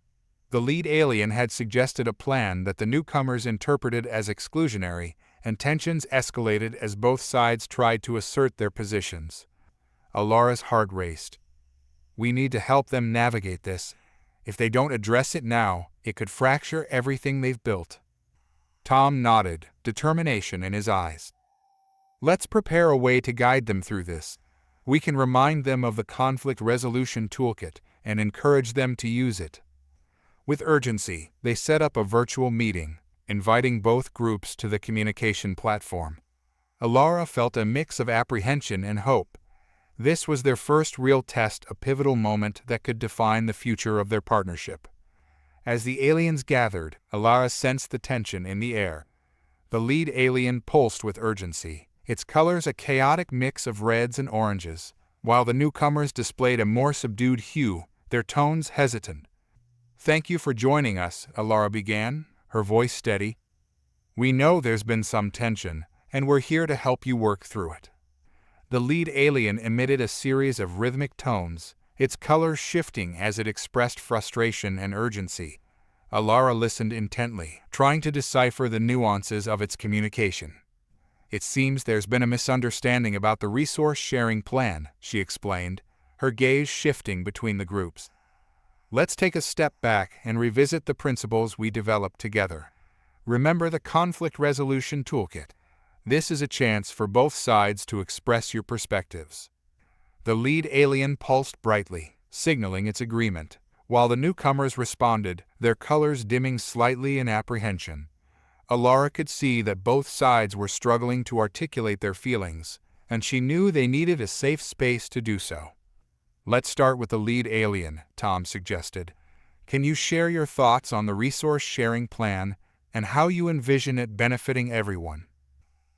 The lead alien had suggested a plan that the newcomers interpreted as exclusionary, and tensions escalated as both sides tried to assert their positions. Alara's heart raced. "We need to help them navigate this. If they don't address it now, it could fracture everything they've built." Tom nodded, determination in his eyes. "Let's prepare a way to guide them through this. We can remind them of the conflict resolution toolkit and encourage them to use it." With urgency, they set up a virtual meeting, inviting both groups to the communication platform. Alara felt a mix of apprehension and hope. This was their first real test, a pivotal moment that could define the future of their partnership. As the aliens gathered, Alara sensed the tension in the air. The lead alien pulsed with urgency, its colors a chaotic mix of reds and oranges, while the newcomers displayed a more subdued hue, their tones hesitant. "Thank you for joining us," Alara began, her voice steady. "We know there's been some tension, and we're here to help you work through it." The lead alien emitted a series of rhythmic tones, its colors shifting as it expressed frustration and urgency. Alara listened intently, trying to decipher the nuances of its communication. "It seems there's been a misunderstanding about the resource-sharing plan," she explained, her gaze shifting between the groups. "Let's take a step back and revisit the principles we developed together. Remember the conflict resolution toolkit. This is a chance for both sides to express your perspectives." The lead alien pulsed brightly, signaling its agreement, while the newcomers responded, their colors dimming slightly in apprehension. Alara could see that both sides were struggling to articulate their feelings, and she knew they needed a safe space to do so. "Let's start with the lead alien," Tom suggested. "Can you share your thoughts on the resource-sharing plan and how you envision it benefiting everyone?"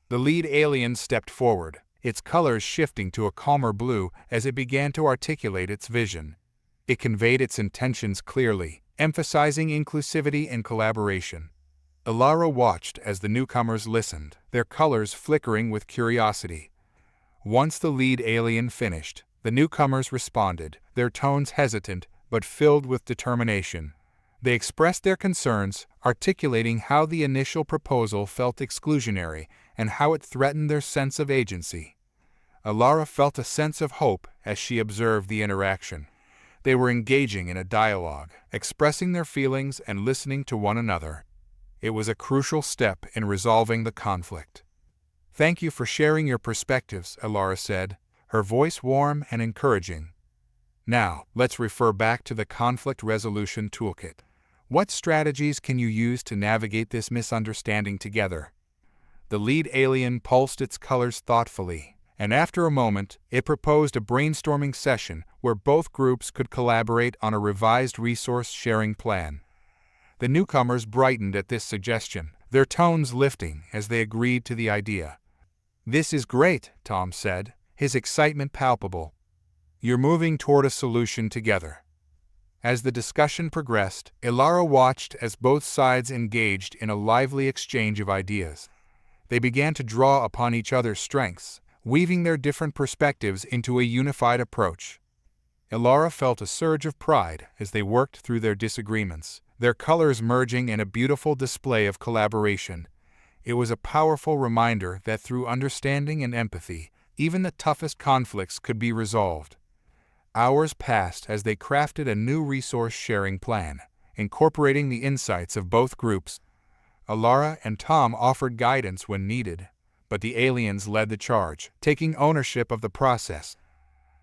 The lead alien stepped forward, its colors shifting to a calmer blue as it began to articulate its vision. It conveyed its intentions clearly, emphasizing inclusivity and collaboration. Alara watched as the newcomers listened, their colors flickering with curiosity. Once the lead alien finished, the newcomers responded, their tones hesitant but filled with determination. They expressed their concerns, articulating how the initial proposal felt exclusionary and how it threatened their sense of agency. Alara felt a sense of hope as she observed the interaction. They were engaging in a dialogue, expressing their feelings and listening to one another. It was a crucial step in resolving the conflict. "Thank you for sharing your perspectives," Alara said, her voice warm and encouraging. "Now, let's refer back to the conflict resolution toolkit. What strategies can you use to navigate this misunderstanding together?" The lead alien pulsed its colors thoughtfully, and after a moment, it proposed a brainstorming session where both groups could collaborate on a revised resource-sharing plan. The newcomers brightened at this suggestion, their tones lifting as they agreed to the idea. "This is great," Tom said, his excitement palpable. "You're moving toward a solution together." As the discussion progressed, Alara watched as both sides engaged in a lively exchange of ideas. They began to draw upon each other's strengths, weaving their different perspectives into a unified approach. Alara felt a surge of pride as they worked through their disagreements, their colors merging in a beautiful display of collaboration. It was a powerful reminder that through understanding and empathy, even the toughest conflicts could be resolved. Hours passed as they crafted a new resource-sharing plan, incorporating the insights of both groups. Alara and Tom offered guidance when needed, but the aliens led the charge, taking ownership of the process.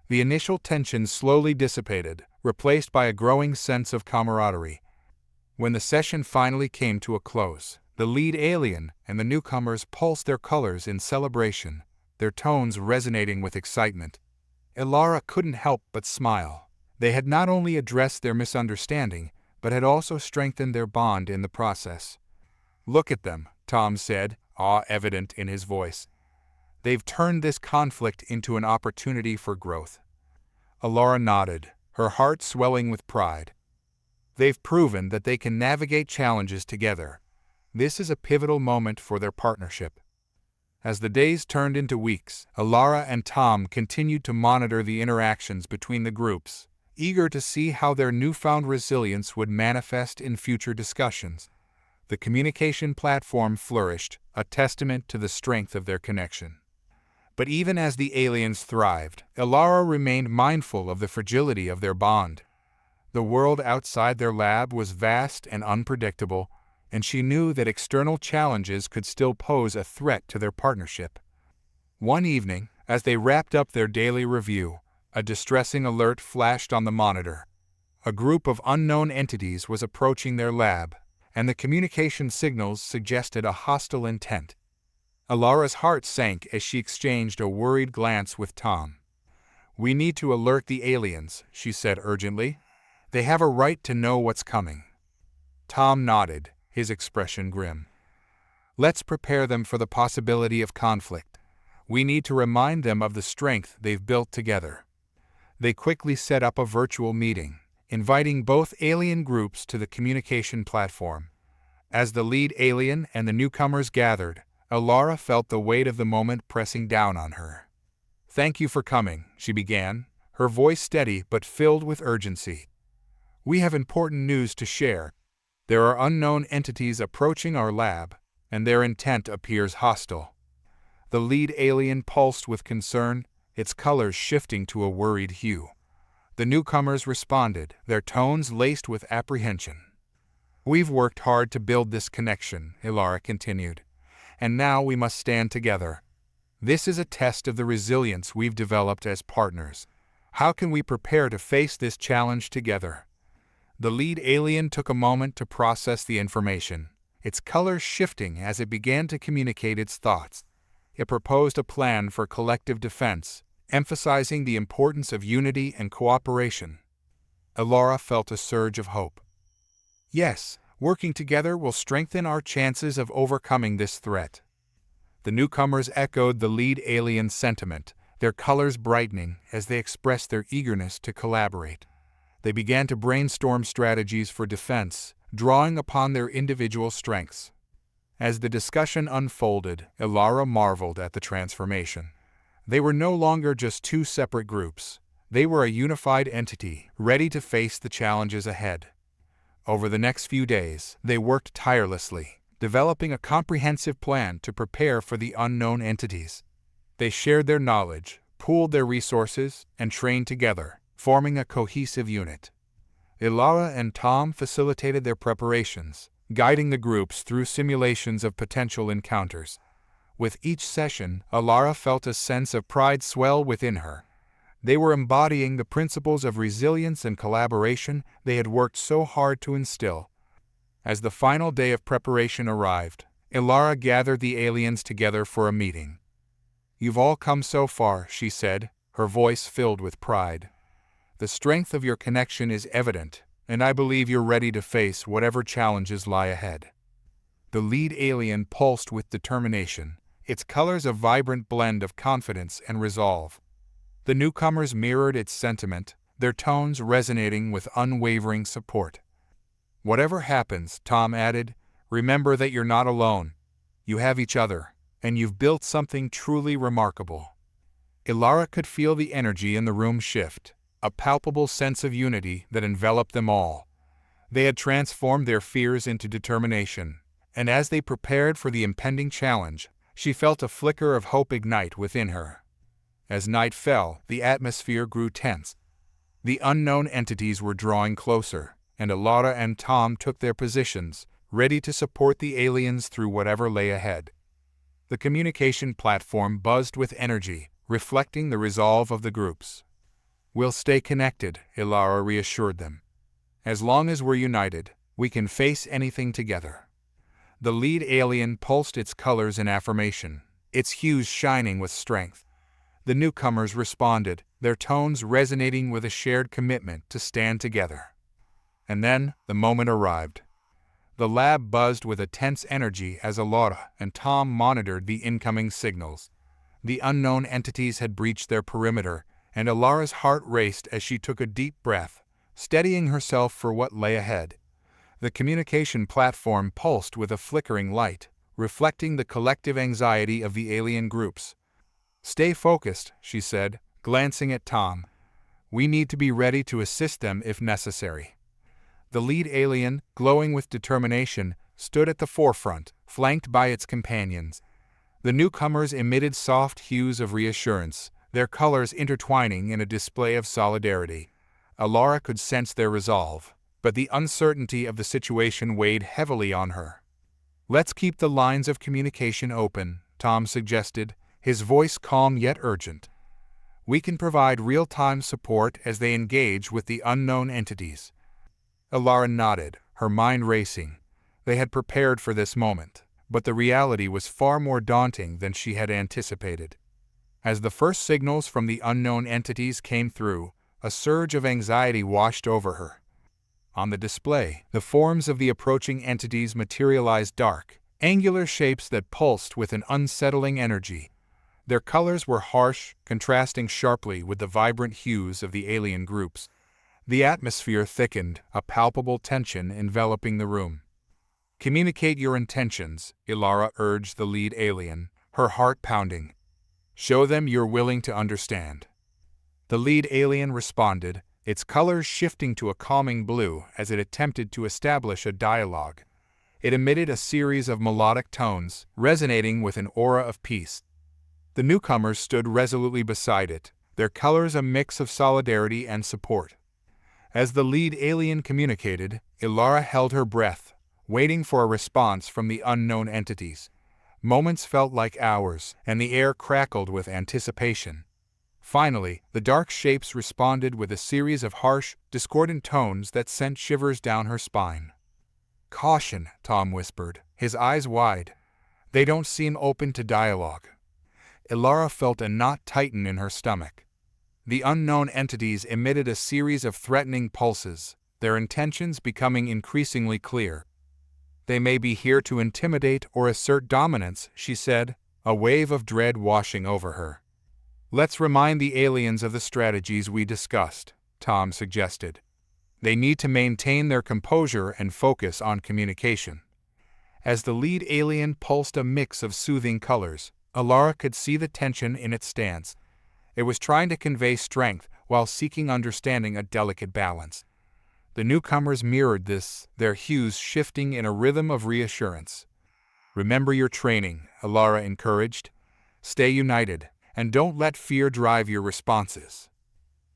The initial tension slowly dissipated, replaced by a growing sense of camaraderie. When the session finally came to a close, the lead alien and the newcomers pulsed their colors in celebration, their tones resonating with excitement. Alara couldn't help but smile. They had not only addressed their misunderstanding, but had also strengthened their bond in the process. "Look at them," Tom said, awe evident in his voice. "They've turned this conflict into an opportunity for growth." Alara nodded, her heart swelling with pride. They've proven that they can navigate challenges together. This is a pivotal moment for their partnership. As the days turned into weeks, Alara and Tom continued to monitor the interactions between the groups, eager to see how their newfound resilience would manifest in future discussions. The communication platform flourished, a testament to the strength of their connection. But even as the aliens thrived, Alara remained mindful of the fragility of their bond. The world outside their lab was vast and unpredictable, and she knew that external challenges could still pose a threat to their partnership. One evening, as they wrapped up their daily review, a distressing alert flashed on the monitor. A group of unknown entities was approaching their lab, and the communication signals suggested a hostile intent. Alara's heart sank as she exchanged a worried glance with Tom. "We need to alert the aliens," she said urgently. "They have a right to know what's coming." Tom nodded, his expression grim. "Let's prepare them for the possibility of conflict. We need to remind them of the strength they've built together." They quickly set up a virtual meeting, inviting both alien groups to the communication platform. As the lead alien and the newcomers gathered, Alara felt the weight of the moment pressing down on her. "Thank you for coming," she began, her voice steady but filled with urgency. "We have important news to share. There are unknown entities approaching our lab, and their intent appears hostile." The lead alien pulsed with concern, its colors shifting to a worried hue. The newcomers responded, their tones laced with apprehension. "We've worked hard to build this connection," Alara continued, "and now we must stand together. This is a test of the resilience we've developed as partners. How can we prepare to face this challenge together?" The lead alien took a moment to process the information, its colors shifting as it began to communicate its thoughts. It proposed a plan for collective defense, emphasizing the importance of unity and cooperation. Alara felt a surge of hope. "Yes, working together will strengthen our chances of overcoming this threat." The newcomers echoed the lead alien's sentiment, their colors brightening as they expressed their eagerness to collaborate. They began to brainstorm strategies for defense, drawing upon their individual strengths. As the discussion unfolded, Alara marveled at the transformation. They were no longer just two separate groups. They were a unified entity, ready to face the challenges ahead. Over the next few days, they worked tirelessly, developing a comprehensive plan to prepare for the unknown entities. They shared their knowledge, pooled their resources, and trained together, forming a cohesive unit. Alara and Tom facilitated their preparations, guiding the groups through simulations of potential encounters. With each session, Alara felt a sense of pride swell within her. They were embodying the principles of resilience and collaboration they had worked so hard to instill. As the final day of preparation arrived, Alara gathered the aliens together for a meeting. "You've all come so far," she said, her voice filled with pride. "The strength of your connection is evident, and I believe you're ready to face whatever challenges lie ahead." The lead alien pulsed with determination, its colors a vibrant blend of confidence and resolve. The newcomers mirrored its sentiment, their tones resonating with unwavering support. "Whatever happens," Tom added, "remember that you're not alone. You have each other, and you've built something truly remarkable." Alara could feel the energy in the room shift, a palpable sense of unity that enveloped them all. They had transformed their fears into determination, and as they prepared for the impending challenge, she felt a flicker of hope ignite within her. As night fell, the atmosphere grew tense. The unknown entities were drawing closer, and Alara and Tom took their positions, ready to support the aliens through whatever lay ahead. The communication platform buzzed with energy, reflecting the resolve of the groups. "We'll stay connected," Alara reassured them. "As long as we're united, we can face anything together." The lead alien pulsed its colors in affirmation, its hues shining with strength. The newcomers responded, their tones resonating with a shared commitment to stand together. And then, the moment arrived. The lab buzzed with a tense energy as Alara and Tom monitored the incoming signals. The unknown entities had breached their perimeter, and Alara's heart raced as she took a deep breath, steadying herself for what lay ahead. The communication platform pulsed with a flickering light, reflecting the collective anxiety of the alien groups. "Stay focused," she said, glancing at Tom. "We need to be ready to assist them if necessary." The lead alien, glowing with determination, stood at the forefront, flanked by its companions. The newcomers emitted soft hues of reassurance, their colors intertwining in a display of solidarity. Alara could sense their resolve, but the uncertainty of the situation weighed heavily on her. "Let's keep the lines of communication open," Tom suggested, his voice calm yet urgent. "We can provide real-time support as they engage with the unknown entities." Alara nodded, her mind racing. They had prepared for this moment, but the reality was far more daunting than she had anticipated. As the first signals from the unknown entities came through, a surge of anxiety washed over her. On the display, the forms of the approaching entities materialized dark, angular shapes that pulsed with an unsettling energy. Their colors were harsh, contrasting sharply with the vibrant hues of the alien groups. The atmosphere thickened, a palpable tension enveloping the room. "Communicate your intentions," Ilara urged the lead alien, her heart pounding. "Show them you're willing to understand." The lead alien responded, its colors shifting to a calming blue as it attempted to establish a dialogue. It emitted a series of melodic tones, resonating with an aura of peace. The newcomers stood resolutely beside it, their colors a mix of solidarity and support. As the lead alien communicated, Ilara held her breath, waiting for a response from the unknown entities. Moments felt like hours, and the air crackled with anticipation. Finally, the dark shapes responded with a series of harsh, discordant tones that sent shivers down her spine. "Caution," Tom whispered, his eyes wide. "They don't seem open to dialogue." Ilara felt a knot tighten in her stomach. The unknown entities emitted a series of threatening pulses, their intentions becoming increasingly clear. "They may be here to intimidate or assert dominance," she said, a wave of dread washing over her. "Let's remind the aliens of the strategies we discussed," Tom suggested. "They need to maintain their composure and focus on communication." As the lead alien pulsed a mix of soothing colors, Ilara could see the tension in its stance. It was trying to convey strength while seeking understanding, a delicate balance. The newcomers mirrored this, their hues shifting in a rhythm of reassurance. "Remember your training," Ilara encouraged. "Stay united, and don't let fear drive your responses."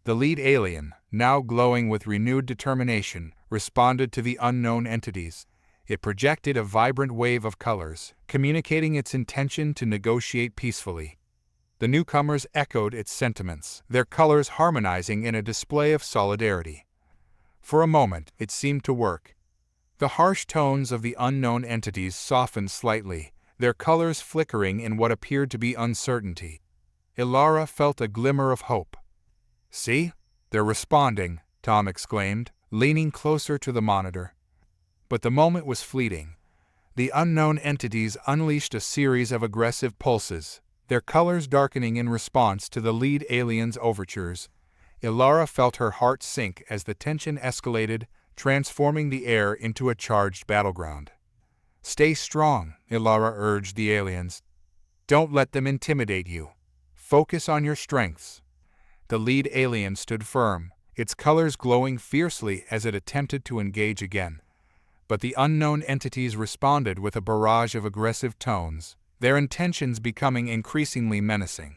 The lead alien, now glowing with renewed determination, responded to the unknown entities. It projected a vibrant wave of colors, communicating its intention to negotiate peacefully. The newcomers echoed its sentiments, their colors harmonizing in a display of solidarity. For a moment, it seemed to work. The harsh tones of the unknown entities softened slightly, their colors flickering in what appeared to be uncertainty. Ilara felt a glimmer of hope. "See? They're responding," Tom exclaimed, leaning closer to the monitor. But the moment was fleeting. The unknown entities unleashed a series of aggressive pulses, their colors darkening in response to the lead alien's overtures. Ilara felt her heart sink as the tension escalated, transforming the air into a charged battleground. "Stay strong," Ilara urged the aliens. "Don't let them intimidate you. Focus on your strengths." The lead alien stood firm, its colors glowing fiercely as it attempted to engage again. But the unknown entities responded with a barrage of aggressive tones, their intentions becoming increasingly menacing.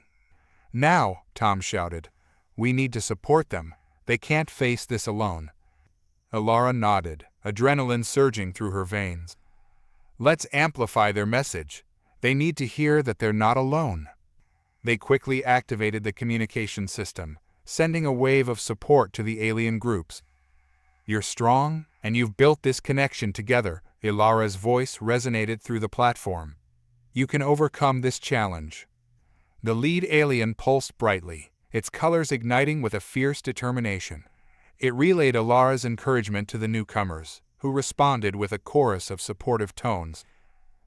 "Now," Tom shouted, "we need to support them. They can't face this alone." Ilara nodded, adrenaline surging through her veins. "Let's amplify their message. They need to hear that they're not alone." They quickly activated the communication system, sending a wave of support to the alien groups. "You're strong, and you've built this connection together," Ilara's voice resonated through the platform. "You can overcome this challenge." The lead alien pulsed brightly, its colors igniting with a fierce determination. It relayed Ilara's encouragement to the newcomers, who responded with a chorus of supportive tones.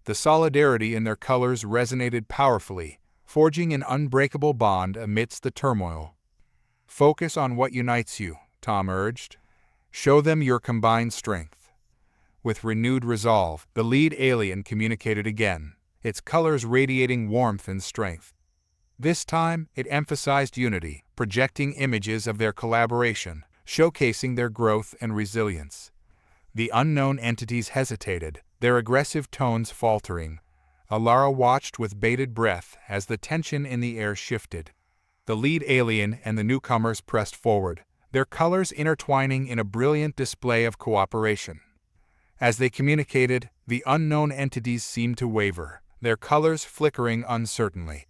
The solidarity in their colors resonated powerfully, forging an unbreakable bond amidst the turmoil. "Focus on what unites you," Tom urged. "Show them your combined strength." With renewed resolve, the lead alien communicated again, its colors radiating warmth and strength. This time, it emphasized unity, projecting images of their collaboration, showcasing their growth and resilience. The unknown entities hesitated, their aggressive tones faltering. Ilara watched with bated breath as the tension in the air shifted. The lead alien and the newcomers pressed forward, their colors intertwining in a brilliant display of cooperation. As they communicated, the unknown entities seemed to waver, their colors flickering uncertainly.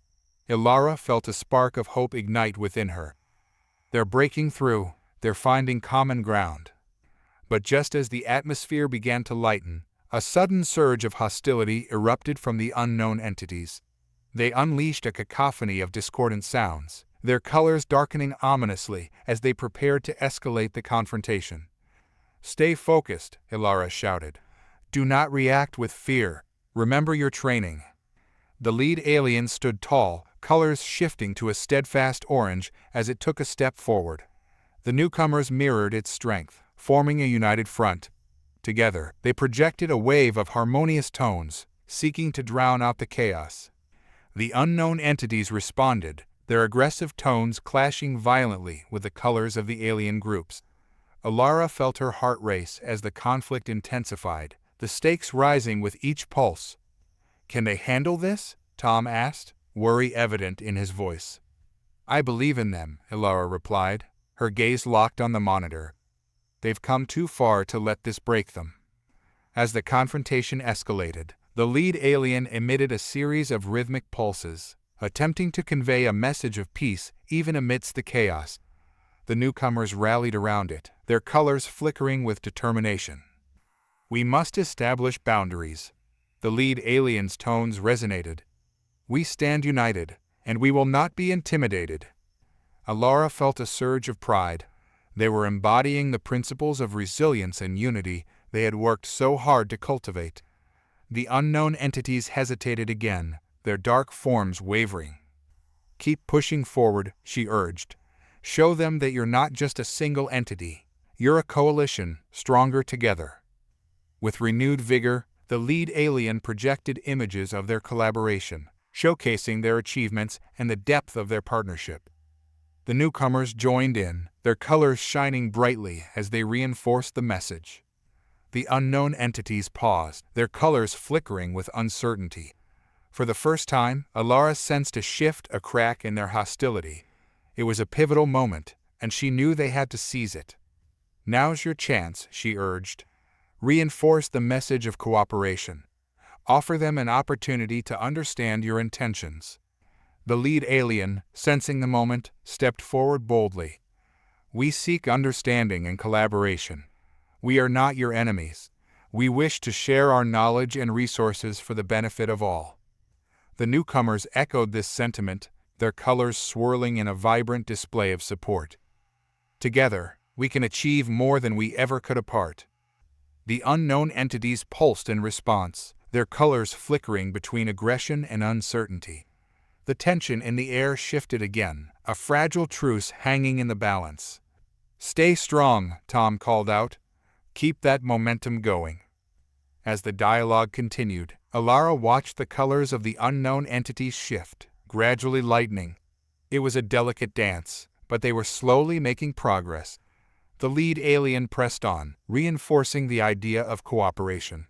Ilara felt a spark of hope ignite within her. They're breaking through, they're finding common ground. But just as the atmosphere began to lighten, A sudden surge of hostility erupted from the unknown entities. They unleashed a cacophony of discordant sounds, their colors darkening ominously as they prepared to escalate the confrontation. "Stay focused," Ilara shouted. "Do not react with fear. Remember your training." The lead alien stood tall, colors shifting to a steadfast orange as it took a step forward. The newcomers mirrored its strength, forming a united front. Together, they projected a wave of harmonious tones, seeking to drown out the chaos. The unknown entities responded, their aggressive tones clashing violently with the colors of the alien groups. Ilara felt her heart race as the conflict intensified, the stakes rising with each pulse. "Can they handle this?" Tom asked, worry evident in his voice. "I believe in them," Ilara replied, her gaze locked on the monitor. "They've come too far to let this break them." As the confrontation escalated, the lead alien emitted a series of rhythmic pulses, attempting to convey a message of peace even amidst the chaos. The newcomers rallied around it, their colors flickering with determination. "We must establish boundaries." The lead alien's tones resonated. "We stand united, and we will not be intimidated." Ilara felt a surge of pride. They were embodying the principles of resilience and unity they had worked so hard to cultivate. The unknown entities hesitated again, their dark forms wavering. "Keep pushing forward," she urged. "Show them that you're not just a single entity. You're a coalition, stronger together." With renewed vigor, the lead alien projected images of their collaboration, showcasing their achievements and the depth of their partnership. The newcomers joined in, their colors shining brightly as they reinforced the message. The unknown entities paused, their colors flickering with uncertainty. For the first time, Ilara sensed a shift, a crack in their hostility. It was a pivotal moment, and she knew they had to seize it. "Now's your chance," she urged. "Reinforce the message of cooperation. Offer them an opportunity to understand your intentions." The lead alien, sensing the moment, stepped forward boldly. "We seek understanding and collaboration. We are not your enemies. We wish to share our knowledge and resources for the benefit of all." The newcomers echoed this sentiment, their colors swirling in a vibrant display of support. "Together, we can achieve more than we ever could apart." The unknown entities pulsed in response, their colors flickering between aggression and uncertainty. The tension in the air shifted again, a fragile truce hanging in the balance. "Stay strong," Tom called out. "Keep that momentum going." As the dialogue continued, Ilara watched the colors of the unknown entities shift, gradually lightening. It was a delicate dance, but they were slowly making progress. The lead alien pressed on, reinforcing the idea of cooperation.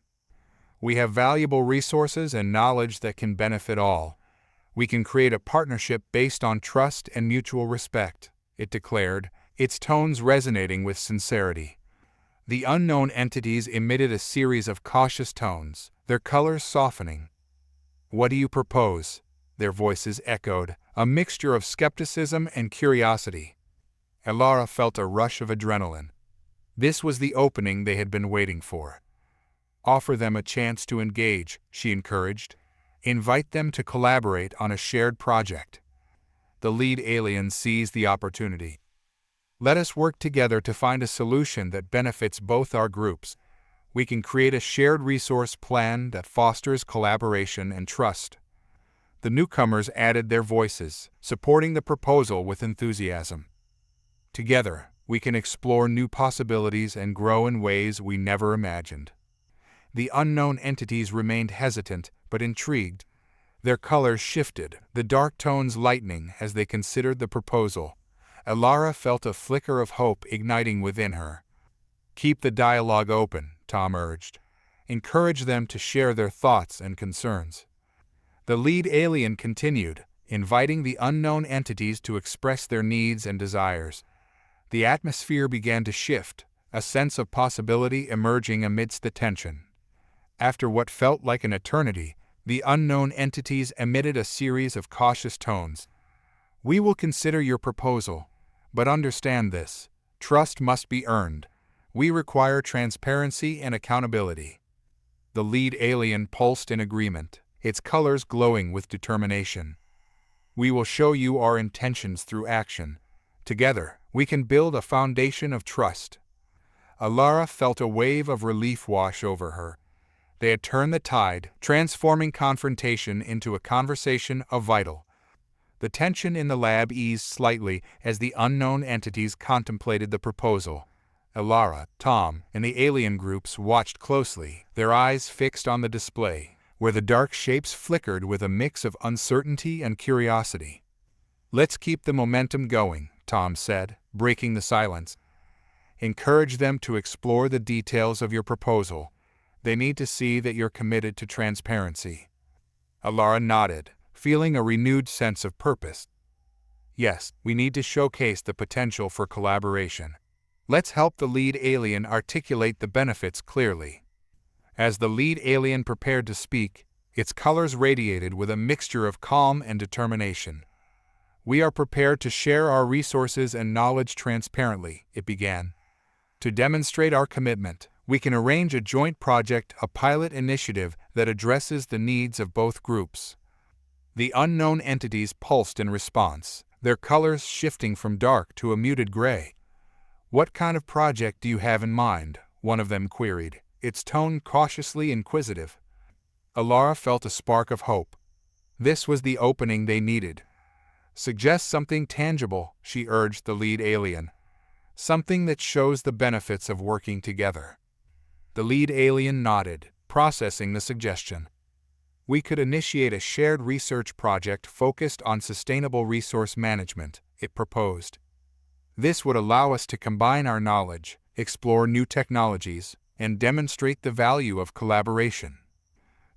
"We have valuable resources and knowledge that can benefit all. We can create a partnership based on trust and mutual respect," it declared, its tones resonating with sincerity. The unknown entities emitted a series of cautious tones, their colors softening. "What do you propose?" their voices echoed, a mixture of skepticism and curiosity. Ilara felt a rush of adrenaline. This was the opening they had been waiting for. "Offer them a chance to engage," she encouraged. "Invite them to collaborate on a shared project." The lead alien seized the opportunity. "Let us work together to find a solution that benefits both our groups. We can create a shared resource plan that fosters collaboration and trust." The newcomers added their voices, supporting the proposal with enthusiasm. "Together, we can explore new possibilities and grow in ways we never imagined." The unknown entities remained hesitant, but intrigued. Their colors shifted, the dark tones lightening as they considered the proposal. Ilara felt a flicker of hope igniting within her. "Keep the dialogue open," Tom urged. "Encourage them to share their thoughts and concerns." The lead alien continued, inviting the unknown entities to express their needs and desires. The atmosphere began to shift, a sense of possibility emerging amidst the tension. After what felt like an eternity, the unknown entities emitted a series of cautious tones. "We will consider your proposal, but understand this: trust must be earned. We require transparency and accountability." The lead alien pulsed in agreement, its colors glowing with determination. "We will show you our intentions through action. Together, we can build a foundation of trust." Alara felt a wave of relief wash over her. They had turned the tide, transforming confrontation into a conversation of vital. The tension in the lab eased slightly as the unknown entities contemplated the proposal. Alara, Tom, and the alien groups watched closely, their eyes fixed on the display, where the dark shapes flickered with a mix of uncertainty and curiosity. "Let's keep the momentum going," Tom said, breaking the silence. "Encourage them to explore the details of your proposal. They need to see that you're committed to transparency." Alara nodded, feeling a renewed sense of purpose. "Yes, we need to showcase the potential for collaboration. Let's help the lead alien articulate the benefits clearly." As the lead alien prepared to speak, its colors radiated with a mixture of calm and determination. "We are prepared to share our resources and knowledge transparently," it began. "To demonstrate our commitment, we can arrange a joint project, a pilot initiative that addresses the needs of both groups." The unknown entities pulsed in response, their colors shifting from dark to a muted gray. "What kind of project do you have in mind?" one of them queried, its tone cautiously inquisitive. Alara felt a spark of hope. This was the opening they needed. "Suggest something tangible," she urged the lead alien. "Something that shows the benefits of working together." The lead alien nodded, processing the suggestion. "We could initiate a shared research project focused on sustainable resource management," it proposed. "This would allow us to combine our knowledge, explore new technologies, and demonstrate the value of collaboration."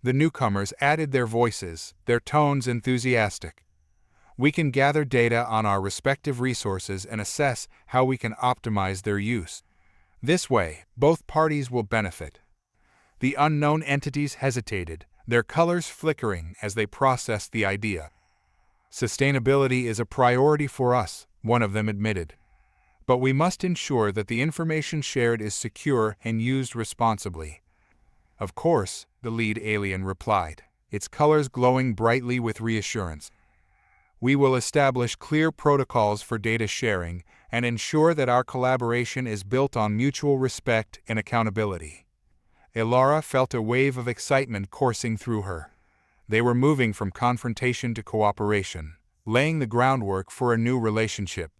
The newcomers added their voices, their tones enthusiastic. "We can gather data on our respective resources and assess how we can optimize their use. This way, both parties will benefit." The unknown entities hesitated, their colors flickering as they processed the idea. "Sustainability is a priority for us," one of them admitted. "But we must ensure that the information shared is secure and used responsibly." "Of course," the lead alien replied, its colors glowing brightly with reassurance. "We will establish clear protocols for data sharing and ensure that our collaboration is built on mutual respect and accountability." Alara felt a wave of excitement coursing through her. They were moving from confrontation to cooperation, laying the groundwork for a new relationship.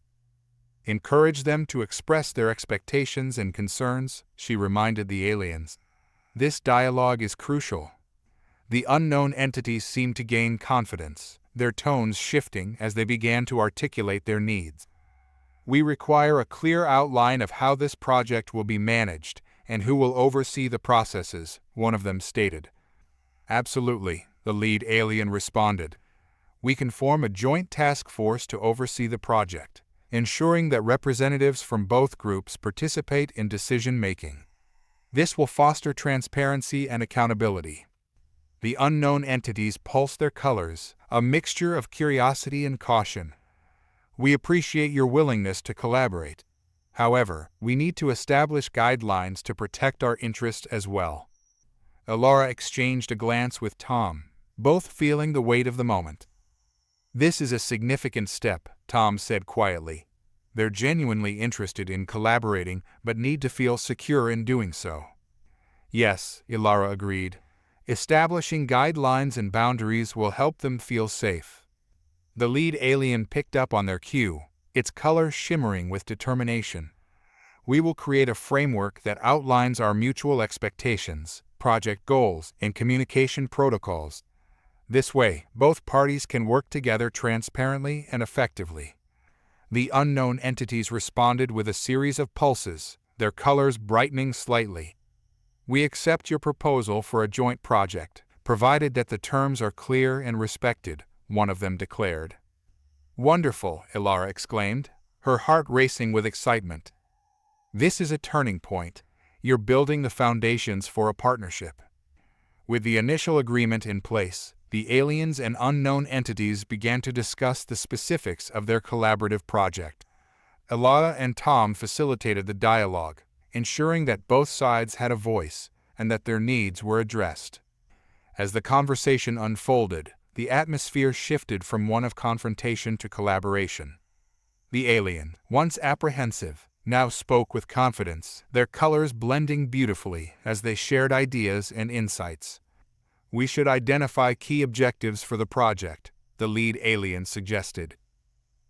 "Encourage them to express their expectations and concerns," she reminded the aliens. "This dialogue is crucial." The unknown entities seemed to gain confidence, their tones shifting as they began to articulate their needs. "We require a clear outline of how this project will be managed and who will oversee the processes," one of them stated. "Absolutely," the lead alien responded. "We can form a joint task force to oversee the project, ensuring that representatives from both groups participate in decision-making. This will foster transparency and accountability." The unknown entities pulsed their colors, a mixture of curiosity and caution. "We appreciate your willingness to collaborate. However, we need to establish guidelines to protect our interests as well." Alara exchanged a glance with Tom, both feeling the weight of the moment. "This is a significant step," Tom said quietly. "They're genuinely interested in collaborating but need to feel secure in doing so." "Yes," Alara agreed. "Establishing guidelines and boundaries will help them feel safe." The lead alien picked up on their cue, its color shimmering with determination. "We will create a framework that outlines our mutual expectations, project goals, and communication protocols. This way, both parties can work together transparently and effectively." The unknown entities responded with a series of pulses, their colors brightening slightly. "We accept your proposal for a joint project, provided that the terms are clear and respected," one of them declared. "Wonderful," Alara exclaimed, her heart racing with excitement. "This is a turning point. You're building the foundations for a partnership." With the initial agreement in place, the aliens and unknown entities began to discuss the specifics of their collaborative project. Alara and Tom facilitated the dialogue, ensuring that both sides had a voice, and that their needs were addressed. As the conversation unfolded, the atmosphere shifted from one of confrontation to collaboration. The alien, once apprehensive, now spoke with confidence, their colors blending beautifully as they shared ideas and insights. "We should identify key objectives for the project," the lead alien suggested.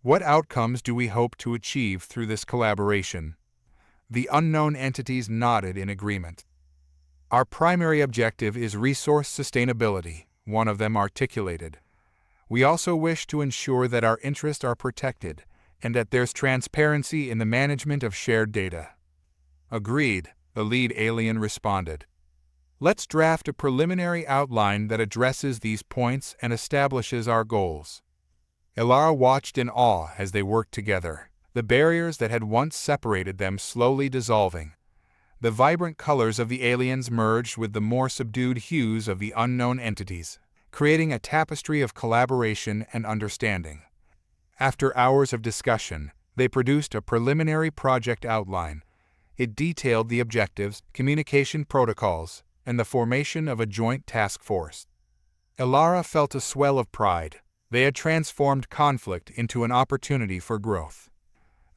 "What outcomes do we hope to achieve through this collaboration?" The unknown entities nodded in agreement. "Our primary objective is resource sustainability," one of them articulated. "We also wish to ensure that our interests are protected and that there's transparency in the management of shared data." "Agreed," the lead alien responded. "Let's draft a preliminary outline that addresses these points and establishes our goals." Elara watched in awe as they worked together, the barriers that had once separated them slowly dissolving. The vibrant colors of the aliens merged with the more subdued hues of the unknown entities, creating a tapestry of collaboration and understanding. After hours of discussion, they produced a preliminary project outline. It detailed the objectives, communication protocols, and the formation of a joint task force. Elara felt a swell of pride. They had transformed conflict into an opportunity for growth.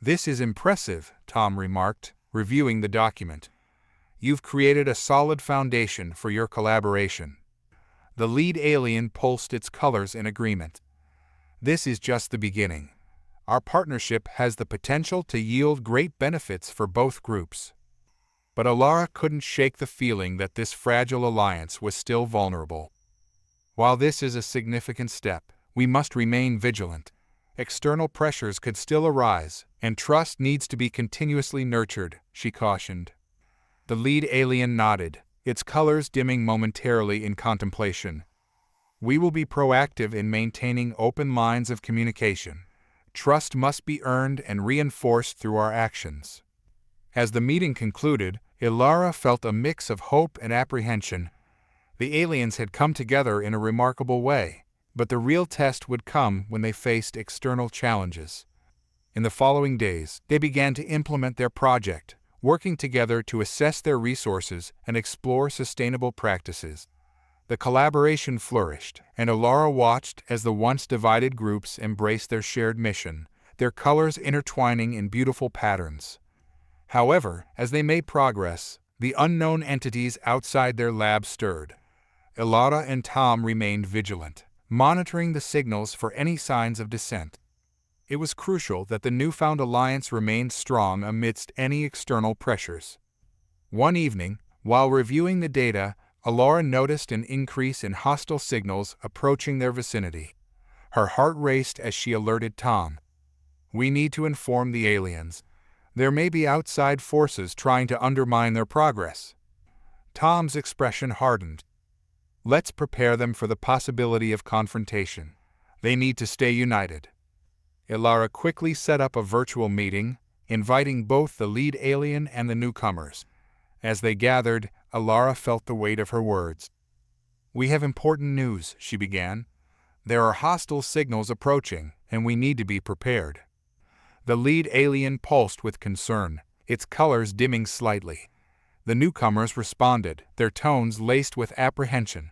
"This is impressive," Tom remarked, reviewing the document. "You've created a solid foundation for your collaboration." The lead alien pulsed its colors in agreement. "This is just the beginning. Our partnership has the potential to yield great benefits for both groups." But Elara couldn't shake the feeling that this fragile alliance was still vulnerable. "While this is a significant step, we must remain vigilant. External pressures could still arise, and trust needs to be continuously nurtured," she cautioned. The lead alien nodded, its colors dimming momentarily in contemplation. "We will be proactive in maintaining open lines of communication. Trust must be earned and reinforced through our actions." As the meeting concluded, Elara felt a mix of hope and apprehension. The aliens had come together in a remarkable way, but the real test would come when they faced external challenges. In the following days, they began to implement their project, working together to assess their resources and explore sustainable practices. The collaboration flourished, and Elara watched as the once divided groups embraced their shared mission, their colors intertwining in beautiful patterns. However, as they made progress, the unknown entities outside their lab stirred. Elara and Tom remained vigilant, monitoring the signals for any signs of dissent. It was crucial that the newfound alliance remained strong amidst any external pressures. One evening, while reviewing the data, Elara noticed an increase in hostile signals approaching their vicinity. Her heart raced as she alerted Tom. "We need to inform the aliens. There may be outside forces trying to undermine their progress." Tom's expression hardened. "Let's prepare them for the possibility of confrontation. They need to stay united." Elara quickly set up a virtual meeting, inviting both the lead alien and the newcomers. As they gathered, Elara felt the weight of her words. "We have important news," she began. "There are hostile signals approaching, and we need to be prepared." The lead alien pulsed with concern, its colors dimming slightly. The newcomers responded, their tones laced with apprehension.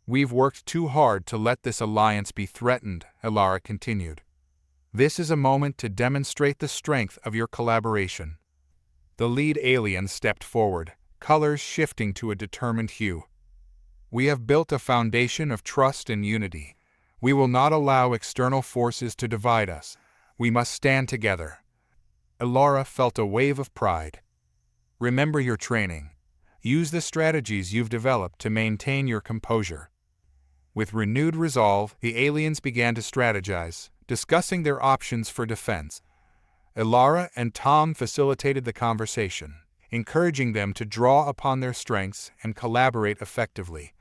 "We've worked too hard to let this alliance be threatened," Elara continued. "This is a moment to demonstrate the strength of your collaboration." The lead alien stepped forward, colors shifting to a determined hue. "We have built a foundation of trust and unity. We will not allow external forces to divide us. We must stand together." Elara felt a wave of pride. "Remember your training. Use the strategies you've developed to maintain your composure." With renewed resolve, the aliens began to strategize, discussing their options for defense. Elara and Tom facilitated the conversation, encouraging them to draw upon their strengths and collaborate effectively.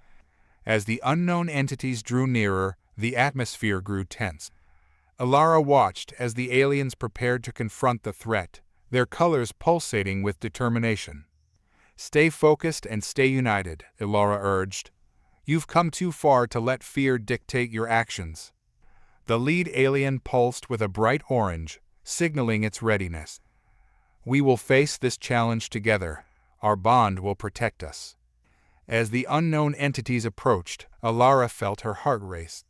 As the unknown entities drew nearer, the atmosphere grew tense. Elara watched as the aliens prepared to confront the threat, their colors pulsating with determination. "Stay focused and stay united," Elara urged. "You've come too far to let fear dictate your actions." The lead alien pulsed with a bright orange, signaling its readiness. "We will face this challenge together. Our bond will protect us." As the unknown entities approached, Alara felt her heart race.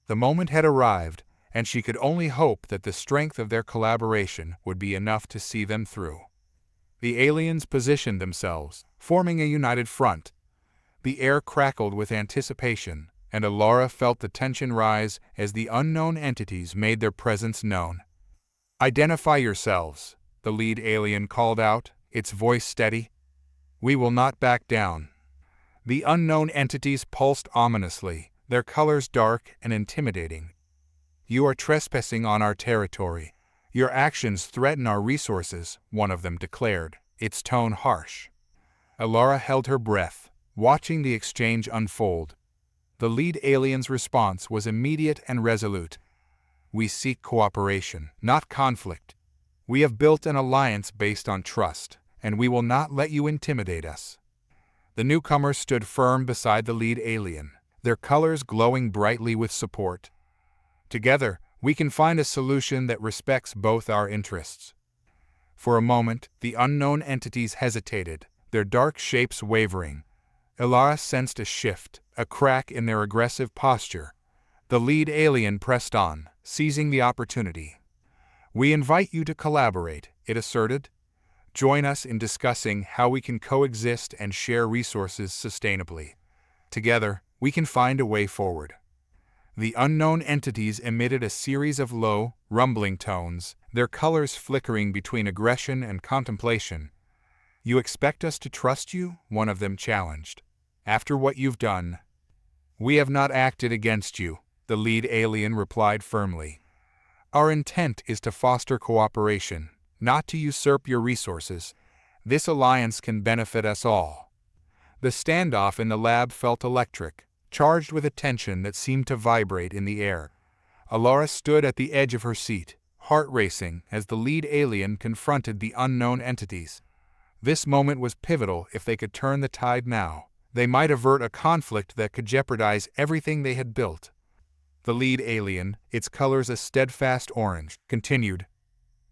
The moment had arrived, and she could only hope that the strength of their collaboration would be enough to see them through. The aliens positioned themselves, forming a united front. The air crackled with anticipation, and Alara felt the tension rise as the unknown entities made their presence known. "Identify yourselves," the lead alien called out, its voice steady. "We will not back down." The unknown entities pulsed ominously, their colors dark and intimidating. "You are trespassing on our territory. Your actions threaten our resources," one of them declared, its tone harsh. Alara held her breath, watching the exchange unfold. The lead alien's response was immediate and resolute. "We seek cooperation, not conflict. We have built an alliance based on trust, and we will not let you intimidate us." The newcomers stood firm beside the lead alien, their colors glowing brightly with support. "Together, we can find a solution that respects both our interests." For a moment, the unknown entities hesitated, their dark shapes wavering. Alara sensed a shift, a crack in their aggressive posture. The lead alien pressed on, seizing the opportunity. "We invite you to collaborate," it asserted. "Join us in discussing how we can coexist and share resources sustainably. Together, we can find a way forward." The unknown entities emitted a series of low, rumbling tones, their colors flickering between aggression and contemplation. "You expect us to trust you?" one of them challenged. "After what you've done?" "We have not acted against you," the lead alien replied firmly. "Our intent is to foster cooperation, not to usurp your resources. This alliance can benefit us all." The standoff in the lab felt electric, charged with a tension that seemed to vibrate in the air. Alara stood at the edge of her seat, heart racing as the lead alien confronted the unknown entities. This moment was pivotal. If they could turn the tide now, they might avert a conflict that could jeopardize everything they had built. The lead alien, its colors a steadfast orange, continued,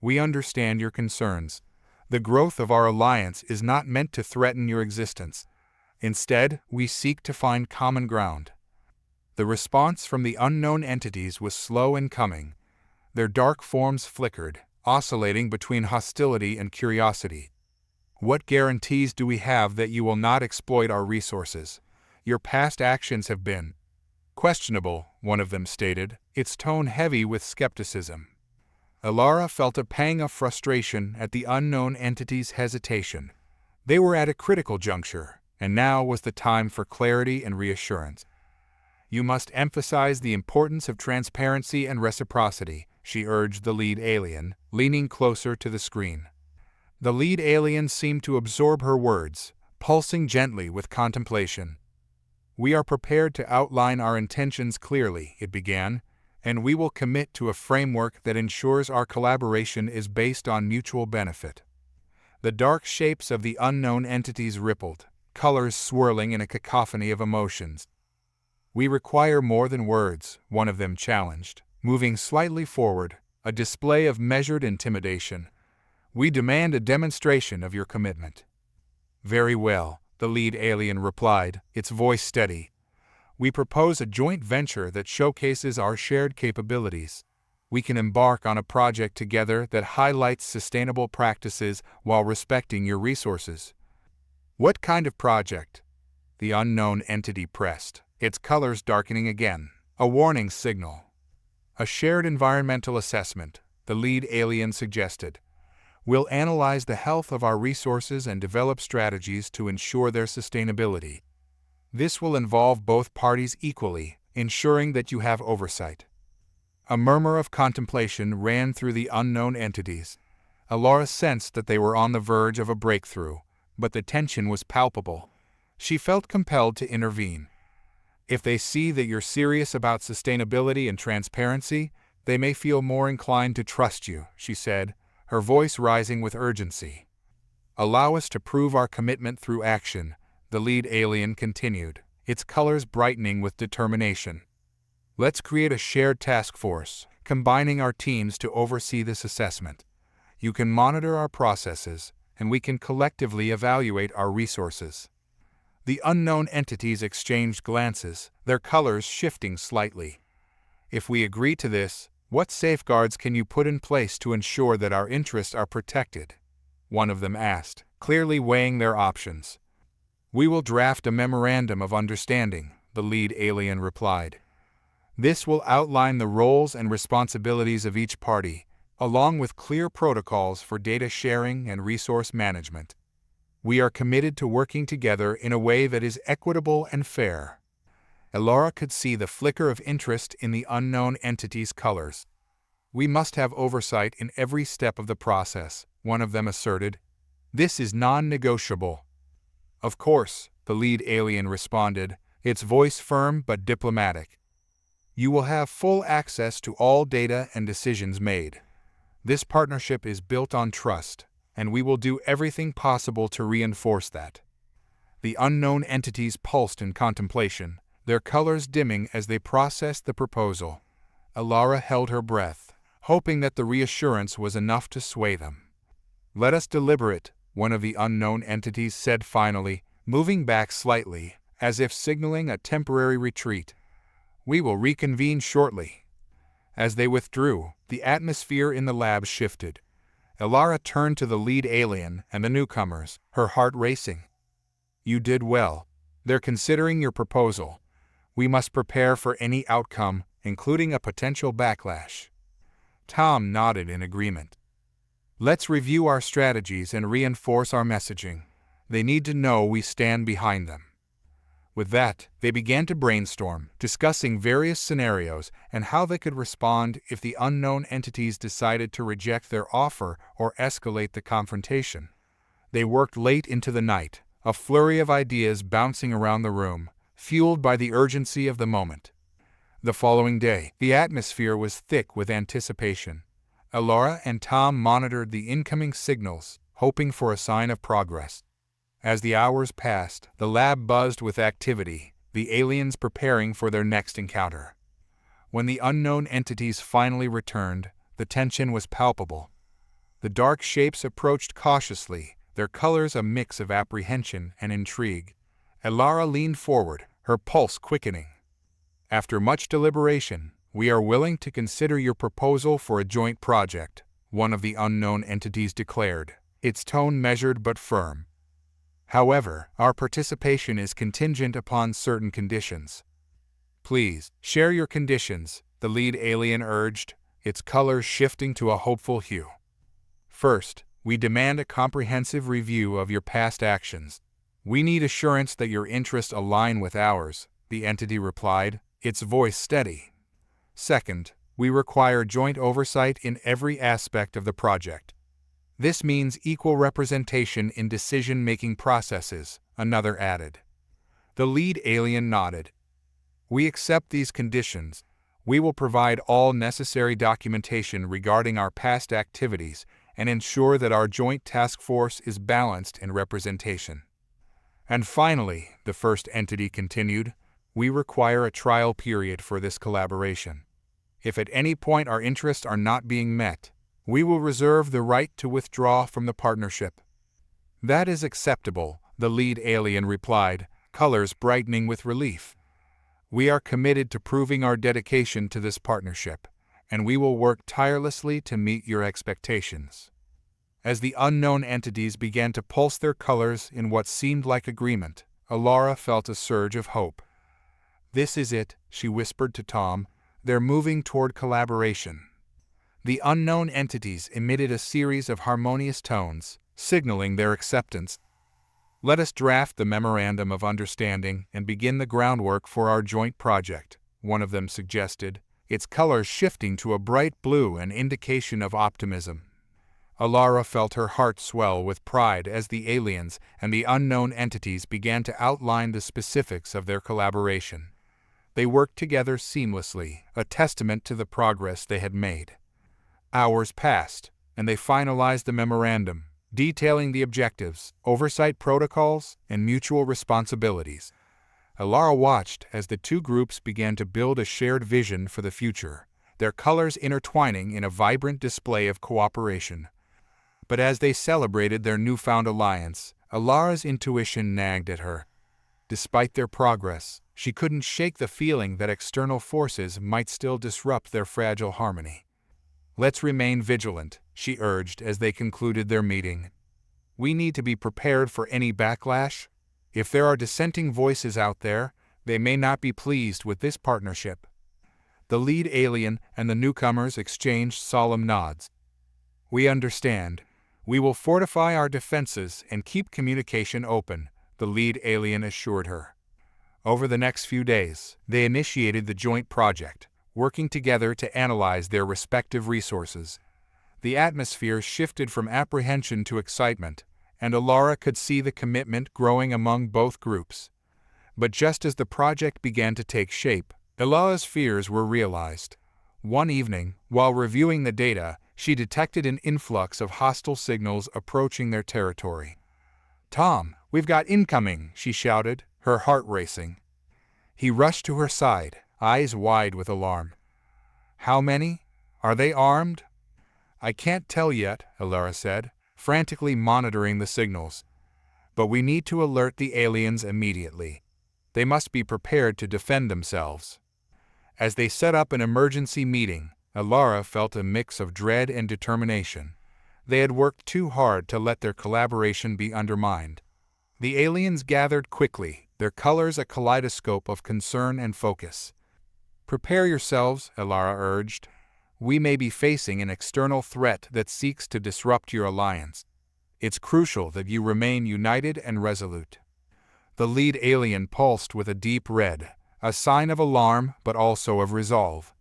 "We understand your concerns. The growth of our alliance is not meant to threaten your existence. Instead, we seek to find common ground." The response from the unknown entities was slow in coming. Their dark forms flickered, oscillating between hostility and curiosity. "What guarantees do we have that you will not exploit our resources? Your past actions have been questionable," one of them stated, its tone heavy with skepticism. Alara felt a pang of frustration at the unknown entities' hesitation. They were at a critical juncture, and now was the time for clarity and reassurance. "You must emphasize the importance of transparency and reciprocity," she urged the lead alien, leaning closer to the screen. The lead alien seemed to absorb her words, pulsing gently with contemplation. "We are prepared to outline our intentions clearly," it began, "and we will commit to a framework that ensures our collaboration is based on mutual benefit." The dark shapes of the unknown entities rippled, colors swirling in a cacophony of emotions. "We require more than words," one of them challenged, moving slightly forward, a display of measured intimidation. "We demand a demonstration of your commitment." "Very well," the lead alien replied, its voice steady. "We propose a joint venture that showcases our shared capabilities. We can embark on a project together that highlights sustainable practices while respecting your resources." "What kind of project?" the unknown entity pressed, its colors darkening again, a warning signal. "A shared environmental assessment," the lead alien suggested. "We'll analyze the health of our resources and develop strategies to ensure their sustainability. This will involve both parties equally, ensuring that you have oversight." A murmur of contemplation ran through the unknown entities. Alara sensed that they were on the verge of a breakthrough, but the tension was palpable. She felt compelled to intervene. "If they see that you're serious about sustainability and transparency, they may feel more inclined to trust you," she said, her voice rising with urgency. "Allow us to prove our commitment through action," the lead alien continued, its colors brightening with determination. "Let's create a shared task force, combining our teams to oversee this assessment. You can monitor our processes, and we can collectively evaluate our resources." The unknown entities exchanged glances, their colors shifting slightly. If we agree to this, what safeguards can you put in place to ensure that our interests are protected? One of them asked, clearly weighing their options. We will draft a memorandum of understanding, the lead alien replied. This will outline the roles and responsibilities of each party, along with clear protocols for data sharing and resource management. We are committed to working together in a way that is equitable and fair. Elara could see the flicker of interest in the unknown entity's colors. We must have oversight in every step of the process, one of them asserted. This is non-negotiable. Of course, the lead alien responded, its voice firm but diplomatic. You will have full access to all data and decisions made. This partnership is built on trust, and we will do everything possible to reinforce that. The unknown entities pulsed in contemplation, their colors dimming as they processed the proposal. Elara held her breath, hoping that the reassurance was enough to sway them. Let us deliberate, one of the unknown entities said finally, moving back slightly, as if signaling a temporary retreat. We will reconvene shortly. As they withdrew, the atmosphere in the lab shifted. Elara turned to the lead alien and the newcomers, her heart racing. You did well. They're considering your proposal. We must prepare for any outcome, including a potential backlash. Tom nodded in agreement. Let's review our strategies and reinforce our messaging. They need to know we stand behind them. With that, they began to brainstorm, discussing various scenarios and how they could respond if the unknown entities decided to reject their offer or escalate the confrontation. They worked late into the night, a flurry of ideas bouncing around the room, fueled by the urgency of the moment. The following day, the atmosphere was thick with anticipation. Elara and Tom monitored the incoming signals, hoping for a sign of progress. As the hours passed, the lab buzzed with activity, the aliens preparing for their next encounter. When the unknown entities finally returned, the tension was palpable. The dark shapes approached cautiously, their colors a mix of apprehension and intrigue. Elara leaned forward, her pulse quickening. After much deliberation, we are willing to consider your proposal for a joint project, one of the unknown entities declared, its tone measured but firm. However, our participation is contingent upon certain conditions. Please, share your conditions, the lead alien urged, its colors shifting to a hopeful hue. First, we demand a comprehensive review of your past actions. We need assurance that your interests align with ours, the entity replied, its voice steady. Second, we require joint oversight in every aspect of the project. This means equal representation in decision-making processes, another added. The lead alien nodded. We accept these conditions. We will provide all necessary documentation regarding our past activities and ensure that our joint task force is balanced in representation. And finally, the first entity continued, we require a trial period for this collaboration. If at any point our interests are not being met, we will reserve the right to withdraw from the partnership. That is acceptable, the lead alien replied, colors brightening with relief. We are committed to proving our dedication to this partnership, and we will work tirelessly to meet your expectations. As the unknown entities began to pulse their colors in what seemed like agreement, Elara felt a surge of hope. This is it, she whispered to Tom. They're moving toward collaboration. The unknown entities emitted a series of harmonious tones, signaling their acceptance. Let us draft the memorandum of understanding and begin the groundwork for our joint project, one of them suggested, its colors shifting to a bright blue, an indication of optimism. Elara felt her heart swell with pride as the aliens and the unknown entities began to outline the specifics of their collaboration. They worked together seamlessly, a testament to the progress they had made. Hours passed, and they finalized the memorandum, detailing the objectives, oversight protocols, and mutual responsibilities. Elara watched as the two groups began to build a shared vision for the future, their colors intertwining in a vibrant display of cooperation. But as they celebrated their newfound alliance, Elara's intuition nagged at her. Despite their progress, she couldn't shake the feeling that external forces might still disrupt their fragile harmony. "Let's remain vigilant," she urged as they concluded their meeting. "We need to be prepared for any backlash. If there are dissenting voices out there, they may not be pleased with this partnership." The lead alien and the newcomers exchanged solemn nods. "We understand. We will fortify our defenses and keep communication open," the lead alien assured her. Over the next few days, they initiated the joint project, working together to analyze their respective resources. The atmosphere shifted from apprehension to excitement, and Alara could see the commitment growing among both groups. But just as the project began to take shape, Ilara's fears were realized. One evening, while reviewing the data, she detected an influx of hostile signals approaching their territory. "Tom, we've got incoming," she shouted, her heart racing. He rushed to her side, eyes wide with alarm. "How many? Are they armed?" "I can't tell yet," Ilara said, frantically monitoring the signals. "But we need to alert the aliens immediately. They must be prepared to defend themselves." As they set up an emergency meeting, Ilara felt a mix of dread and determination. They had worked too hard to let their collaboration be undermined. The aliens gathered quickly, their colors a kaleidoscope of concern and focus. "Prepare yourselves," Ilara urged. "We may be facing an external threat that seeks to disrupt your alliance. It's crucial that you remain united and resolute." The lead alien pulsed with a deep red, a sign of alarm but also of resolve.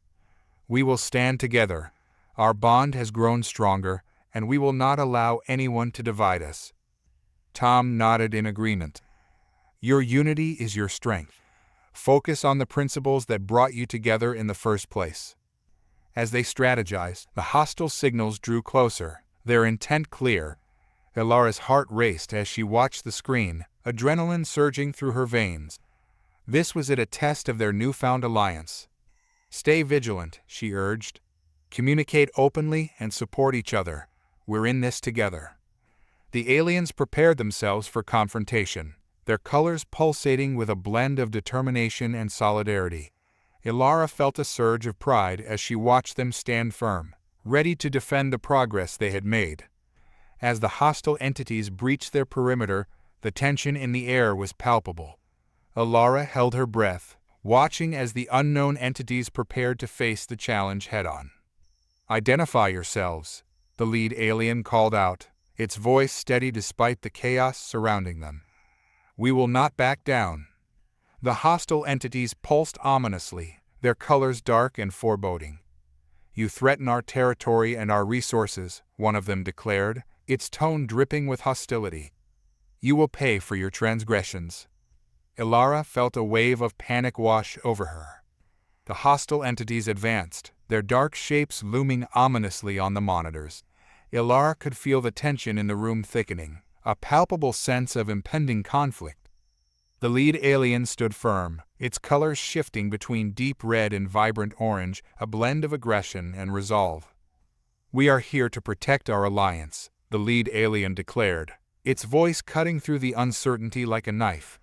"We will stand together. Our bond has grown stronger, and we will not allow anyone to divide us." Tom nodded in agreement. "Your unity is your strength. Focus on the principles that brought you together in the first place." As they strategized, the hostile signals drew closer, their intent clear. Ilara's heart raced as she watched the screen, adrenaline surging through her veins. This was a test of their newfound alliance. "Stay vigilant," she urged. "Communicate openly and support each other. We're in this together." The aliens prepared themselves for confrontation, their colors pulsating with a blend of determination and solidarity. Ilara felt a surge of pride as she watched them stand firm, ready to defend the progress they had made. As the hostile entities breached their perimeter, the tension in the air was palpable. Ilara held her breath, watching as the unknown entities prepared to face the challenge head-on. "Identify yourselves," the lead alien called out, its voice steady despite the chaos surrounding them. "We will not back down." The hostile entities pulsed ominously, their colors dark and foreboding. "You threaten our territory and our resources," one of them declared, its tone dripping with hostility. "You will pay for your transgressions." Ilara felt a wave of panic wash over her. The hostile entities advanced, their dark shapes looming ominously on the monitors. Ilara could feel the tension in the room thickening, a palpable sense of impending conflict. The lead alien stood firm, its colors shifting between deep red and vibrant orange, a blend of aggression and resolve. "We are here to protect our alliance," the lead alien declared, its voice cutting through the uncertainty like a knife.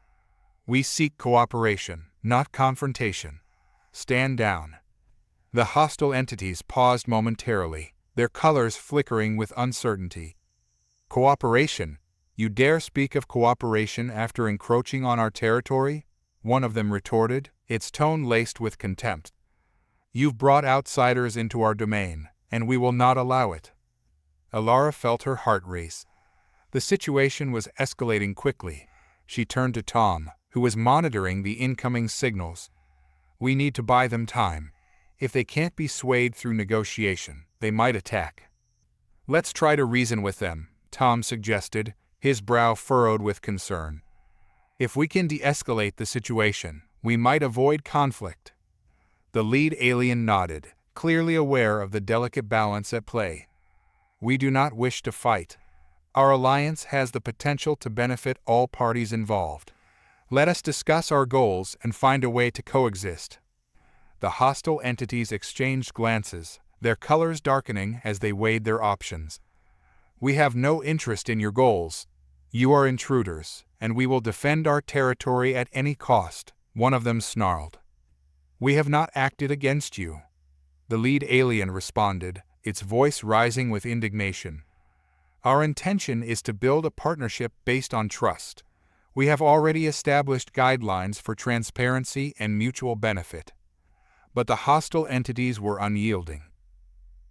"We seek cooperation, not confrontation. Stand down." The hostile entities paused momentarily, their colors flickering with uncertainty. "Cooperation? You dare speak of cooperation after encroaching on our territory?" one of them retorted, its tone laced with contempt. "You've brought outsiders into our domain, and we will not allow it." Ilara felt her heart race. The situation was escalating quickly. She turned to Tom, who was monitoring the incoming signals. "We need to buy them time. If they can't be swayed through negotiation, they might attack." "Let's try to reason with them," Tom suggested, his brow furrowed with concern. "If we can de-escalate the situation, we might avoid conflict." The lead alien nodded, clearly aware of the delicate balance at play. "We do not wish to fight. Our alliance has the potential to benefit all parties involved. Let us discuss our goals and find a way to coexist." The hostile entities exchanged glances, their colors darkening as they weighed their options. "We have no interest in your goals. You are intruders, and we will defend our territory at any cost, one of them snarled. We have not acted against you, the lead alien responded, its voice rising with indignation. Our intention is to build a partnership based on trust. We have already established guidelines for transparency and mutual benefit. But the hostile entities were unyielding.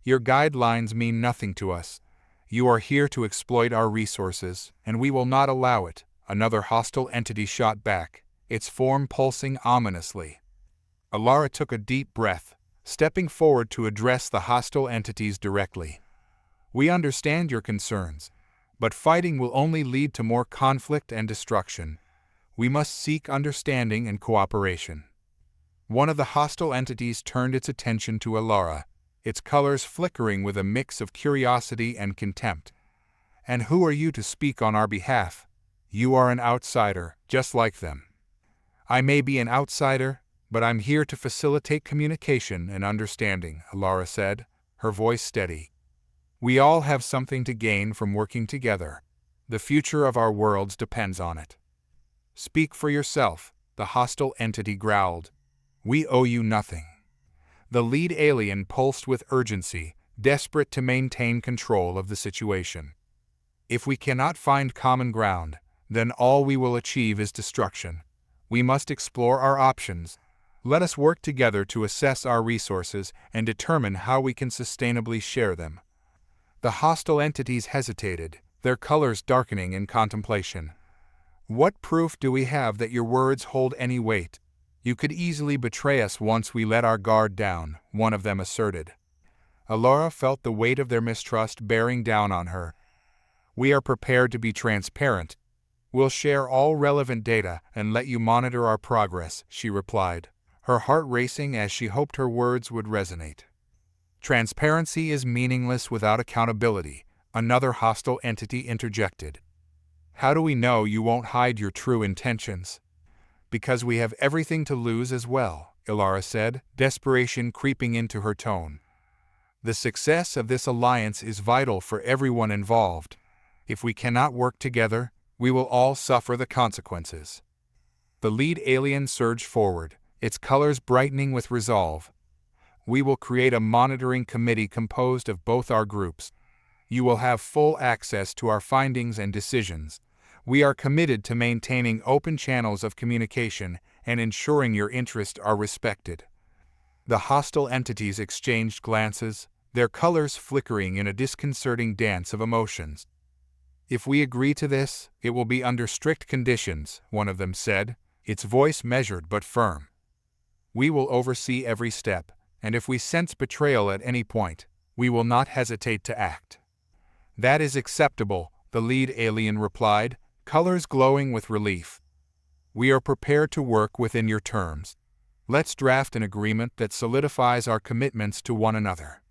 Your guidelines mean nothing to us. You are here to exploit our resources, and we will not allow it, another hostile entity shot back, its form pulsing ominously. Alara took a deep breath, stepping forward to address the hostile entities directly. We understand your concerns, but fighting will only lead to more conflict and destruction. We must seek understanding and cooperation. One of the hostile entities turned its attention to Alara, its colors flickering with a mix of curiosity and contempt. And who are you to speak on our behalf? You are an outsider, just like them. I may be an outsider, but I'm here to facilitate communication and understanding, Alara said, her voice steady. We all have something to gain from working together. The future of our worlds depends on it. Speak for yourself, the hostile entity growled. We owe you nothing. The lead alien pulsed with urgency, desperate to maintain control of the situation. If we cannot find common ground, then all we will achieve is destruction. We must explore our options. Let us work together to assess our resources and determine how we can sustainably share them. The hostile entities hesitated, their colors darkening in contemplation. What proof do we have that your words hold any weight? You could easily betray us once we let our guard down, one of them asserted. Alara felt the weight of their mistrust bearing down on her. We are prepared to be transparent. We'll share all relevant data and let you monitor our progress, she replied, her heart racing as she hoped her words would resonate. Transparency is meaningless without accountability, another hostile entity interjected. How do we know you won't hide your true intentions? Because we have everything to lose as well, Alara said, desperation creeping into her tone. The success of this alliance is vital for everyone involved. If we cannot work together, we will all suffer the consequences. The lead alien surged forward, its colors brightening with resolve. We will create a monitoring committee composed of both our groups. You will have full access to our findings and decisions. We are committed to maintaining open channels of communication and ensuring your interests are respected. The hostile entities exchanged glances, their colors flickering in a disconcerting dance of emotions. If we agree to this, it will be under strict conditions, one of them said, its voice measured but firm. We will oversee every step, and if we sense betrayal at any point, we will not hesitate to act. That is acceptable, the lead alien replied, colors glowing with relief. We are prepared to work within your terms. Let's draft an agreement that solidifies our commitments to one another.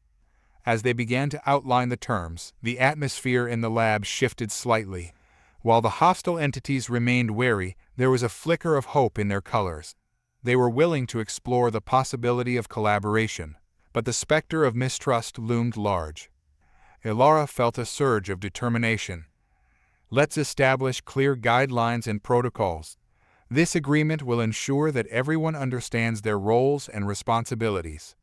As they began to outline the terms, the atmosphere in the lab shifted slightly. While the hostile entities remained wary, there was a flicker of hope in their colors. They were willing to explore the possibility of collaboration, but the specter of mistrust loomed large. Alara felt a surge of determination. Let's establish clear guidelines and protocols. This agreement will ensure that everyone understands their roles and responsibilities.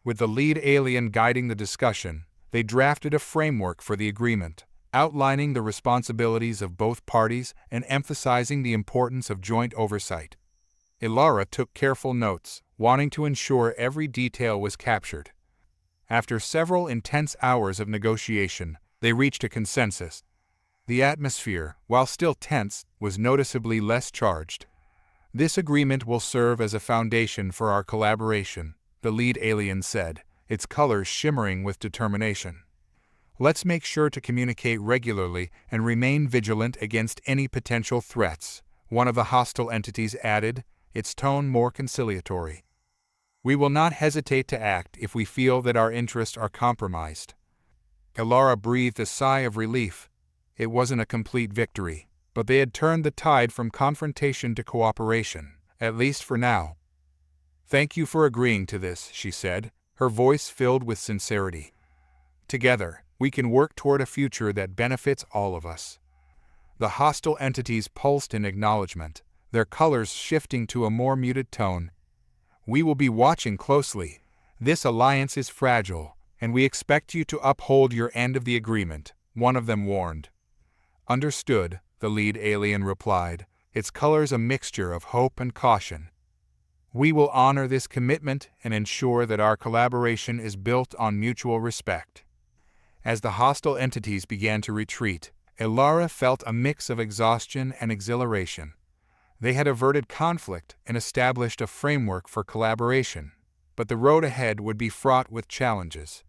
With the lead alien guiding the discussion, they drafted a framework for the agreement, outlining the responsibilities of both parties and emphasizing the importance of joint oversight. Alara took careful notes, wanting to ensure every detail was captured. After several intense hours of negotiation, they reached a consensus. The atmosphere, while still tense, was noticeably less charged. This agreement will serve as a foundation for our collaboration, the lead alien said, its colors shimmering with determination. Let's make sure to communicate regularly and remain vigilant against any potential threats, one of the hostile entities added, its tone more conciliatory. We will not hesitate to act if we feel that our interests are compromised. Alara breathed a sigh of relief. It wasn't a complete victory, but they had turned the tide from confrontation to cooperation, at least for now. Thank you for agreeing to this, she said, her voice filled with sincerity. Together, we can work toward a future that benefits all of us. The hostile entities pulsed in acknowledgement, their colors shifting to a more muted tone. "We will be watching closely. This alliance is fragile, and we expect you to uphold your end of the agreement," one of them warned. "Understood," the lead alien replied, its colors a mixture of hope and caution. "We will honor this commitment and ensure that our collaboration is built on mutual respect." As the hostile entities began to retreat, Elara felt a mix of exhaustion and exhilaration. They had averted conflict and established a framework for collaboration, but the road ahead would be fraught with challenges.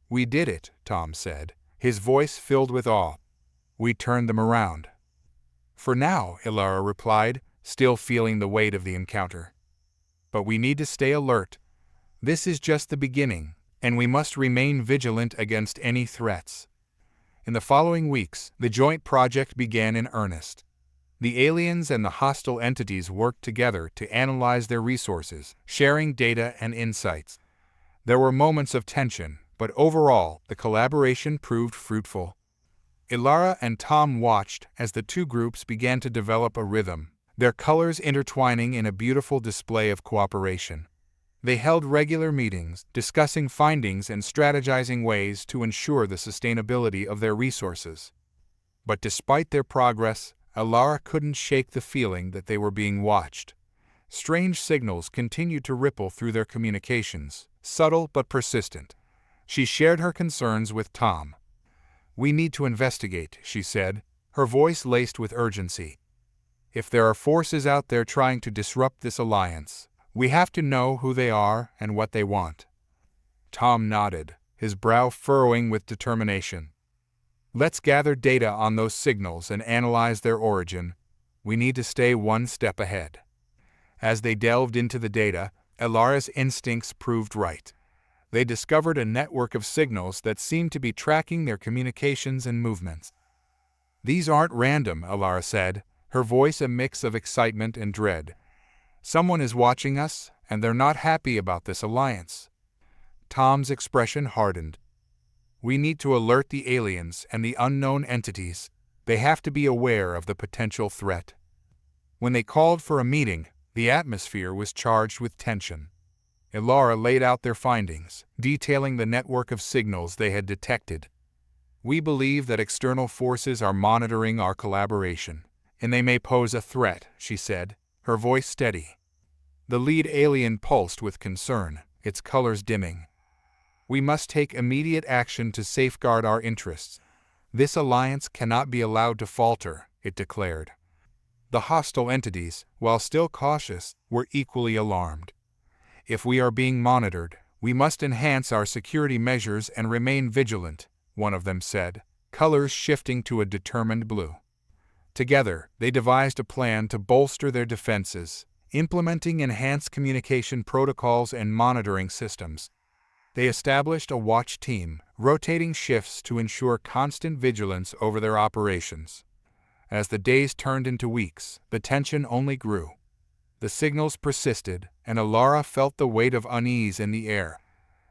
"We did it," Tom said, his voice filled with awe. "We turned them around." "For now," Elara replied, still feeling the weight of the encounter. "But we need to stay alert. This is just the beginning, and we must remain vigilant against any threats." In the following weeks, the joint project began in earnest. The aliens and the hostile entities worked together to analyze their resources, sharing data and insights. There were moments of tension, but overall, the collaboration proved fruitful. Elara and Tom watched as the two groups began to develop a rhythm, their colors intertwining in a beautiful display of cooperation. They held regular meetings, discussing findings and strategizing ways to ensure the sustainability of their resources. But despite their progress, Elara couldn't shake the feeling that they were being watched. Strange signals continued to ripple through their communications, subtle but persistent. She shared her concerns with Tom. "We need to investigate," she said, her voice laced with urgency. "If there are forces out there trying to disrupt this alliance, we have to know who they are and what they want." Tom nodded, his brow furrowing with determination. "Let's gather data on those signals and analyze their origin. We need to stay one step ahead." As they delved into the data, Elara's instincts proved right. They discovered a network of signals that seemed to be tracking their communications and movements. "These aren't random," Elara said, her voice a mix of excitement and dread. "Someone is watching us, and they're not happy about this alliance." Tom's expression hardened. "We need to alert the aliens and the unknown entities. They have to be aware of the potential threat." When they called for a meeting, the atmosphere was charged with tension. Elara laid out their findings, detailing the network of signals they had detected. "We believe that external forces are monitoring our collaboration, and they may pose a threat," she said, her voice steady. The lead alien pulsed with concern, its colors dimming. "We must take immediate action to safeguard our interests. This alliance cannot be allowed to falter," it declared. The hostile entities, while still cautious, were equally alarmed. "If we are being monitored, we must enhance our security measures and remain vigilant," one of them said, colors shifting to a determined blue. Together, they devised a plan to bolster their defenses, implementing enhanced communication protocols and monitoring systems. They established a watch team, rotating shifts to ensure constant vigilance over their operations. As the days turned into weeks, the tension only grew. The signals persisted, and Elara felt the weight of unease in the air.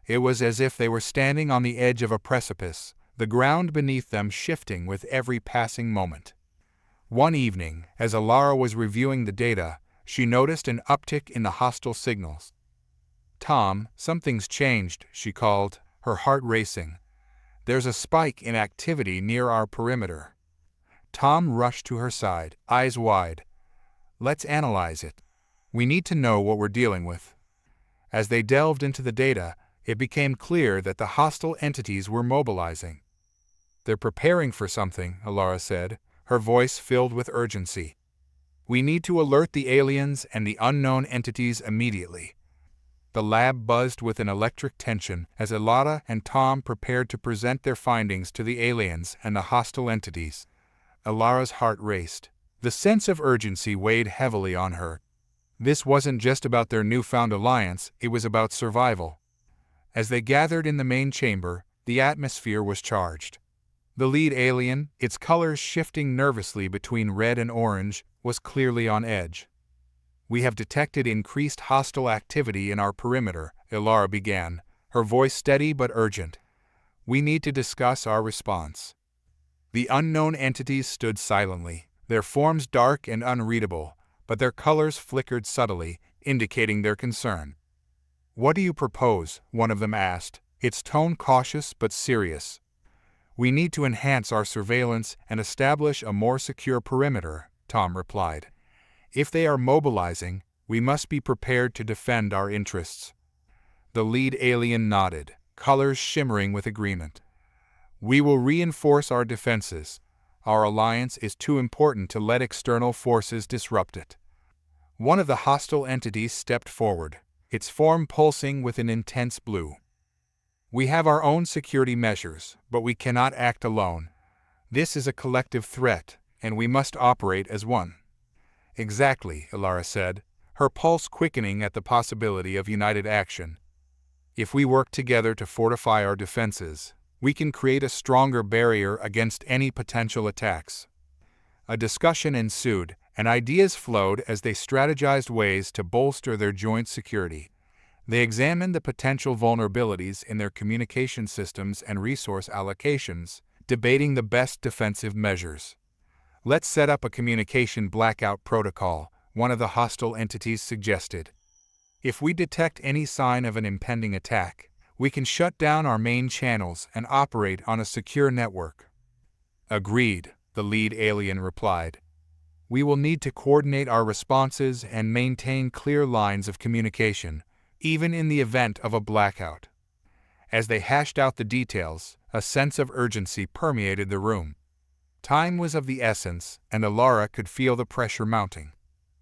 It was as if they were standing on the edge of a precipice, the ground beneath them shifting with every passing moment. One evening, as Elara was reviewing the data, she noticed an uptick in the hostile signals. "Tom, something's changed," she called, her heart racing. "There's a spike in activity near our perimeter." Tom rushed to her side, eyes wide. "Let's analyze it. We need to know what we're dealing with." As they delved into the data, it became clear that the hostile entities were mobilizing. "They're preparing for something," Elara said, her voice filled with urgency. "We need to alert the aliens and the unknown entities immediately." The lab buzzed with an electric tension as Elara and Tom prepared to present their findings to the aliens and the hostile entities. Elara's heart raced. The sense of urgency weighed heavily on her. This wasn't just about their newfound alliance, it was about survival. As they gathered in the main chamber, the atmosphere was charged. The lead alien, its colors shifting nervously between red and orange, was clearly on edge. "We have detected increased hostile activity in our perimeter," Elara began, her voice steady but urgent. "We need to discuss our response." The unknown entities stood silently, their forms dark and unreadable, but their colors flickered subtly, indicating their concern. "What do you propose?" one of them asked, its tone cautious but serious. "We need to enhance our surveillance and establish a more secure perimeter," Tom replied. "If they are mobilizing, we must be prepared to defend our interests." The lead alien nodded, colors shimmering with agreement. "We will reinforce our defenses. Our alliance is too important to let external forces disrupt it." One of the hostile entities stepped forward, its form pulsing with an intense blue. "We have our own security measures, but we cannot act alone. This is a collective threat, and we must operate as one." "Exactly," Alara said, her pulse quickening at the possibility of united action. "If we work together to fortify our defenses, we can create a stronger barrier against any potential attacks." A discussion ensued, and ideas flowed as they strategized ways to bolster their joint security. They examined the potential vulnerabilities in their communication systems and resource allocations, debating the best defensive measures. "Let's set up a communication blackout protocol," one of the hostile entities suggested. "If we detect any sign of an impending attack, we can shut down our main channels and operate on a secure network." "Agreed," the lead alien replied. "We will need to coordinate our responses and maintain clear lines of communication, even in the event of a blackout." As they hashed out the details, a sense of urgency permeated the room. Time was of the essence, and Alara could feel the pressure mounting.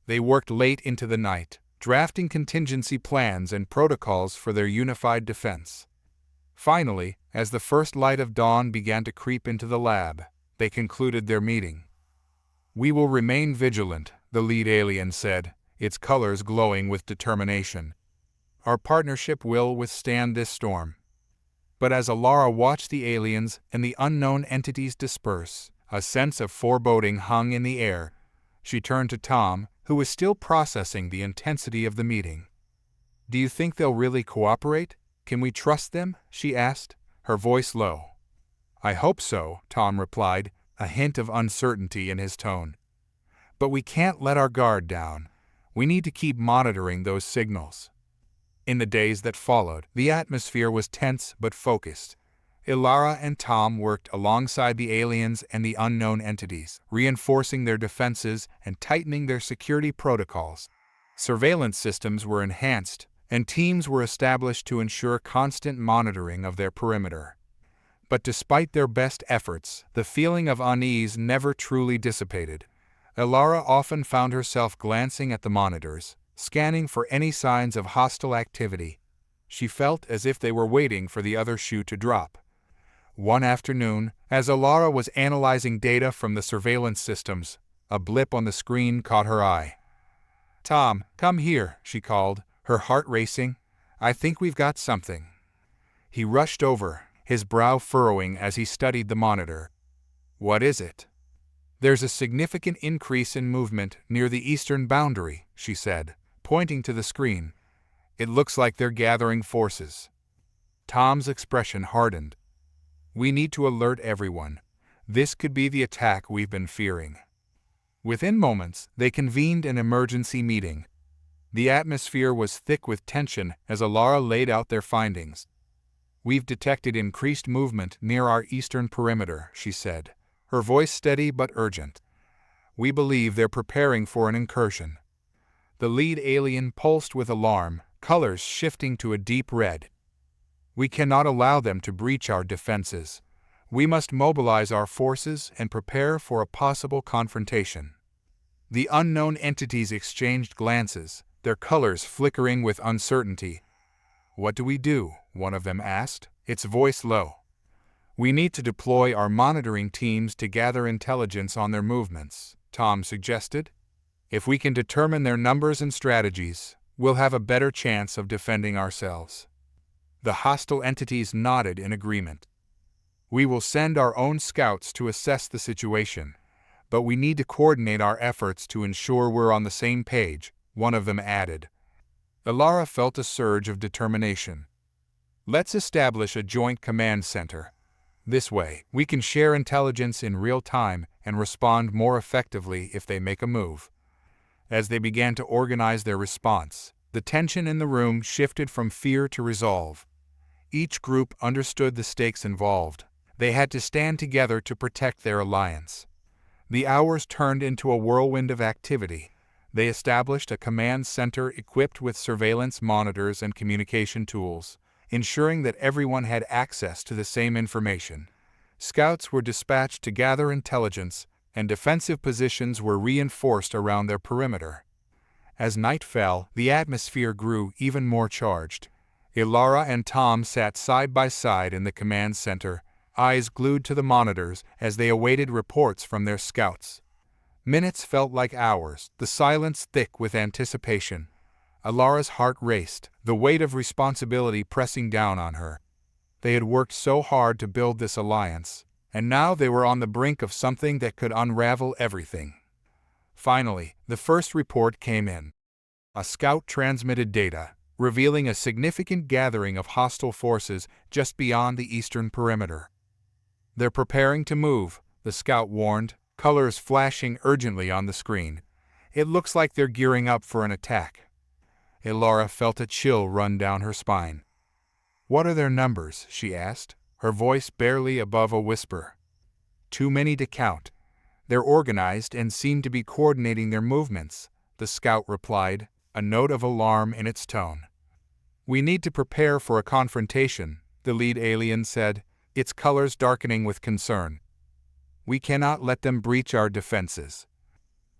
They worked late into the night, drafting contingency plans and protocols for their unified defense. Finally, as the first light of dawn began to creep into the lab, they concluded their meeting. "We will remain vigilant," the lead alien said, its colors glowing with determination. "Our partnership will withstand this storm." But as Alara watched the aliens and the unknown entities disperse, a sense of foreboding hung in the air. She turned to Tom, who was still processing the intensity of the meeting. "Do you think they'll really cooperate? Can we trust them?" she asked, her voice low. "I hope so," Tom replied, a hint of uncertainty in his tone. "But we can't let our guard down. We need to keep monitoring those signals." In the days that followed, the atmosphere was tense but focused. Alara and Tom worked alongside the aliens and the unknown entities, reinforcing their defenses and tightening their security protocols. Surveillance systems were enhanced, and teams were established to ensure constant monitoring of their perimeter. But despite their best efforts, the feeling of unease never truly dissipated. Alara often found herself glancing at the monitors, scanning for any signs of hostile activity. She felt as if they were waiting for the other shoe to drop. One afternoon, as Alara was analyzing data from the surveillance systems, a blip on the screen caught her eye. "Tom, come here," she called, her heart racing. "I think we've got something." He rushed over, his brow furrowing as he studied the monitor. "What is it?" "There's a significant increase in movement near the eastern boundary," she said, pointing to the screen. "It looks like they're gathering forces." Tom's expression hardened. "We need to alert everyone. This could be the attack we've been fearing." Within moments, they convened an emergency meeting. The atmosphere was thick with tension as Alara laid out their findings. "We've detected increased movement near our eastern perimeter," she said, her voice steady but urgent. "We believe they're preparing for an incursion." The lead alien pulsed with alarm, colors shifting to a deep red. "We cannot allow them to breach our defenses. We must mobilize our forces and prepare for a possible confrontation." The unknown entities exchanged glances, their colors flickering with uncertainty. "What do we do?" one of them asked, its voice low. "We need to deploy our monitoring teams to gather intelligence on their movements," Tom suggested. "If we can determine their numbers and strategies, we'll have a better chance of defending ourselves." The hostile entities nodded in agreement. "We will send our own scouts to assess the situation, but we need to coordinate our efforts to ensure we're on the same page," one of them added. Alara felt a surge of determination. "Let's establish a joint command center. This way, we can share intelligence in real time and respond more effectively if they make a move. As they began to organize their response, the tension in the room shifted from fear to resolve. Each group understood the stakes involved. They had to stand together to protect their alliance. The hours turned into a whirlwind of activity. They established a command center equipped with surveillance monitors and communication tools, ensuring that everyone had access to the same information. Scouts were dispatched to gather intelligence, and defensive positions were reinforced around their perimeter. As night fell, the atmosphere grew even more charged. Ilara and Tom sat side by side in the command center, eyes glued to the monitors as they awaited reports from their scouts. Minutes felt like hours, the silence thick with anticipation. Ilara's heart raced, the weight of responsibility pressing down on her. They had worked so hard to build this alliance, and now they were on the brink of something that could unravel everything. Finally, the first report came in. A scout transmitted data, revealing a significant gathering of hostile forces just beyond the eastern perimeter. "They're preparing to move," the scout warned, colors flashing urgently on the screen. "It looks like they're gearing up for an attack." Ilara felt a chill run down her spine. "What are their numbers?" she asked, her voice barely above a whisper. "Too many to count. They're organized and seem to be coordinating their movements," the scout replied, a note of alarm in its tone. "We need to prepare for a confrontation," the lead alien said, its colors darkening with concern. "We cannot let them breach our defenses."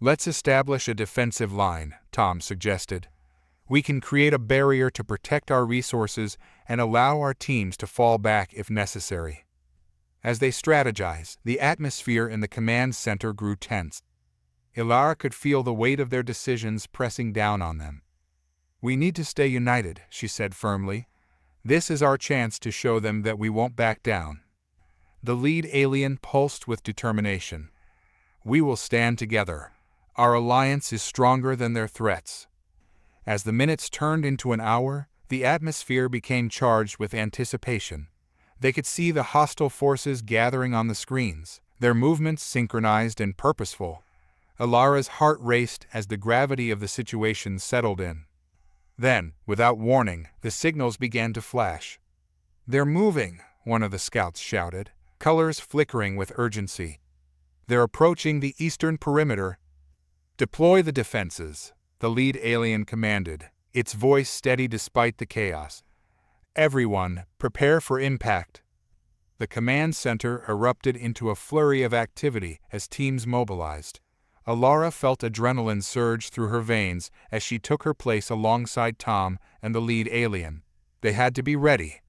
"Let's establish a defensive line," Tom suggested. "We can create a barrier to protect our resources and allow our teams to fall back if necessary." As they strategized, the atmosphere in the command center grew tense. Ilara could feel the weight of their decisions pressing down on them. "We need to stay united," she said firmly. "This is our chance to show them that we won't back down." The lead alien pulsed with determination. "We will stand together. Our alliance is stronger than their threats." As the minutes turned into an hour, the atmosphere became charged with anticipation. They could see the hostile forces gathering on the screens, their movements synchronized and purposeful. Ilara's heart raced as the gravity of the situation settled in. Then, without warning, the signals began to flash. "They're moving," one of the scouts shouted, colors flickering with urgency. "They're approaching the eastern perimeter." "Deploy the defenses," the lead alien commanded, its voice steady despite the chaos. "Everyone, prepare for impact." The command center erupted into a flurry of activity as teams mobilized. Ilara felt adrenaline surge through her veins as she took her place alongside Tom and the lead alien. They had to be ready.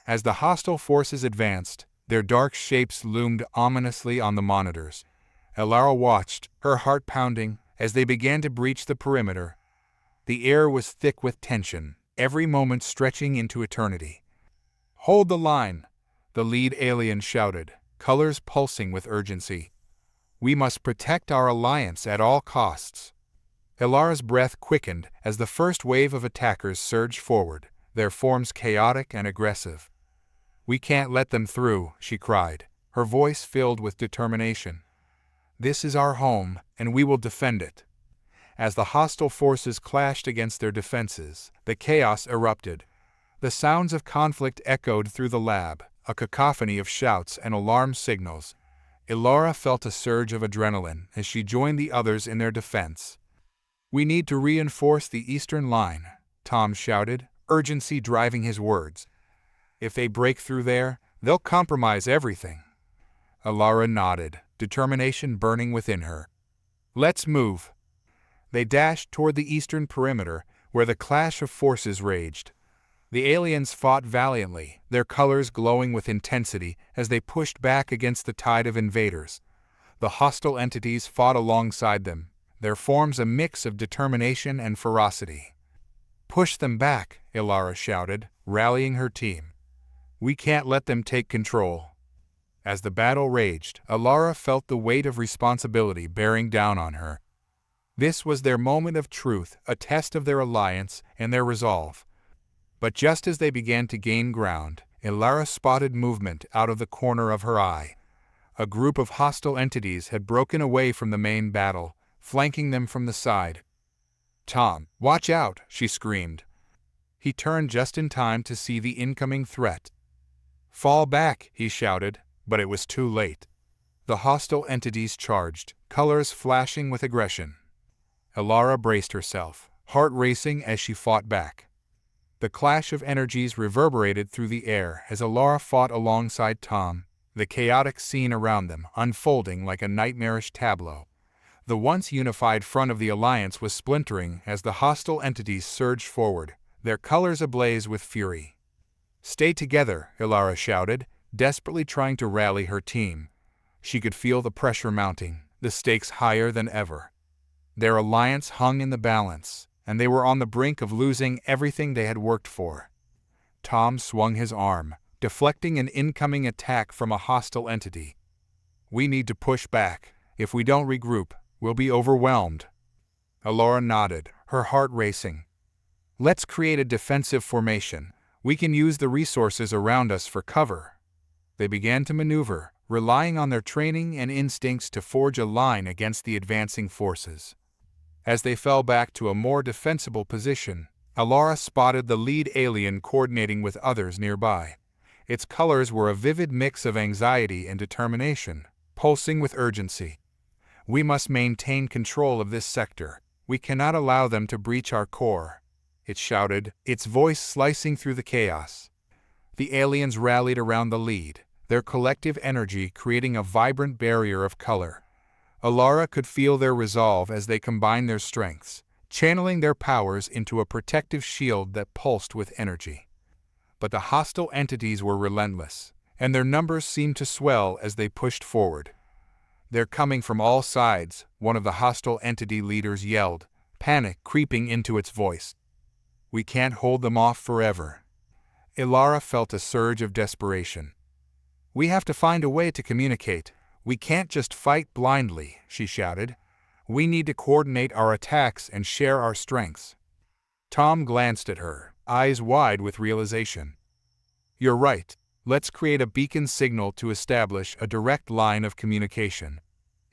As the hostile forces advanced, their dark shapes loomed ominously on the monitors. Ilara watched, her heart pounding, as they began to breach the perimeter. The air was thick with tension, every moment stretching into eternity. "Hold the line," the lead alien shouted, colors pulsing with urgency. "We must protect our alliance at all costs." Ilara's breath quickened as the first wave of attackers surged forward, their forms chaotic and aggressive. "We can't let them through," she cried, her voice filled with determination. "This is our home, and we will defend it." As the hostile forces clashed against their defenses, the chaos erupted. The sounds of conflict echoed through the lab, a cacophony of shouts and alarm signals. Ilara felt a surge of adrenaline as she joined the others in their defense. "We need to reinforce the eastern line," Tom shouted, urgency driving his words. "If they break through there, they'll compromise everything." Ilara nodded, determination burning within her. "Let's move." They dashed toward the eastern perimeter, where the clash of forces raged. The aliens fought valiantly, their colors glowing with intensity as they pushed back against the tide of invaders. The hostile entities fought alongside them, their forms a mix of determination and ferocity. "Push them back," Ilara shouted, rallying her team. "We can't let them take control." As the battle raged, Ilara felt the weight of responsibility bearing down on her. This was their moment of truth, a test of their alliance and their resolve. But just as they began to gain ground, Ilara spotted movement out of the corner of her eye. A group of hostile entities had broken away from the main battle, flanking them from the side. "Tom, watch out!" she screamed. He turned just in time to see the incoming threat. "Fall back!" he shouted, but it was too late. The hostile entities charged, colors flashing with aggression. Ilara braced herself, heart racing as she fought back. The clash of energies reverberated through the air as Ilara fought alongside Tom, the chaotic scene around them unfolding like a nightmarish tableau. The once unified front of the Alliance was splintering as the hostile entities surged forward, their colors ablaze with fury. "Stay together," Ilara shouted, desperately trying to rally her team. She could feel the pressure mounting, the stakes higher than ever. Their alliance hung in the balance, and they were on the brink of losing everything they had worked for. Tom swung his arm, deflecting an incoming attack from a hostile entity. "We need to push back. If we don't regroup, we'll be overwhelmed." Ilara nodded, her heart racing. "Let's create a defensive formation. We can use the resources around us for cover." They began to maneuver, relying on their training and instincts to forge a line against the advancing forces. As they fell back to a more defensible position, Ilara spotted the lead alien coordinating with others nearby. Its colors were a vivid mix of anxiety and determination, pulsing with urgency. "We must maintain control of this sector. We cannot allow them to breach our core," it shouted, its voice slicing through the chaos. The aliens rallied around the lead, their collective energy creating a vibrant barrier of color. Ilara could feel their resolve as they combined their strengths, channeling their powers into a protective shield that pulsed with energy. But the hostile entities were relentless, and their numbers seemed to swell as they pushed forward. "They're coming from all sides," one of the hostile entity leaders yelled, panic creeping into its voice. "We can't hold them off forever." Ilara felt a surge of desperation. "We have to find a way to communicate. We can't just fight blindly," she shouted. "We need to coordinate our attacks and share our strengths." Tom glanced at her, eyes wide with realization. "You're right. Let's create a beacon signal to establish a direct line of communication.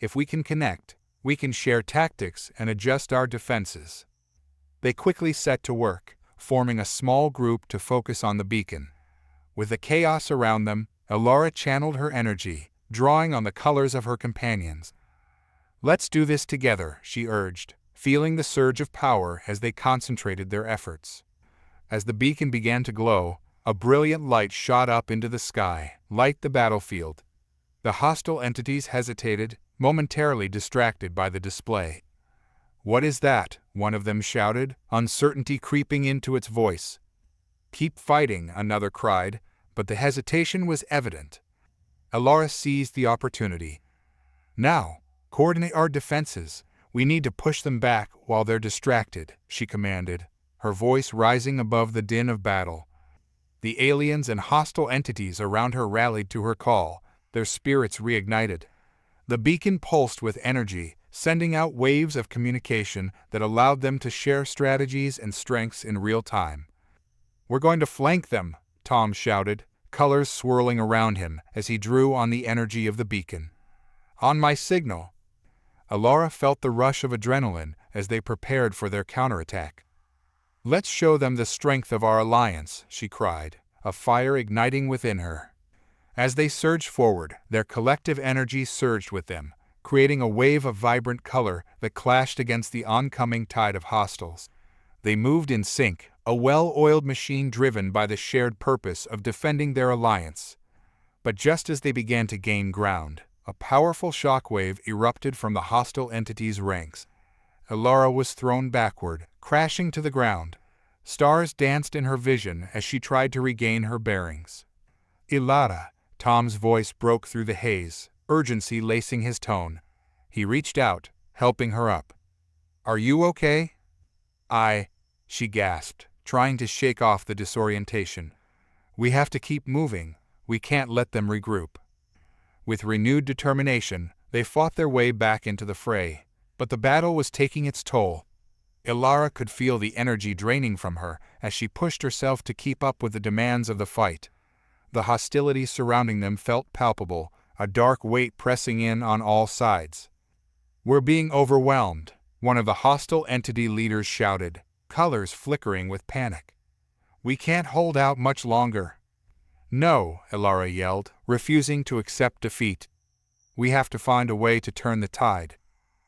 If we can connect, we can share tactics and adjust our defenses." They quickly set to work, forming a small group to focus on the beacon. With the chaos around them, Ilara channeled her energy, drawing on the colors of her companions. "Let's do this together," she urged, feeling the surge of power as they concentrated their efforts. As the beacon began to glow, a brilliant light shot up into the sky, light the battlefield. The hostile entities hesitated, momentarily distracted by the display. "What is that?" one of them shouted, uncertainty creeping into its voice. "Keep fighting," another cried, but the hesitation was evident. Ilara seized the opportunity. "Now, coordinate our defenses. We need to push them back while they're distracted," she commanded, her voice rising above the din of battle. The aliens and hostile entities around her rallied to her call, their spirits reignited. The beacon pulsed with energy, sending out waves of communication that allowed them to share strategies and strengths in real time. "We're going to flank them," Tom shouted, colors swirling around him as he drew on the energy of the beacon. "On my signal." Ilara felt the rush of adrenaline as they prepared for their counterattack. "Let's show them the strength of our alliance," she cried, a fire igniting within her. As they surged forward, their collective energy surged with them, creating a wave of vibrant color that clashed against the oncoming tide of hostiles. They moved in sync, a well-oiled machine driven by the shared purpose of defending their alliance. But just as they began to gain ground, a powerful shockwave erupted from the hostile entity's ranks. Ilara was thrown backward, crashing to the ground. Stars danced in her vision as she tried to regain her bearings. "Ilara," Tom's voice broke through the haze, urgency lacing his tone. He reached out, helping her up. "Are you okay?" She gasped, trying to shake off the disorientation. "We have to keep moving. We can't let them regroup." With renewed determination, they fought their way back into the fray, but the battle was taking its toll. Ilara could feel the energy draining from her as she pushed herself to keep up with the demands of the fight. The hostility surrounding them felt palpable, a dark weight pressing in on all sides. "We're being overwhelmed," one of the hostile entity leaders shouted, colors flickering with panic. "We can't hold out much longer." "No," Elara yelled, refusing to accept defeat. "We have to find a way to turn the tide.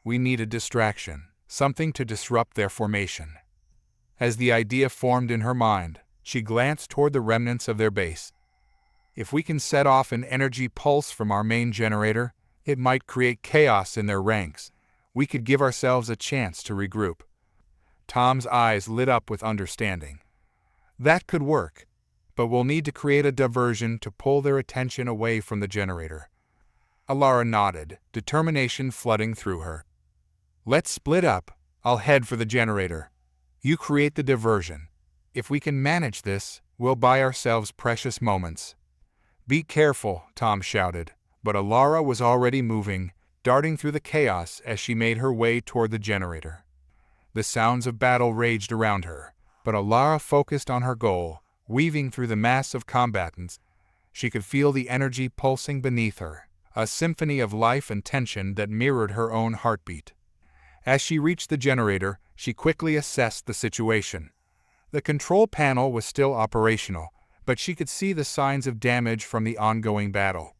We need a distraction, something to disrupt their formation." As the idea formed in her mind, she glanced toward the remnants of their base. "If we can set off an energy pulse from our main generator, it might create chaos in their ranks. We could give ourselves a chance to regroup." Tom's eyes lit up with understanding. "That could work, but we'll need to create a diversion to pull their attention away from the generator." Elara nodded, determination flooding through her. "Let's split up. I'll head for the generator. You create the diversion. If we can manage this, we'll buy ourselves precious moments." "Be careful," Tom shouted, but Elara was already moving, darting through the chaos as she made her way toward the generator. The sounds of battle raged around her, but Elara focused on her goal, weaving through the mass of combatants. She could feel the energy pulsing beneath her, a symphony of life and tension that mirrored her own heartbeat. As she reached the generator, she quickly assessed the situation. The control panel was still operational, but she could see the signs of damage from the ongoing battle.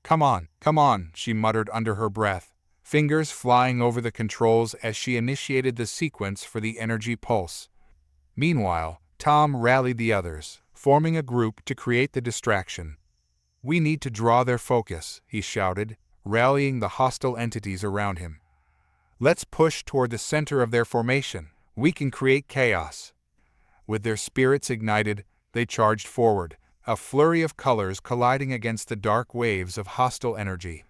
Come on," she muttered under her breath, fingers flying over the controls as she initiated the sequence for the energy pulse. Meanwhile, Tom rallied the others, forming a group to create the distraction. "We need to draw their focus," he shouted, rallying the hostile entities around him. "Let's push toward the center of their formation. We can create chaos." With their spirits ignited, they charged forward, a flurry of colors colliding against the dark waves of hostile energy.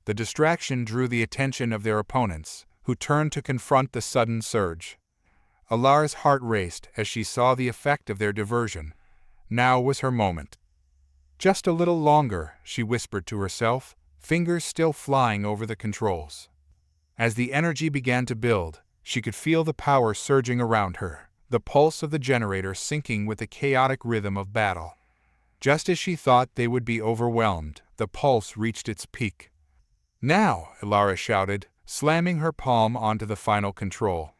The distraction drew the attention of their opponents, who turned to confront the sudden surge. Elara's heart raced as she saw the effect of their diversion. Now was her moment. "Just a little longer," she whispered to herself, fingers still flying over the controls. As the energy began to build, she could feel the power surging around her, the pulse of the generator syncing with the chaotic rhythm of battle. Just as she thought they would be overwhelmed, the pulse reached its peak. "Now!" Elara shouted, slamming her palm onto the final control.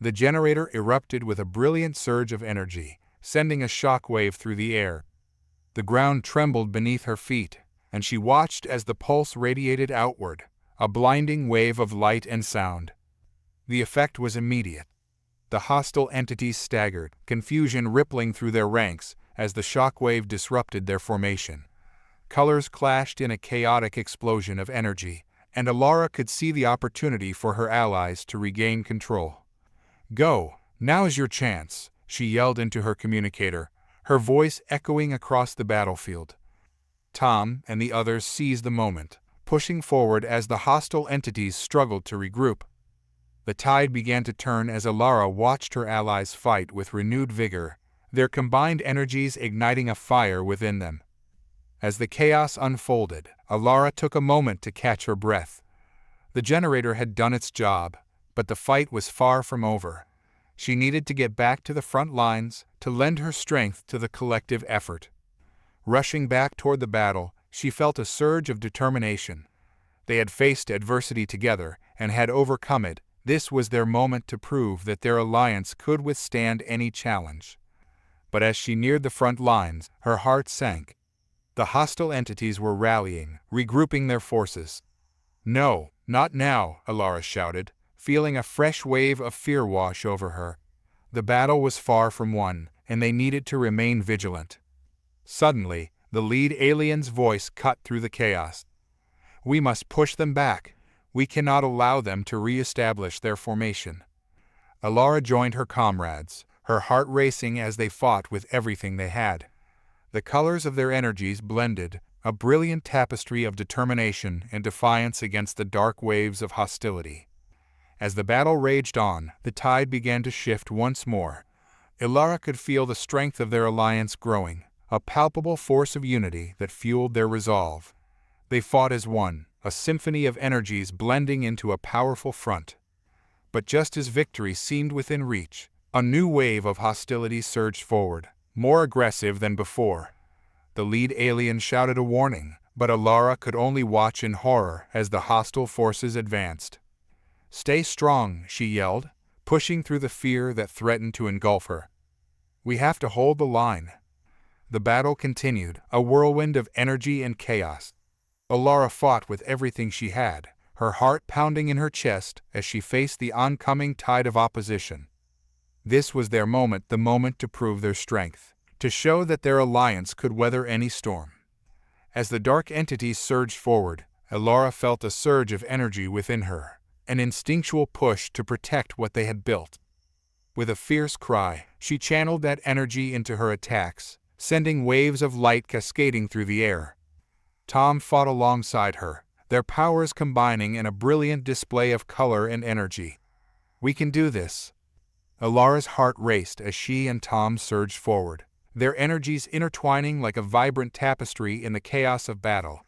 The generator erupted with a brilliant surge of energy, sending a shockwave through the air. The ground trembled beneath her feet, and she watched as the pulse radiated outward, a blinding wave of light and sound. The effect was immediate. The hostile entities staggered, confusion rippling through their ranks as the shockwave disrupted their formation. Colors clashed in a chaotic explosion of energy, and Elara could see the opportunity for her allies to regain control. "Go! Now's your chance!" she yelled into her communicator, her voice echoing across the battlefield. Tom and the others seized the moment, pushing forward as the hostile entities struggled to regroup. The tide began to turn as Elara watched her allies fight with renewed vigor, their combined energies igniting a fire within them. As the chaos unfolded, Elara took a moment to catch her breath. The generator had done its job, but the fight was far from over. She needed to get back to the front lines to lend her strength to the collective effort. Rushing back toward the battle, she felt a surge of determination. They had faced adversity together and had overcome it. This was their moment to prove that their alliance could withstand any challenge. But as she neared the front lines, her heart sank. The hostile entities were rallying, regrouping their forces. "No, not now," Elara shouted, feeling a fresh wave of fear wash over her. The battle was far from won, and they needed to remain vigilant. Suddenly, the lead alien's voice cut through the chaos. "We must push them back. We cannot allow them to re-establish their formation." Elara joined her comrades, her heart racing as they fought with everything they had. The colors of their energies blended, a brilliant tapestry of determination and defiance against the dark waves of hostility. As the battle raged on, the tide began to shift once more. Elara could feel the strength of their alliance growing, a palpable force of unity that fueled their resolve. They fought as one, a symphony of energies blending into a powerful front. But just as victory seemed within reach, a new wave of hostility surged forward, more aggressive than before. The lead alien shouted a warning, but Alara could only watch in horror as the hostile forces advanced. "Stay strong," she yelled, pushing through the fear that threatened to engulf her. "We have to hold the line." The battle continued, a whirlwind of energy and chaos. Alara fought with everything she had, her heart pounding in her chest as she faced the oncoming tide of opposition. This was their moment, the moment to prove their strength, to show that their alliance could weather any storm. As the dark entities surged forward, Alara felt a surge of energy within her, an instinctual push to protect what they had built. With a fierce cry, she channeled that energy into her attacks, sending waves of light cascading through the air. Tom fought alongside her, their powers combining in a brilliant display of color and energy. "We can do this." Alara's heart raced as she and Tom surged forward, their energies intertwining like a vibrant tapestry in the chaos of battle.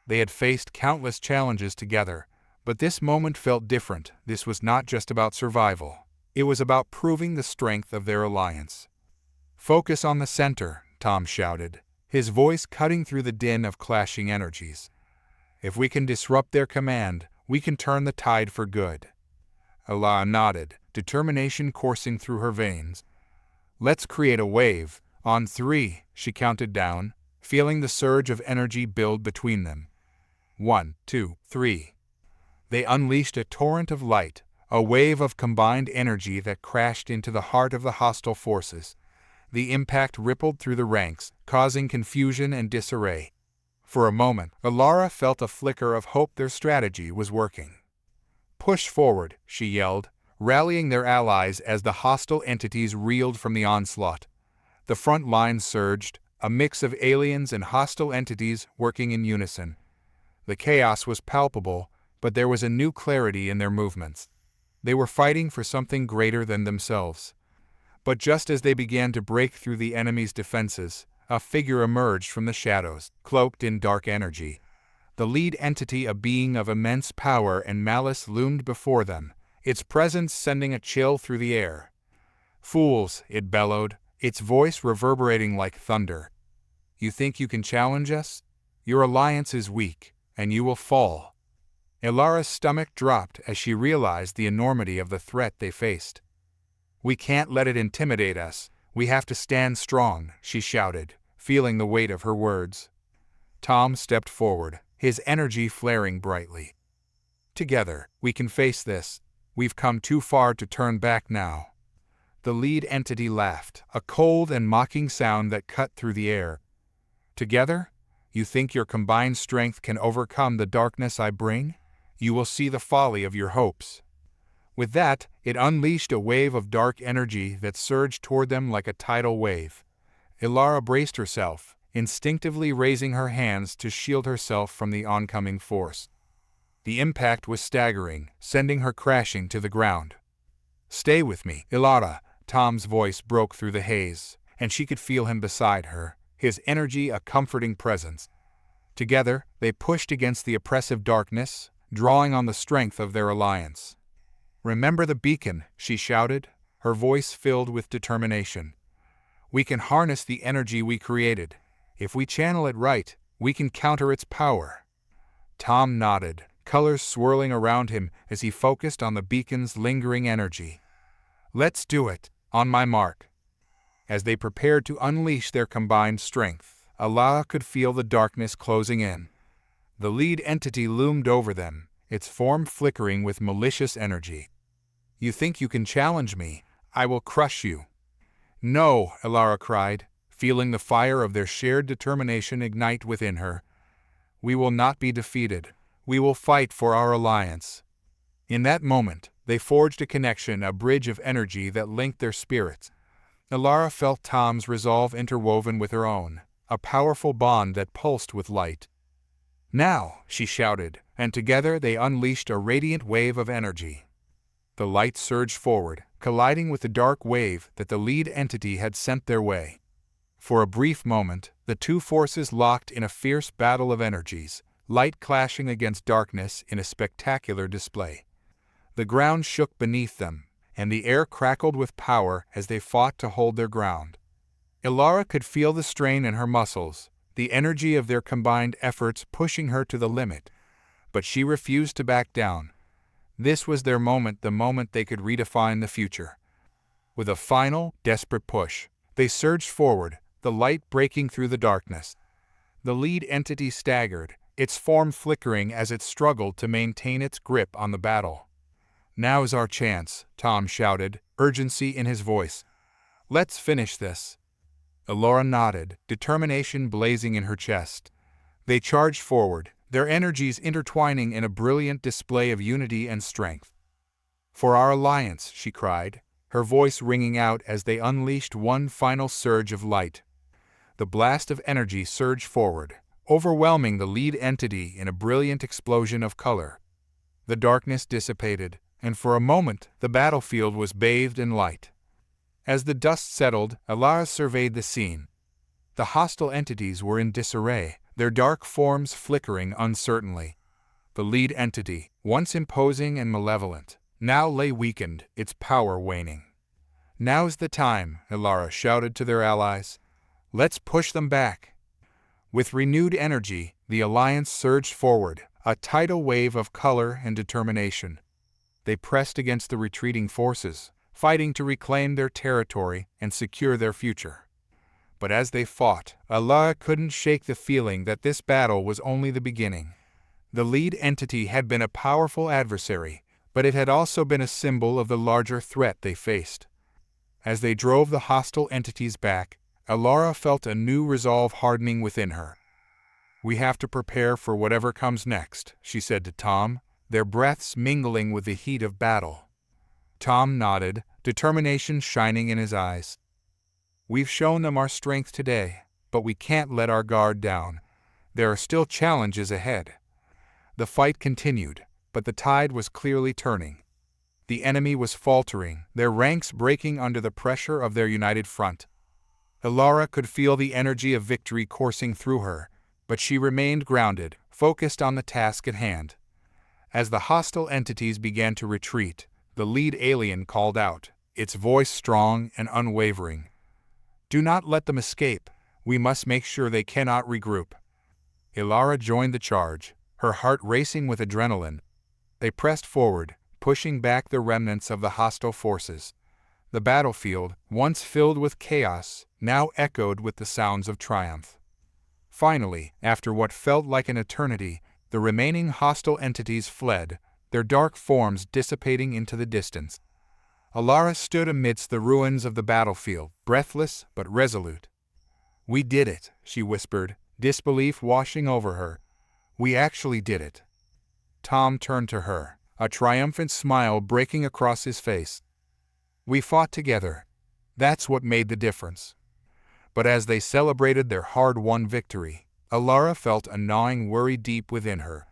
They had faced countless challenges together, but this moment felt different. This was not just about survival. It was about proving the strength of their alliance. "Focus on the center," Tom shouted, his voice cutting through the din of clashing energies. "If we can disrupt their command, we can turn the tide for good." Alara nodded, determination coursing through her veins. "Let's create a wave. On 3, she counted down, feeling the surge of energy build between them. 1, 2, 3. They unleashed a torrent of light, a wave of combined energy that crashed into the heart of the hostile forces. The impact rippled through the ranks, causing confusion and disarray. For a moment, Alara felt a flicker of hope their strategy was working. "Push forward," she yelled, rallying their allies as the hostile entities reeled from the onslaught. The front line surged, a mix of aliens and hostile entities working in unison. The chaos was palpable, but there was a new clarity in their movements. They were fighting for something greater than themselves. But just as they began to break through the enemy's defenses, a figure emerged from the shadows, cloaked in dark energy. The lead entity, a being of immense power and malice, loomed before them, its presence sending a chill through the air. "Fools," it bellowed, its voice reverberating like thunder. "You think you can challenge us? Your alliance is weak, and you will fall." Alara's stomach dropped as she realized the enormity of the threat they faced. "We can't let it intimidate us. We have to stand strong," she shouted, feeling the weight of her words. Tom stepped forward, his energy flaring brightly. "Together, we can face this. We've come too far to turn back now." The lead entity laughed, a cold and mocking sound that cut through the air. "Together? You think your combined strength can overcome the darkness I bring? You will see the folly of your hopes." With that, it unleashed a wave of dark energy that surged toward them like a tidal wave. Alara braced herself, instinctively raising her hands to shield herself from the oncoming force. The impact was staggering, sending her crashing to the ground. "Stay with me, Alara," Tom's voice broke through the haze, and she could feel him beside her, his energy a comforting presence. Together, they pushed against the oppressive darkness, drawing on the strength of their alliance. "Remember the beacon," she shouted, her voice filled with determination. "We can harness the energy we created. If we channel it right, we can counter its power." Tom nodded, colors swirling around him as he focused on the beacon's lingering energy. "Let's do it, on my mark." As they prepared to unleash their combined strength, Alara could feel the darkness closing in. The lead entity loomed over them, its form flickering with malicious energy. "You think you can challenge me? I will crush you." "No," Alara cried, feeling the fire of their shared determination ignite within her. "We will not be defeated. We will fight for our alliance." In that moment, they forged a connection, a bridge of energy that linked their spirits. Alara felt Tom's resolve interwoven with her own, a powerful bond that pulsed with light. "Now," she shouted, and together they unleashed a radiant wave of energy. The light surged forward, colliding with the dark wave that the lead entity had sent their way. For a brief moment, the two forces locked in a fierce battle of energies, light clashing against darkness in a spectacular display. The ground shook beneath them, and the air crackled with power as they fought to hold their ground. Alara could feel the strain in her muscles, the energy of their combined efforts pushing her to the limit. But she refused to back down. This was their moment, the moment they could redefine the future. With a final, desperate push, they surged forward, the light breaking through the darkness. The lead entity staggered, its form flickering as it struggled to maintain its grip on the battle. "Now's our chance," Tom shouted, urgency in his voice. "Let's finish this." Elora nodded, determination blazing in her chest. They charged forward, their energies intertwining in a brilliant display of unity and strength. "For our alliance," she cried, her voice ringing out as they unleashed one final surge of light. The blast of energy surged forward, overwhelming the lead entity in a brilliant explosion of color. The darkness dissipated, and for a moment the battlefield was bathed in light. As the dust settled, Elara surveyed the scene. The hostile entities were in disarray, their dark forms flickering uncertainly. The lead entity, once imposing and malevolent, now lay weakened, its power waning. "Now's the time," Elara shouted to their allies. "Let's push them back." With renewed energy, the alliance surged forward, a tidal wave of color and determination. They pressed against the retreating forces, fighting to reclaim their territory and secure their future. But as they fought, Elara couldn't shake the feeling that this battle was only the beginning. The lead entity had been a powerful adversary, but it had also been a symbol of the larger threat they faced. As they drove the hostile entities back, Elara felt a new resolve hardening within her. "We have to prepare for whatever comes next," she said to Tom, their breaths mingling with the heat of battle. Tom nodded, determination shining in his eyes. "We've shown them our strength today, but we can't let our guard down. There are still challenges ahead." The fight continued, but the tide was clearly turning. The enemy was faltering, their ranks breaking under the pressure of their united front. Elara could feel the energy of victory coursing through her, but she remained grounded, focused on the task at hand. As the hostile entities began to retreat, the lead alien called out, its voice strong and unwavering. "Do not let them escape. We must make sure they cannot regroup." Elara joined the charge, her heart racing with adrenaline. They pressed forward, pushing back the remnants of the hostile forces. The battlefield, once filled with chaos, now echoed with the sounds of triumph. Finally, after what felt like an eternity, the remaining hostile entities fled, their dark forms dissipating into the distance. Elara stood amidst the ruins of the battlefield, breathless but resolute. "We did it," she whispered, disbelief washing over her. "We actually did it." Tom turned to her, a triumphant smile breaking across his face. "We fought together. That's what made the difference." But as they celebrated their hard-won victory, Elara felt a gnawing worry deep within her.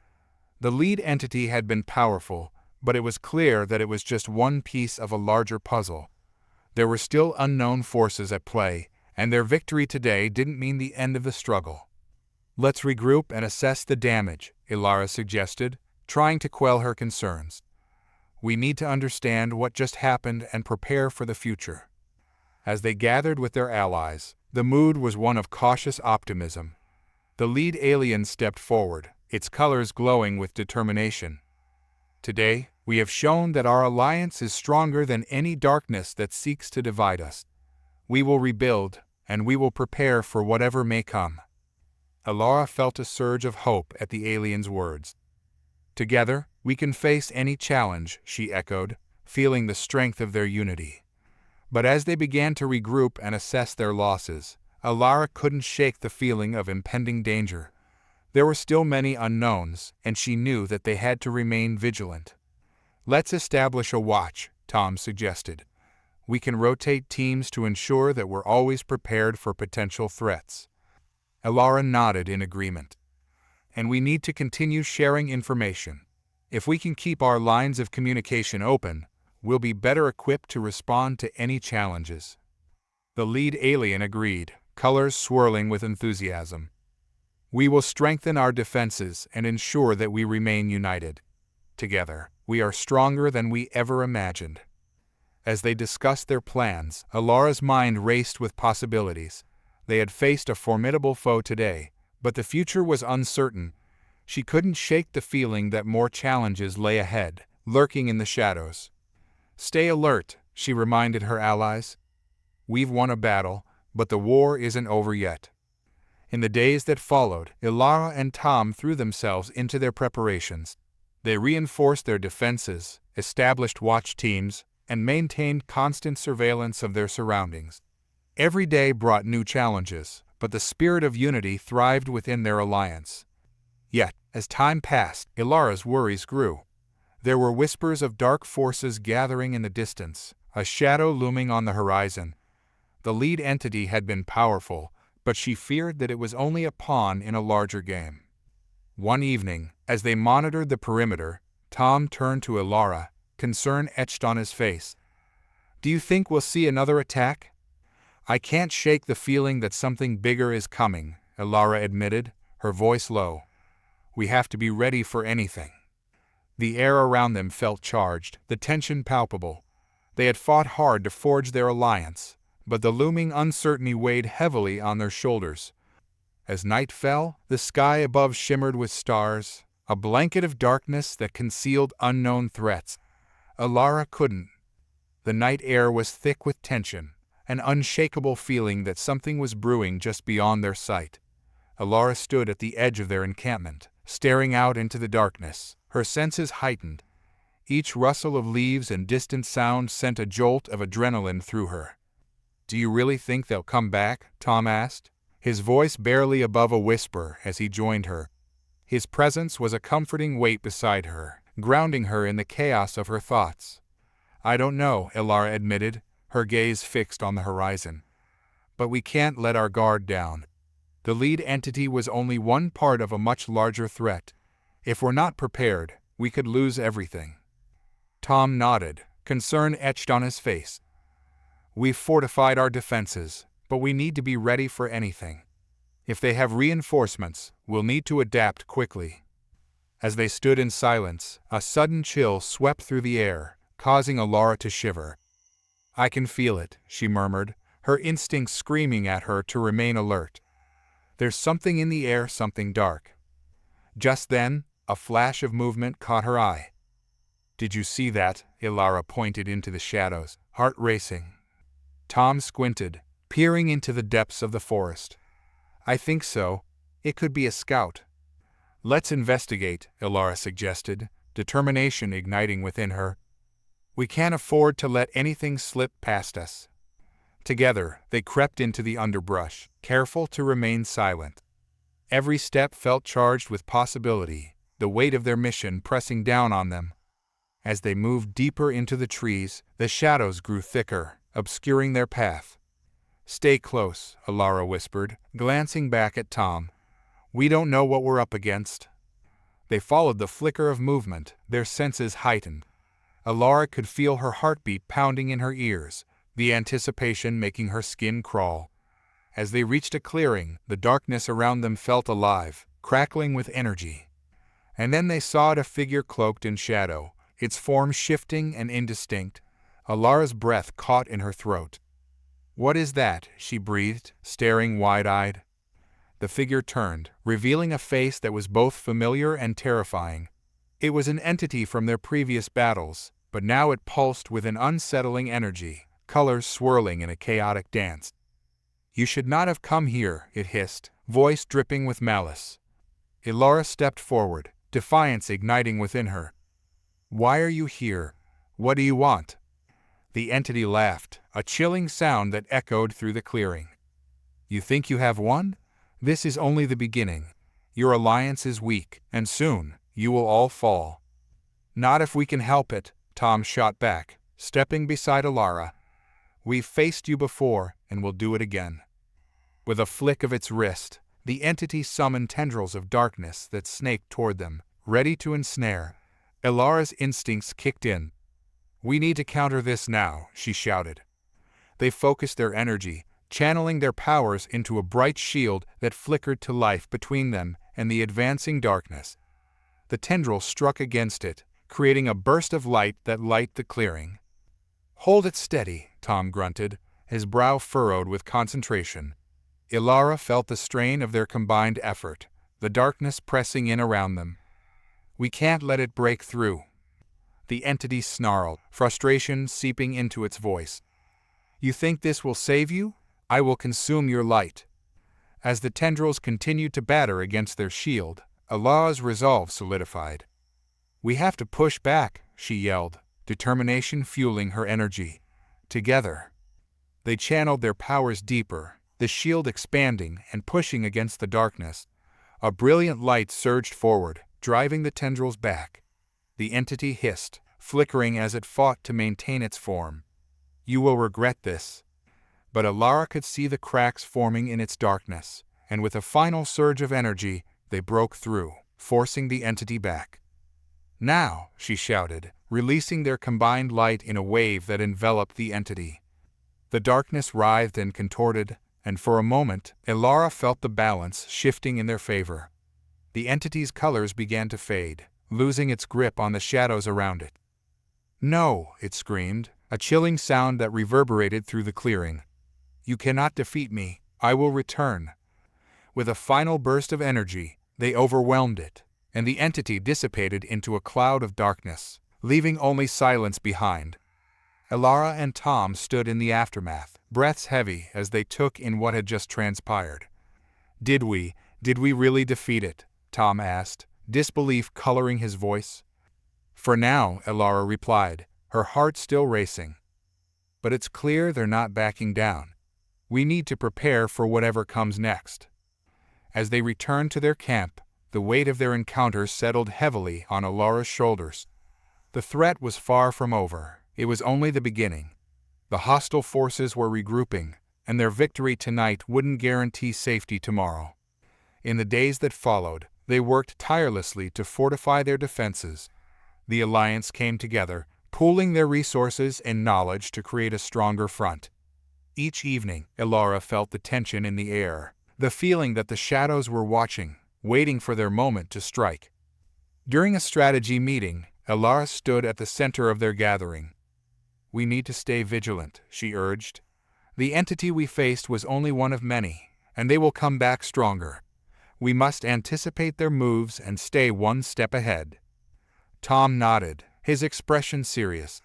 The lead entity had been powerful, but it was clear that it was just one piece of a larger puzzle. There were still unknown forces at play, and their victory today didn't mean the end of the struggle. "Let's regroup and assess the damage," Elara suggested, trying to quell her concerns. "We need to understand what just happened and prepare for the future." As they gathered with their allies, the mood was one of cautious optimism. The lead alien stepped forward, its colors glowing with determination. "Today, we have shown that our alliance is stronger than any darkness that seeks to divide us. We will rebuild, and we will prepare for whatever may come." Elara felt a surge of hope at the alien's words. "Together, we can face any challenge," she echoed, feeling the strength of their unity. But as they began to regroup and assess their losses, Elara couldn't shake the feeling of impending danger. There were still many unknowns, and she knew that they had to remain vigilant. "Let's establish a watch," Tom suggested. "We can rotate teams to ensure that we're always prepared for potential threats." Elara nodded in agreement. "And we need to continue sharing information. If we can keep our lines of communication open, we'll be better equipped to respond to any challenges." The lead alien agreed, colors swirling with enthusiasm. "We will strengthen our defenses and ensure that we remain united. Together, we are stronger than we ever imagined." As they discussed their plans, Elara's mind raced with possibilities. They had faced a formidable foe today, But the future was uncertain. She couldn't shake the feeling that more challenges lay ahead, lurking in the shadows. "Stay alert," she reminded her allies. "We've won a battle, but the war isn't over yet." In the days that followed, Ilara and Tom threw themselves into their preparations. They reinforced their defenses, established watch teams, and maintained constant surveillance of their surroundings. Every day brought new challenges, but the spirit of unity thrived within their alliance. Yet, as time passed, Ilara's worries grew. There were whispers of dark forces gathering in the distance, a shadow looming on the horizon. The lead entity had been powerful, but she feared that it was only a pawn in a larger game. One evening, as they monitored the perimeter, Tom turned to Ilara, concern etched on his face. "Do you think we'll see another attack?" "I can't shake the feeling that something bigger is coming," Ilara admitted, her voice low. "We have to be ready for anything." The air around them felt charged, the tension palpable. They had fought hard to forge their alliance, but the looming uncertainty weighed heavily on their shoulders. As night fell, the sky above shimmered with stars, a blanket of darkness that concealed unknown threats. Ilara couldn't. The night air was thick with tension, an unshakable feeling that something was brewing just beyond their sight. Ilara stood at the edge of their encampment, staring out into the darkness, her senses heightened. Each rustle of leaves and distant sound sent a jolt of adrenaline through her. "Do you really think they'll come back?" Tom asked, his voice barely above a whisper as he joined her. His presence was a comforting weight beside her, grounding her in the chaos of her thoughts. "I don't know," Ilara admitted, her gaze fixed on the horizon. "But we can't let our guard down. The lead entity was only one part of a much larger threat. If we're not prepared, we could lose everything." Tom nodded, concern etched on his face. "We've fortified our defenses, but we need to be ready for anything. If they have reinforcements, we'll need to adapt quickly." As they stood in silence, a sudden chill swept through the air, causing Ilara to shiver. "I can feel it," she murmured, her instincts screaming at her to remain alert. "There's something in the air, something dark." Just then, a flash of movement caught her eye. "Did you see that?" Ilara pointed into the shadows, heart racing. Tom squinted, peering into the depths of the forest. "I think so. It could be a scout." "Let's investigate," Ilara suggested, determination igniting within her. "We can't afford to let anything slip past us." Together, they crept into the underbrush, careful to remain silent. Every step felt charged with possibility, the weight of their mission pressing down on them. As they moved deeper into the trees, the shadows grew thicker, obscuring their path. "Stay close," Ilara whispered, glancing back at Tom. "We don't know what we're up against." They followed the flicker of movement, their senses heightened. Ilara could feel her heartbeat pounding in her ears, the anticipation making her skin crawl. As they reached a clearing, the darkness around them felt alive, crackling with energy. And then they saw a figure cloaked in shadow, its form shifting and indistinct. Ilara's breath caught in her throat. "What is that?" she breathed, staring wide-eyed. The figure turned, revealing a face that was both familiar and terrifying. It was an entity from their previous battles, but now it pulsed with an unsettling energy, colors swirling in a chaotic dance. "You should not have come here," it hissed, voice dripping with malice. Ilara stepped forward, defiance igniting within her. "Why are you here? What do you want?" The entity laughed, a chilling sound that echoed through the clearing. "You think you have won? This is only the beginning. Your alliance is weak, and soon, you will all fall." "Not if we can help it," Tom shot back, stepping beside Ilara. "We've faced you before, and we'll do it again." With a flick of its wrist, the entity summoned tendrils of darkness that snaked toward them, ready to ensnare. Ilara's instincts kicked in. "We need to counter this now," she shouted. They focused their energy, channeling their powers into a bright shield that flickered to life between them and the advancing darkness. The tendril struck against it, creating a burst of light that lit the clearing. "Hold it steady," Tom grunted, his brow furrowed with concentration. Ilara felt the strain of their combined effort, the darkness pressing in around them. "We can't let it break through," the entity snarled, frustration seeping into its voice. "You think this will save you? I will consume your light." As the tendrils continued to batter against their shield, Ilara's resolve solidified. "We have to push back," she yelled, determination fueling her energy. Together, they channeled their powers deeper, the shield expanding and pushing against the darkness. A brilliant light surged forward, driving the tendrils back. The entity hissed, flickering as it fought to maintain its form. "You will regret this." But Ilara could see the cracks forming in its darkness, and with a final surge of energy, they broke through, forcing the entity back. "Now," she shouted, releasing their combined light in a wave that enveloped the entity. The darkness writhed and contorted, and for a moment, Ilara felt the balance shifting in their favor. The entity's colors began to fade, losing its grip on the shadows around it. "No," it screamed, a chilling sound that reverberated through the clearing. "You cannot defeat me. I will return." With a final burst of energy, they overwhelmed it, and the entity dissipated into a cloud of darkness, leaving only silence behind. Ilara and Tom stood in the aftermath, breaths heavy as they took in what had just transpired. Did we really defeat it?" Tom asked, disbelief coloring his voice. "For now," Ilara replied, her heart still racing. "But it's clear they're not backing down. We need to prepare for whatever comes next." As they returned to their camp, the weight of their encounter settled heavily on Ilara's shoulders. The threat was far from over. It was only the beginning. The hostile forces were regrouping, and their victory tonight wouldn't guarantee safety tomorrow. In the days that followed, they worked tirelessly to fortify their defenses. The alliance came together, pooling their resources and knowledge to create a stronger front. Each evening, Ilara felt the tension in the air, the feeling that the shadows were watching, waiting for their moment to strike. During a strategy meeting, Ilara stood at the center of their gathering. "We need to stay vigilant," she urged. "The entity we faced was only one of many, and they will come back stronger. We must anticipate their moves and stay one step ahead." Tom nodded, his expression serious.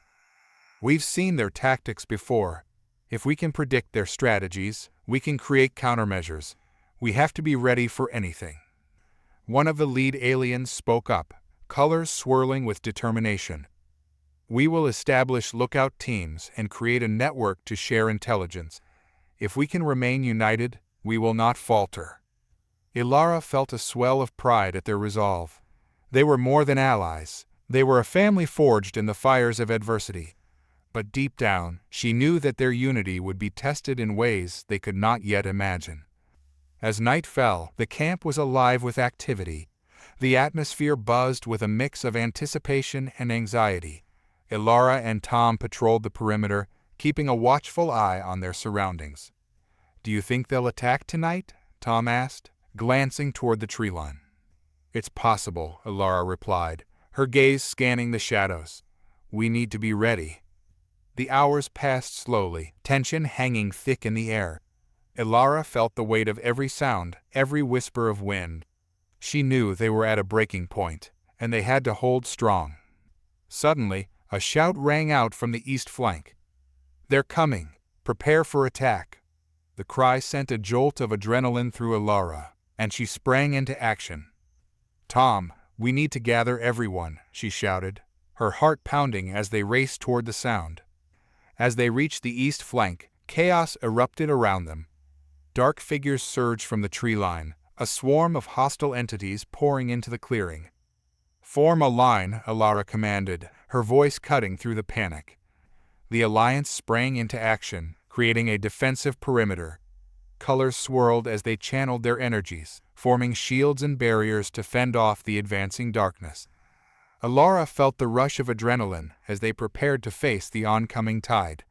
"We've seen their tactics before. If we can predict their strategies, we can create countermeasures. We have to be ready for anything." One of the lead aliens spoke up, colors swirling with determination. "We will establish lookout teams and create a network to share intelligence. If we can remain united, we will not falter." Ilara felt a swell of pride at their resolve. They were more than allies. They were a family forged in the fires of adversity. But deep down, she knew that their unity would be tested in ways they could not yet imagine. As night fell, the camp was alive with activity. The atmosphere buzzed with a mix of anticipation and anxiety. Ilara and Tom patrolled the perimeter, keeping a watchful eye on their surroundings. "Do you think they'll attack tonight?" Tom asked, glancing toward the tree line. "It's possible," Ilara replied, her gaze scanning the shadows. "We need to be ready." The hours passed slowly, tension hanging thick in the air. Ilara felt the weight of every sound, every whisper of wind. She knew they were at a breaking point, and they had to hold strong. Suddenly, a shout rang out from the east flank. "They're coming! Prepare for attack!" The cry sent a jolt of adrenaline through Ilara, and she sprang into action. "Tom, we need to gather everyone," she shouted, her heart pounding as they raced toward the sound. As they reached the east flank, chaos erupted around them. Dark figures surged from the tree line, a swarm of hostile entities pouring into the clearing. "Form a line," Ilara commanded, her voice cutting through the panic. The alliance sprang into action, creating a defensive perimeter. Colors swirled as they channeled their energies, forming shields and barriers to fend off the advancing darkness. Ilara felt the rush of adrenaline as they prepared to face the oncoming tide.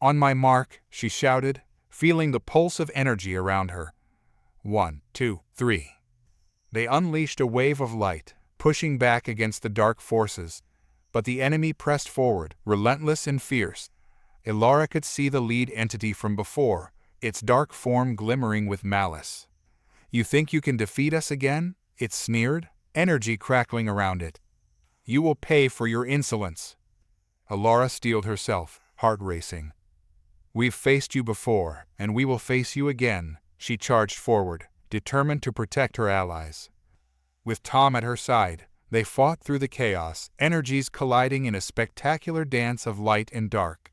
"On my mark," she shouted, feeling the pulse of energy around her. 1, 2, 3. They unleashed a wave of light, pushing back against the dark forces. But the enemy pressed forward, relentless and fierce. Ilara could see the lead entity from before, its dark form glimmering with malice. "You think you can defeat us again?" it sneered, energy crackling around it. "You will pay for your insolence." Alara steeled herself, heart racing. "We've faced you before, and we will face you again," she charged forward, determined to protect her allies. With Tom at her side, they fought through the chaos, energies colliding in a spectacular dance of light and dark.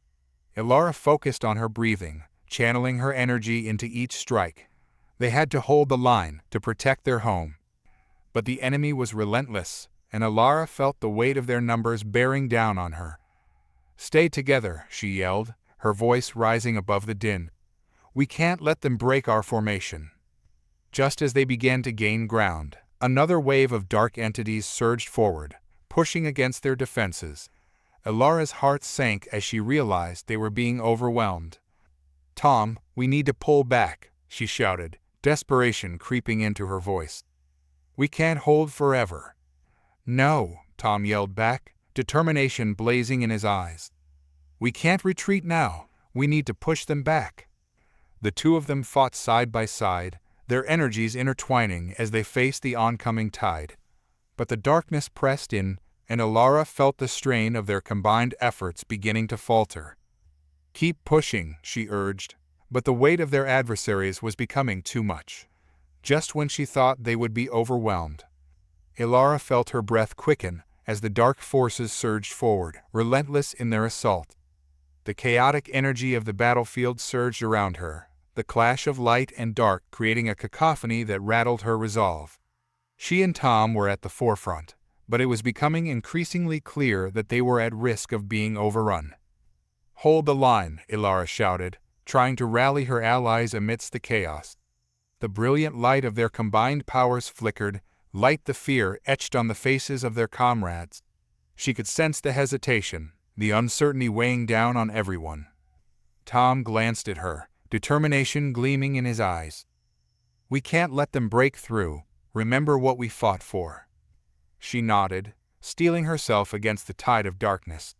Alara focused on her breathing, channeling her energy into each strike. They had to hold the line to protect their home. But the enemy was relentless, and Alara felt the weight of their numbers bearing down on her. "Stay together," she yelled, her voice rising above the din. "We can't let them break our formation." Just as they began to gain ground, another wave of dark entities surged forward, pushing against their defenses. Alara's heart sank as she realized they were being overwhelmed. "Tom, we need to pull back," she shouted, desperation creeping into her voice. "We can't hold forever." "No," Tom yelled back, determination blazing in his eyes. "We can't retreat now. We need to push them back." The two of them fought side by side, their energies intertwining as they faced the oncoming tide. But the darkness pressed in, and Alara felt the strain of their combined efforts beginning to falter. "Keep pushing," she urged, but the weight of their adversaries was becoming too much. Just when she thought they would be overwhelmed, Alara felt her breath quicken as the dark forces surged forward, relentless in their assault. The chaotic energy of the battlefield surged around her, the clash of light and dark creating a cacophony that rattled her resolve. She and Tom were at the forefront, but it was becoming increasingly clear that they were at risk of being overrun. "Hold the line," Alara shouted, trying to rally her allies amidst the chaos. The brilliant light of their combined powers flickered, light the fear etched on the faces of their comrades. She could sense the hesitation, the uncertainty weighing down on everyone. Tom glanced at her, determination gleaming in his eyes. "We can't let them break through. Remember what we fought for." She nodded, steeling herself against the tide of darkness.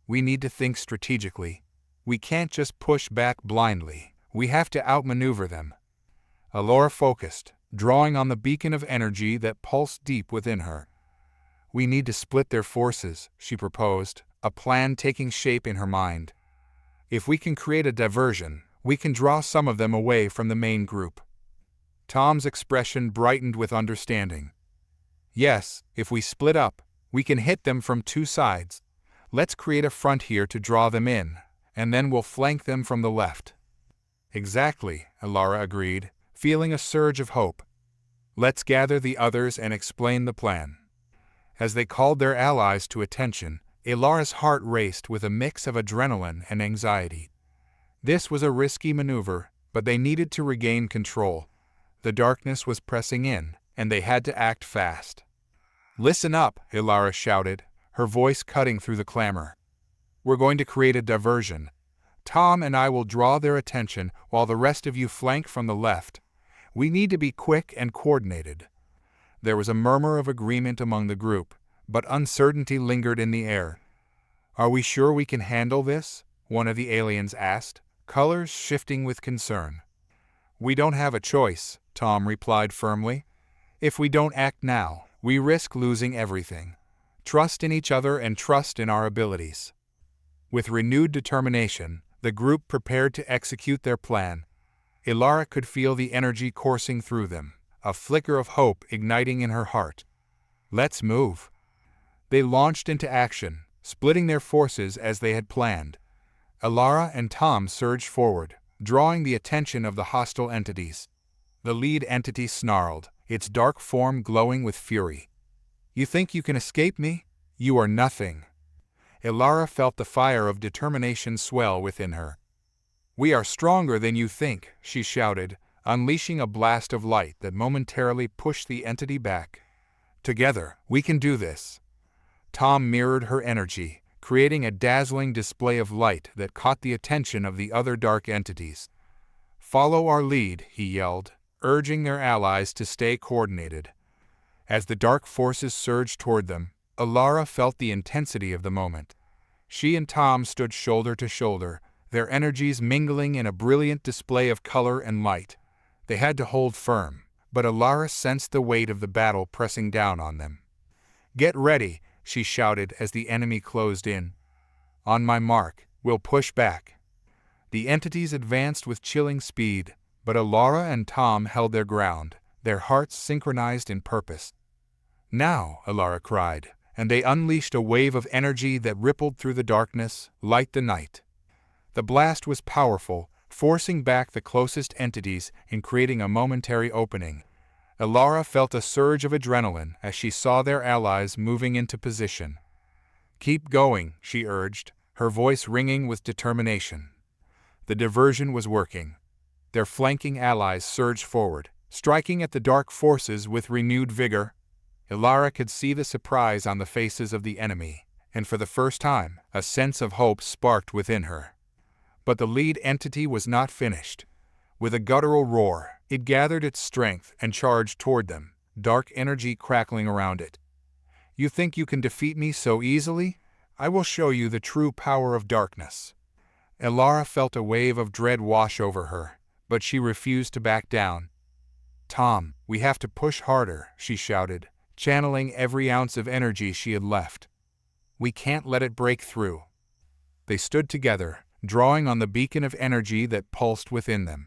"We need to think strategically. We can't just push back blindly. We have to outmaneuver them." Alara focused, drawing on the beacon of energy that pulsed deep within her. "We need to split their forces," she proposed, a plan taking shape in her mind. "If we can create a diversion, we can draw some of them away from the main group." Tom's expression brightened with understanding. "Yes, if we split up, we can hit them from two sides. Let's create a front here to draw them in, and then we'll flank them from the left." "Exactly," Alara agreed, feeling a surge of hope. "Let's gather the others and explain the plan." As they called their allies to attention, Alara's heart raced with a mix of adrenaline and anxiety. This was a risky maneuver, but they needed to regain control. The darkness was pressing in, and they had to act fast. "Listen up," Alara shouted, her voice cutting through the clamor. "We're going to create a diversion. Tom and I will draw their attention while the rest of you flank from the left. We need to be quick and coordinated." There was a murmur of agreement among the group, but uncertainty lingered in the air. "Are we sure we can handle this?" one of the aliens asked, colors shifting with concern. "We don't have a choice," Tom replied firmly. "If we don't act now, we risk losing everything. Trust in each other and trust in our abilities." With renewed determination, the group prepared to execute their plan. Alara could feel the energy coursing through them, a flicker of hope igniting in her heart. "Let's move." They launched into action, splitting their forces as they had planned. Alara and Tom surged forward, drawing the attention of the hostile entities. The lead entity snarled, its dark form glowing with fury. "You think you can escape me? You are nothing." Alara felt the fire of determination swell within her. "We are stronger than you think," she shouted, unleashing a blast of light that momentarily pushed the entity back. "Together, we can do this." Tom mirrored her energy, creating a dazzling display of light that caught the attention of the other dark entities. "Follow our lead," he yelled, urging their allies to stay coordinated. As the dark forces surged toward them, Alara felt the intensity of the moment. She and Tom stood shoulder to shoulder, their energies mingling in a brilliant display of color and light. They had to hold firm, but Alara sensed the weight of the battle pressing down on them. "Get ready," she shouted as the enemy closed in. "On my mark, we'll push back." The entities advanced with chilling speed, but Alara and Tom held their ground, their hearts synchronized in purpose. "Now," Alara cried, and they unleashed a wave of energy that rippled through the darkness, like the night. The blast was powerful, forcing back the closest entities and creating a momentary opening. Alara felt a surge of adrenaline as she saw their allies moving into position. "Keep going," she urged, her voice ringing with determination. The diversion was working. Their flanking allies surged forward, striking at the dark forces with renewed vigor. Alara could see the surprise on the faces of the enemy, and for the first time, a sense of hope sparked within her. But the lead entity was not finished. With a guttural roar, it gathered its strength and charged toward them, dark energy crackling around it. "You think you can defeat me so easily? I will show you the true power of darkness." Alara felt a wave of dread wash over her, but she refused to back down. "Tom, we have to push harder," she shouted, channeling every ounce of energy she had left. "We can't let it break through." They stood together, drawing on the beacon of energy that pulsed within them.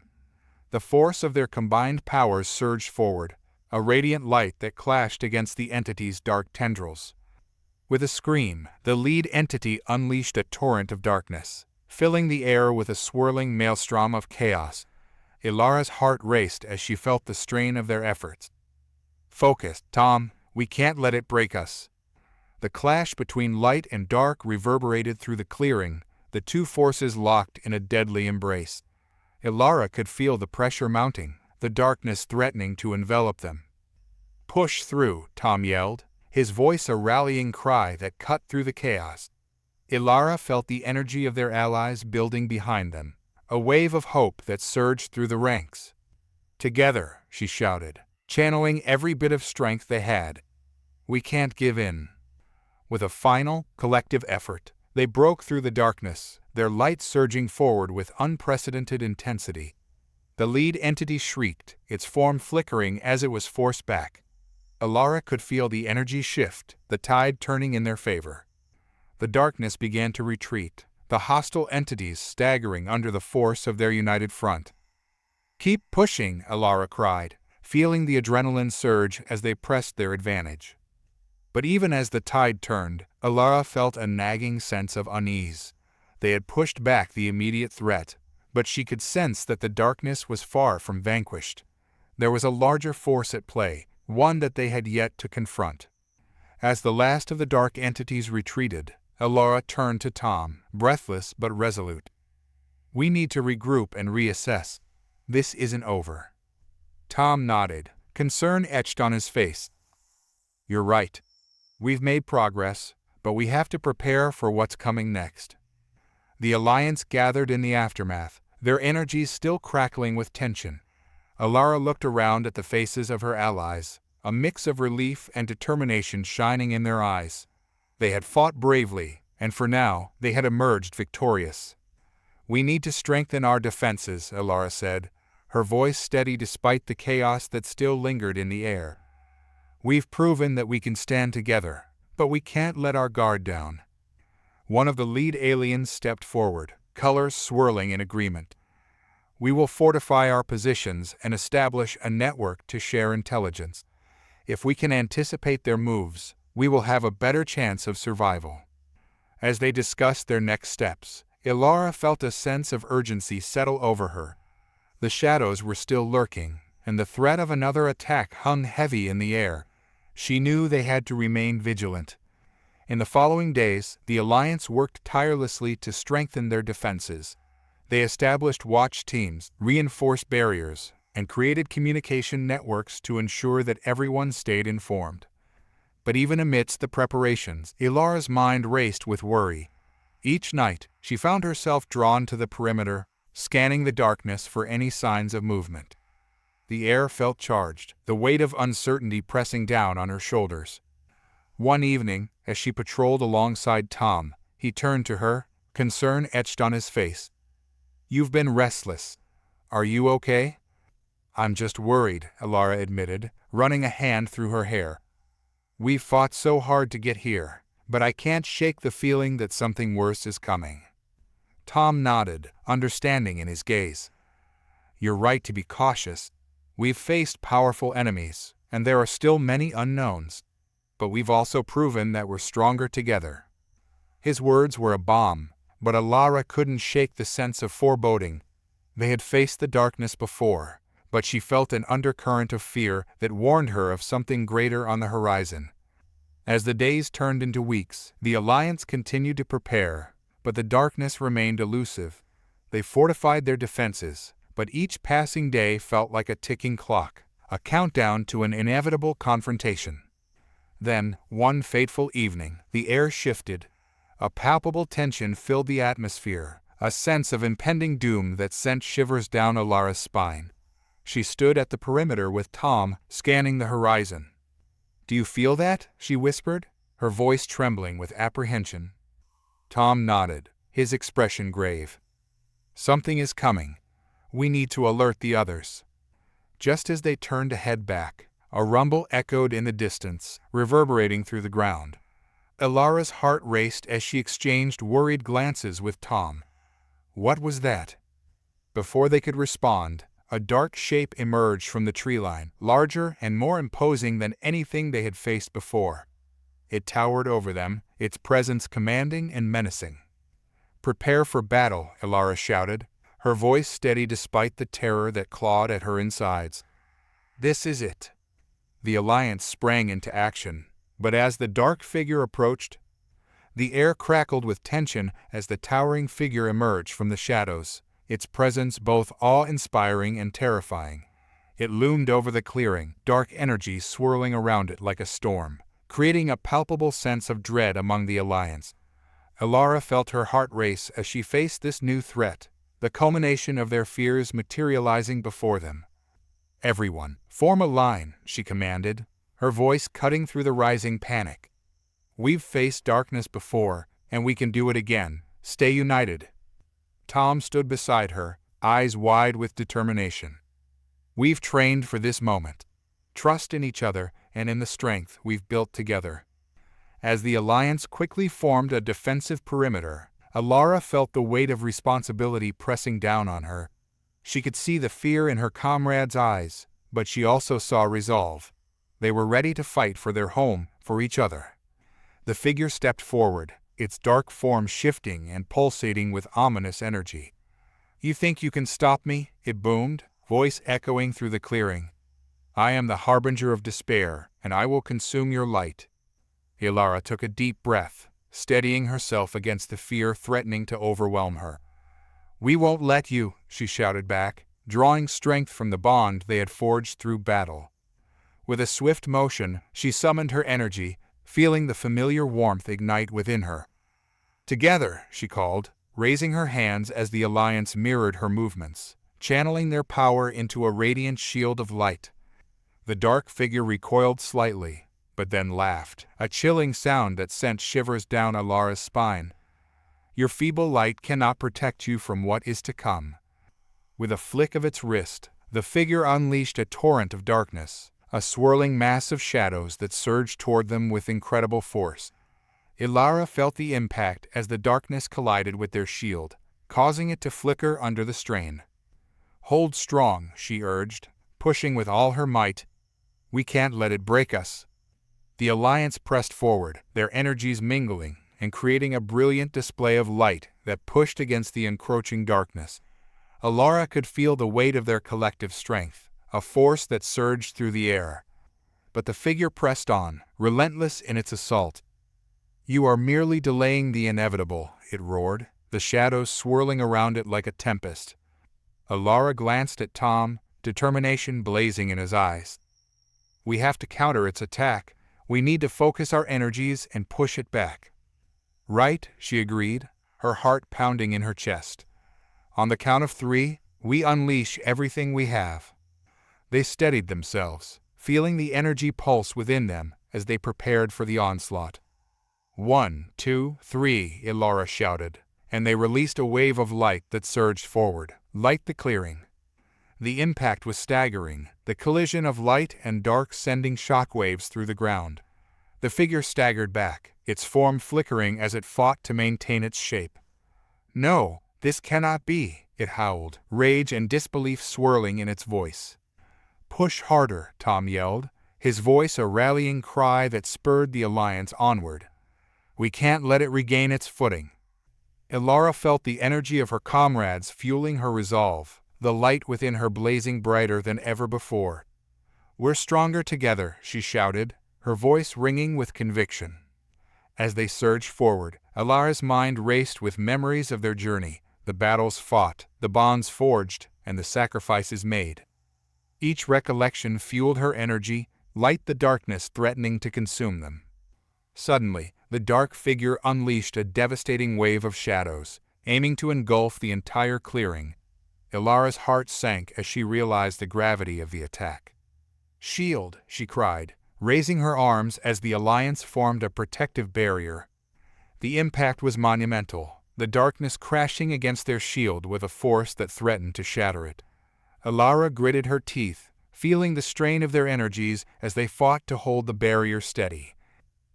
The force of their combined powers surged forward, a radiant light that clashed against the entity's dark tendrils. With a scream, the lead entity unleashed a torrent of darkness, filling the air with a swirling maelstrom of chaos. Alara's heart raced as she felt the strain of their efforts. "Focus, Tom, we can't let it break us." The clash between light and dark reverberated through the clearing, the two forces locked in a deadly embrace. Alara could feel the pressure mounting, the darkness threatening to envelop them. "Push through," Tom yelled, his voice a rallying cry that cut through the chaos. Alara felt the energy of their allies building behind them, a wave of hope that surged through the ranks. "Together," she shouted, channeling every bit of strength they had. "We can't give in." With a final, collective effort, they broke through the darkness, their light surging forward with unprecedented intensity. The lead entity shrieked, its form flickering as it was forced back. Alara could feel the energy shift, the tide turning in their favor. The darkness began to retreat, the hostile entities staggering under the force of their united front. "Keep pushing," Alara cried, feeling the adrenaline surge as they pressed their advantage. But even as the tide turned, Alara felt a nagging sense of unease. They had pushed back the immediate threat, but she could sense that the darkness was far from vanquished. There was a larger force at play, one that they had yet to confront. As the last of the dark entities retreated, Alara turned to Tom, breathless but resolute. "We need to regroup and reassess. This isn't over." Tom nodded, concern etched on his face. "You're right. We've made progress, but we have to prepare for what's coming next." The Alliance gathered in the aftermath, their energies still crackling with tension. Alara looked around at the faces of her allies, a mix of relief and determination shining in their eyes. They had fought bravely, and for now, they had emerged victorious. "We need to strengthen our defenses," Alara said, her voice steady despite the chaos that still lingered in the air. "We've proven that we can stand together, but we can't let our guard down." One of the lead aliens stepped forward, colors swirling in agreement. "We will fortify our positions and establish a network to share intelligence. If we can anticipate their moves, we will have a better chance of survival." As they discussed their next steps, Alara felt a sense of urgency settle over her. The shadows were still lurking, and the threat of another attack hung heavy in the air. She knew they had to remain vigilant. In the following days, the Alliance worked tirelessly to strengthen their defenses. They established watch teams, reinforced barriers, and created communication networks to ensure that everyone stayed informed. But even amidst the preparations, Alara's mind raced with worry. Each night, she found herself drawn to the perimeter, scanning the darkness for any signs of movement. The air felt charged, the weight of uncertainty pressing down on her shoulders. One evening, as she patrolled alongside Tom, he turned to her, concern etched on his face. You've been restless. Are you okay? I'm just worried, Elara admitted, running a hand through her hair. We've fought so hard to get here, but I can't shake the feeling that something worse is coming. Tom nodded, understanding in his gaze. You're right to be cautious. We've faced powerful enemies, and there are still many unknowns. But we've also proven that we're stronger together. His words were a balm, but Elara couldn't shake the sense of foreboding. They had faced the darkness before, but she felt an undercurrent of fear that warned her of something greater on the horizon. As the days turned into weeks, the Alliance continued to prepare, but the darkness remained elusive. They fortified their defenses, but each passing day felt like a ticking clock, a countdown to an inevitable confrontation. Then, one fateful evening, the air shifted. A palpable tension filled the atmosphere, a sense of impending doom that sent shivers down Elara's spine. She stood at the perimeter with Tom, scanning the horizon. "Do you feel that?" she whispered, her voice trembling with apprehension. Tom nodded, his expression grave. "Something is coming. We need to alert the others." Just as they turned to head back, a rumble echoed in the distance, reverberating through the ground. Elara's heart raced as she exchanged worried glances with Tom. What was that? Before they could respond, a dark shape emerged from the tree line, larger and more imposing than anything they had faced before. It towered over them, its presence commanding and menacing. "Prepare for battle," Elara shouted, her voice steady despite the terror that clawed at her insides. "This is it." The Alliance sprang into action, but as the dark figure approached, the air crackled with tension as the towering figure emerged from the shadows, its presence both awe-inspiring and terrifying. It loomed over the clearing, dark energy swirling around it like a storm, creating a palpable sense of dread among the Alliance. Elara felt her heart race as she faced this new threat, the culmination of their fears materializing before them. "Everyone, form a line," she commanded, her voice cutting through the rising panic. "We've faced darkness before, and we can do it again. Stay united." Tom stood beside her, eyes wide with determination. "We've trained for this moment. Trust in each other and in the strength we've built together." As the Alliance quickly formed a defensive perimeter, Elara felt the weight of responsibility pressing down on her. She could see the fear in her comrades' eyes, but she also saw resolve. They were ready to fight for their home, for each other. The figure stepped forward, its dark form shifting and pulsating with ominous energy. "You think you can stop me?" it boomed, voice echoing through the clearing. "I am the harbinger of despair, and I will consume your light." Elara took a deep breath, steadying herself against the fear threatening to overwhelm her. "We won't let you," she shouted back, drawing strength from the bond they had forged through battle. With a swift motion, she summoned her energy, feeling the familiar warmth ignite within her. "Together," she called, raising her hands as the Alliance mirrored her movements, channeling their power into a radiant shield of light. The dark figure recoiled slightly, but then laughed, a chilling sound that sent shivers down Elara's spine. "Your feeble light cannot protect you from what is to come." With a flick of its wrist, the figure unleashed a torrent of darkness, a swirling mass of shadows that surged toward them with incredible force. Elara felt the impact as the darkness collided with their shield, causing it to flicker under the strain. "Hold strong," she urged, pushing with all her might. "We can't let it break us." The Alliance pressed forward, their energies mingling and creating a brilliant display of light that pushed against the encroaching darkness. Elara could feel the weight of their collective strength, a force that surged through the air. But the figure pressed on, relentless in its assault. "You are merely delaying the inevitable," it roared, the shadows swirling around it like a tempest. Elara glanced at Tom, determination blazing in his eyes. "We have to counter its attack. We need to focus our energies and push it back." "Right," she agreed, her heart pounding in her chest. "On the count of 3, we unleash everything we have." They steadied themselves, feeling the energy pulse within them as they prepared for the onslaught. 1, 2, 3, Elara shouted, and they released a wave of light that surged forward, light the clearing. The impact was staggering, the collision of light and dark sending shockwaves through the ground. The figure staggered back, its form flickering as it fought to maintain its shape. "No, this cannot be," it howled, rage and disbelief swirling in its voice. "Push harder," Tom yelled, his voice a rallying cry that spurred the Alliance onward. "We can't let it regain its footing." Elara felt the energy of her comrades fueling her resolve, the light within her blazing brighter than ever before. "We're stronger together," she shouted, her voice ringing with conviction. As they surged forward, Elara's mind raced with memories of their journey, the battles fought, the bonds forged, and the sacrifices made. Each recollection fueled her energy, light the darkness threatening to consume them. Suddenly, the dark figure unleashed a devastating wave of shadows, aiming to engulf the entire clearing. Elara's heart sank as she realized the gravity of the attack. "Shield!" she cried, raising her arms as the Alliance formed a protective barrier. The impact was monumental, the darkness crashing against their shield with a force that threatened to shatter it. Elara gritted her teeth, feeling the strain of their energies as they fought to hold the barrier steady.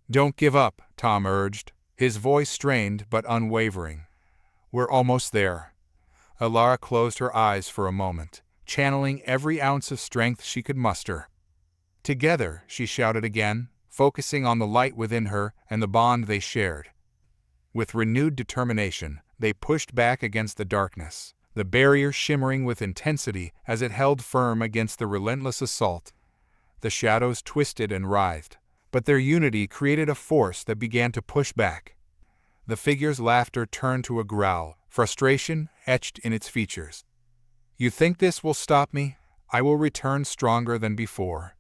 "Don't give up," Tom urged, his voice strained but unwavering. "We're almost there." Elara closed her eyes for a moment, channeling every ounce of strength she could muster. "Together," she shouted again, focusing on the light within her and the bond they shared. With renewed determination, they pushed back against the darkness, the barrier shimmering with intensity as it held firm against the relentless assault. The shadows twisted and writhed, but their unity created a force that began to push back. The figure's laughter turned to a growl, frustration etched in its features. "You think this will stop me? I will return stronger than before."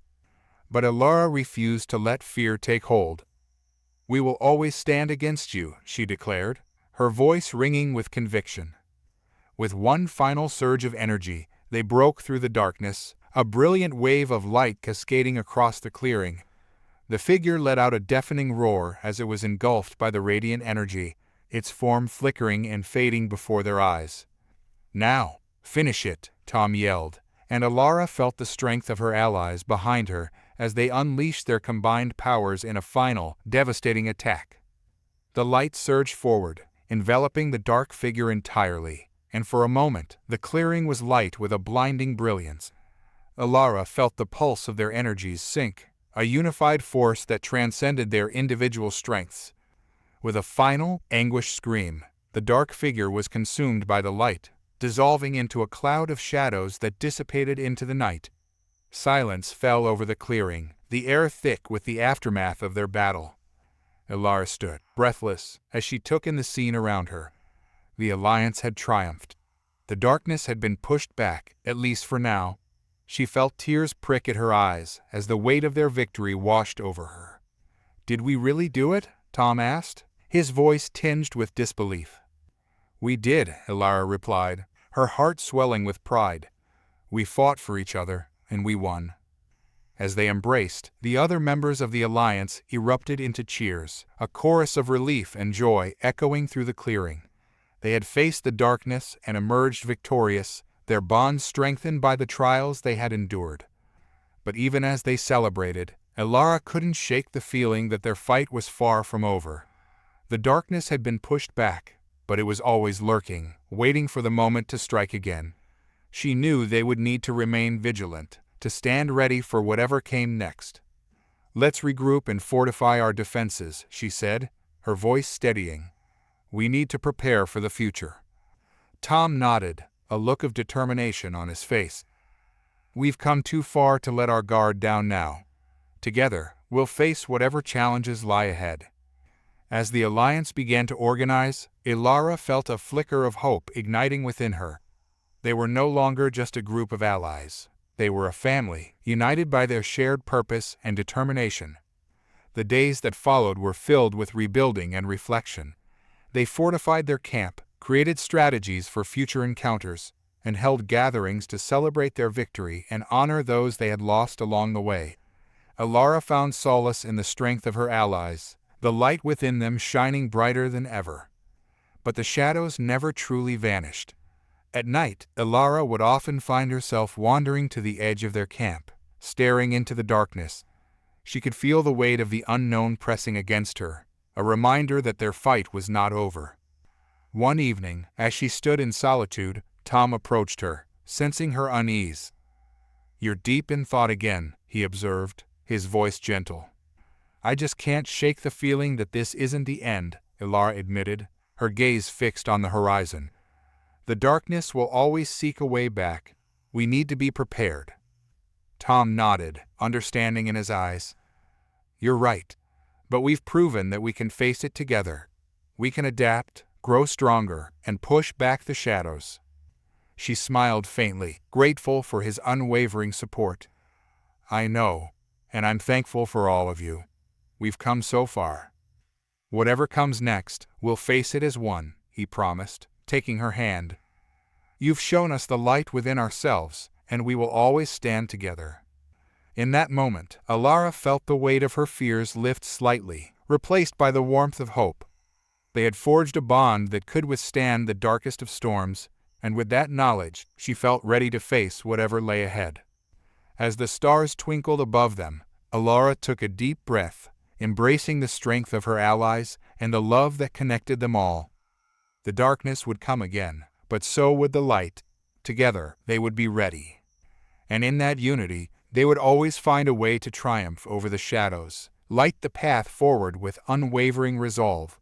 But Elara refused to let fear take hold. "We will always stand against you," she declared, her voice ringing with conviction. With one final surge of energy, they broke through the darkness, a brilliant wave of light cascading across the clearing. The figure let out a deafening roar as it was engulfed by the radiant energy, its form flickering and fading before their eyes. "Now, finish it," Tom yelled, and Elara felt the strength of her allies behind her as they unleashed their combined powers in a final, devastating attack. The light surged forward, enveloping the dark figure entirely, and for a moment, the clearing was light with a blinding brilliance. Elara felt the pulse of their energies sink, a unified force that transcended their individual strengths. With a final, anguished scream, the dark figure was consumed by the light, dissolving into a cloud of shadows that dissipated into the night. Silence fell over the clearing, the air thick with the aftermath of their battle. Elara stood, breathless, as she took in the scene around her. The Alliance had triumphed. The darkness had been pushed back, at least for now. She felt tears prick at her eyes as the weight of their victory washed over her. "Did we really do it?" Tom asked, his voice tinged with disbelief. "We did," Elara replied, her heart swelling with pride. "We fought for each other, and we won." As they embraced, the other members of the Alliance erupted into cheers, a chorus of relief and joy echoing through the clearing. They had faced the darkness and emerged victorious, their bonds strengthened by the trials they had endured. But even as they celebrated, Elara couldn't shake the feeling that their fight was far from over. The darkness had been pushed back, but it was always lurking, waiting for the moment to strike again. She knew they would need to remain vigilant, to stand ready for whatever came next. "Let's regroup and fortify our defenses," she said, her voice steadying. "We need to prepare for the future." Tom nodded, a look of determination on his face. "We've come too far to let our guard down now. Together, we'll face whatever challenges lie ahead." As the Alliance began to organize, Elara felt a flicker of hope igniting within her. They were no longer just a group of allies. They were a family, united by their shared purpose and determination. The days that followed were filled with rebuilding and reflection. They fortified their camp, created strategies for future encounters, and held gatherings to celebrate their victory and honor those they had lost along the way. Elara found solace in the strength of her allies, the light within them shining brighter than ever. but the shadows never truly vanished. At night, Ilara would often find herself wandering to the edge of their camp, staring into the darkness. She could feel the weight of the unknown pressing against her, a reminder that their fight was not over. One evening, as she stood in solitude, Tom approached her, sensing her unease. "You're deep in thought again," he observed, his voice gentle. "I just can't shake the feeling that this isn't the end," Ilara admitted, her gaze fixed on the horizon. "The darkness will always seek a way back. We need to be prepared." Tom nodded, understanding in his eyes. "You're right, but we've proven that we can face it together. We can adapt, grow stronger, and push back the shadows." She smiled faintly, grateful for his unwavering support. "I know, and I'm thankful for all of you. We've come so far. Whatever comes next, we'll face it as one," he promised, taking her hand. "You've shown us the light within ourselves, and we will always stand together." In that moment, Ilara felt the weight of her fears lift slightly, replaced by the warmth of hope. They had forged a bond that could withstand the darkest of storms, and with that knowledge, she felt ready to face whatever lay ahead. As the stars twinkled above them, Ilara took a deep breath, embracing the strength of her allies and the love that connected them all. The darkness would come again, but so would the light. Together, they would be ready. And in that unity, they would always find a way to triumph over the shadows, light the path forward with unwavering resolve.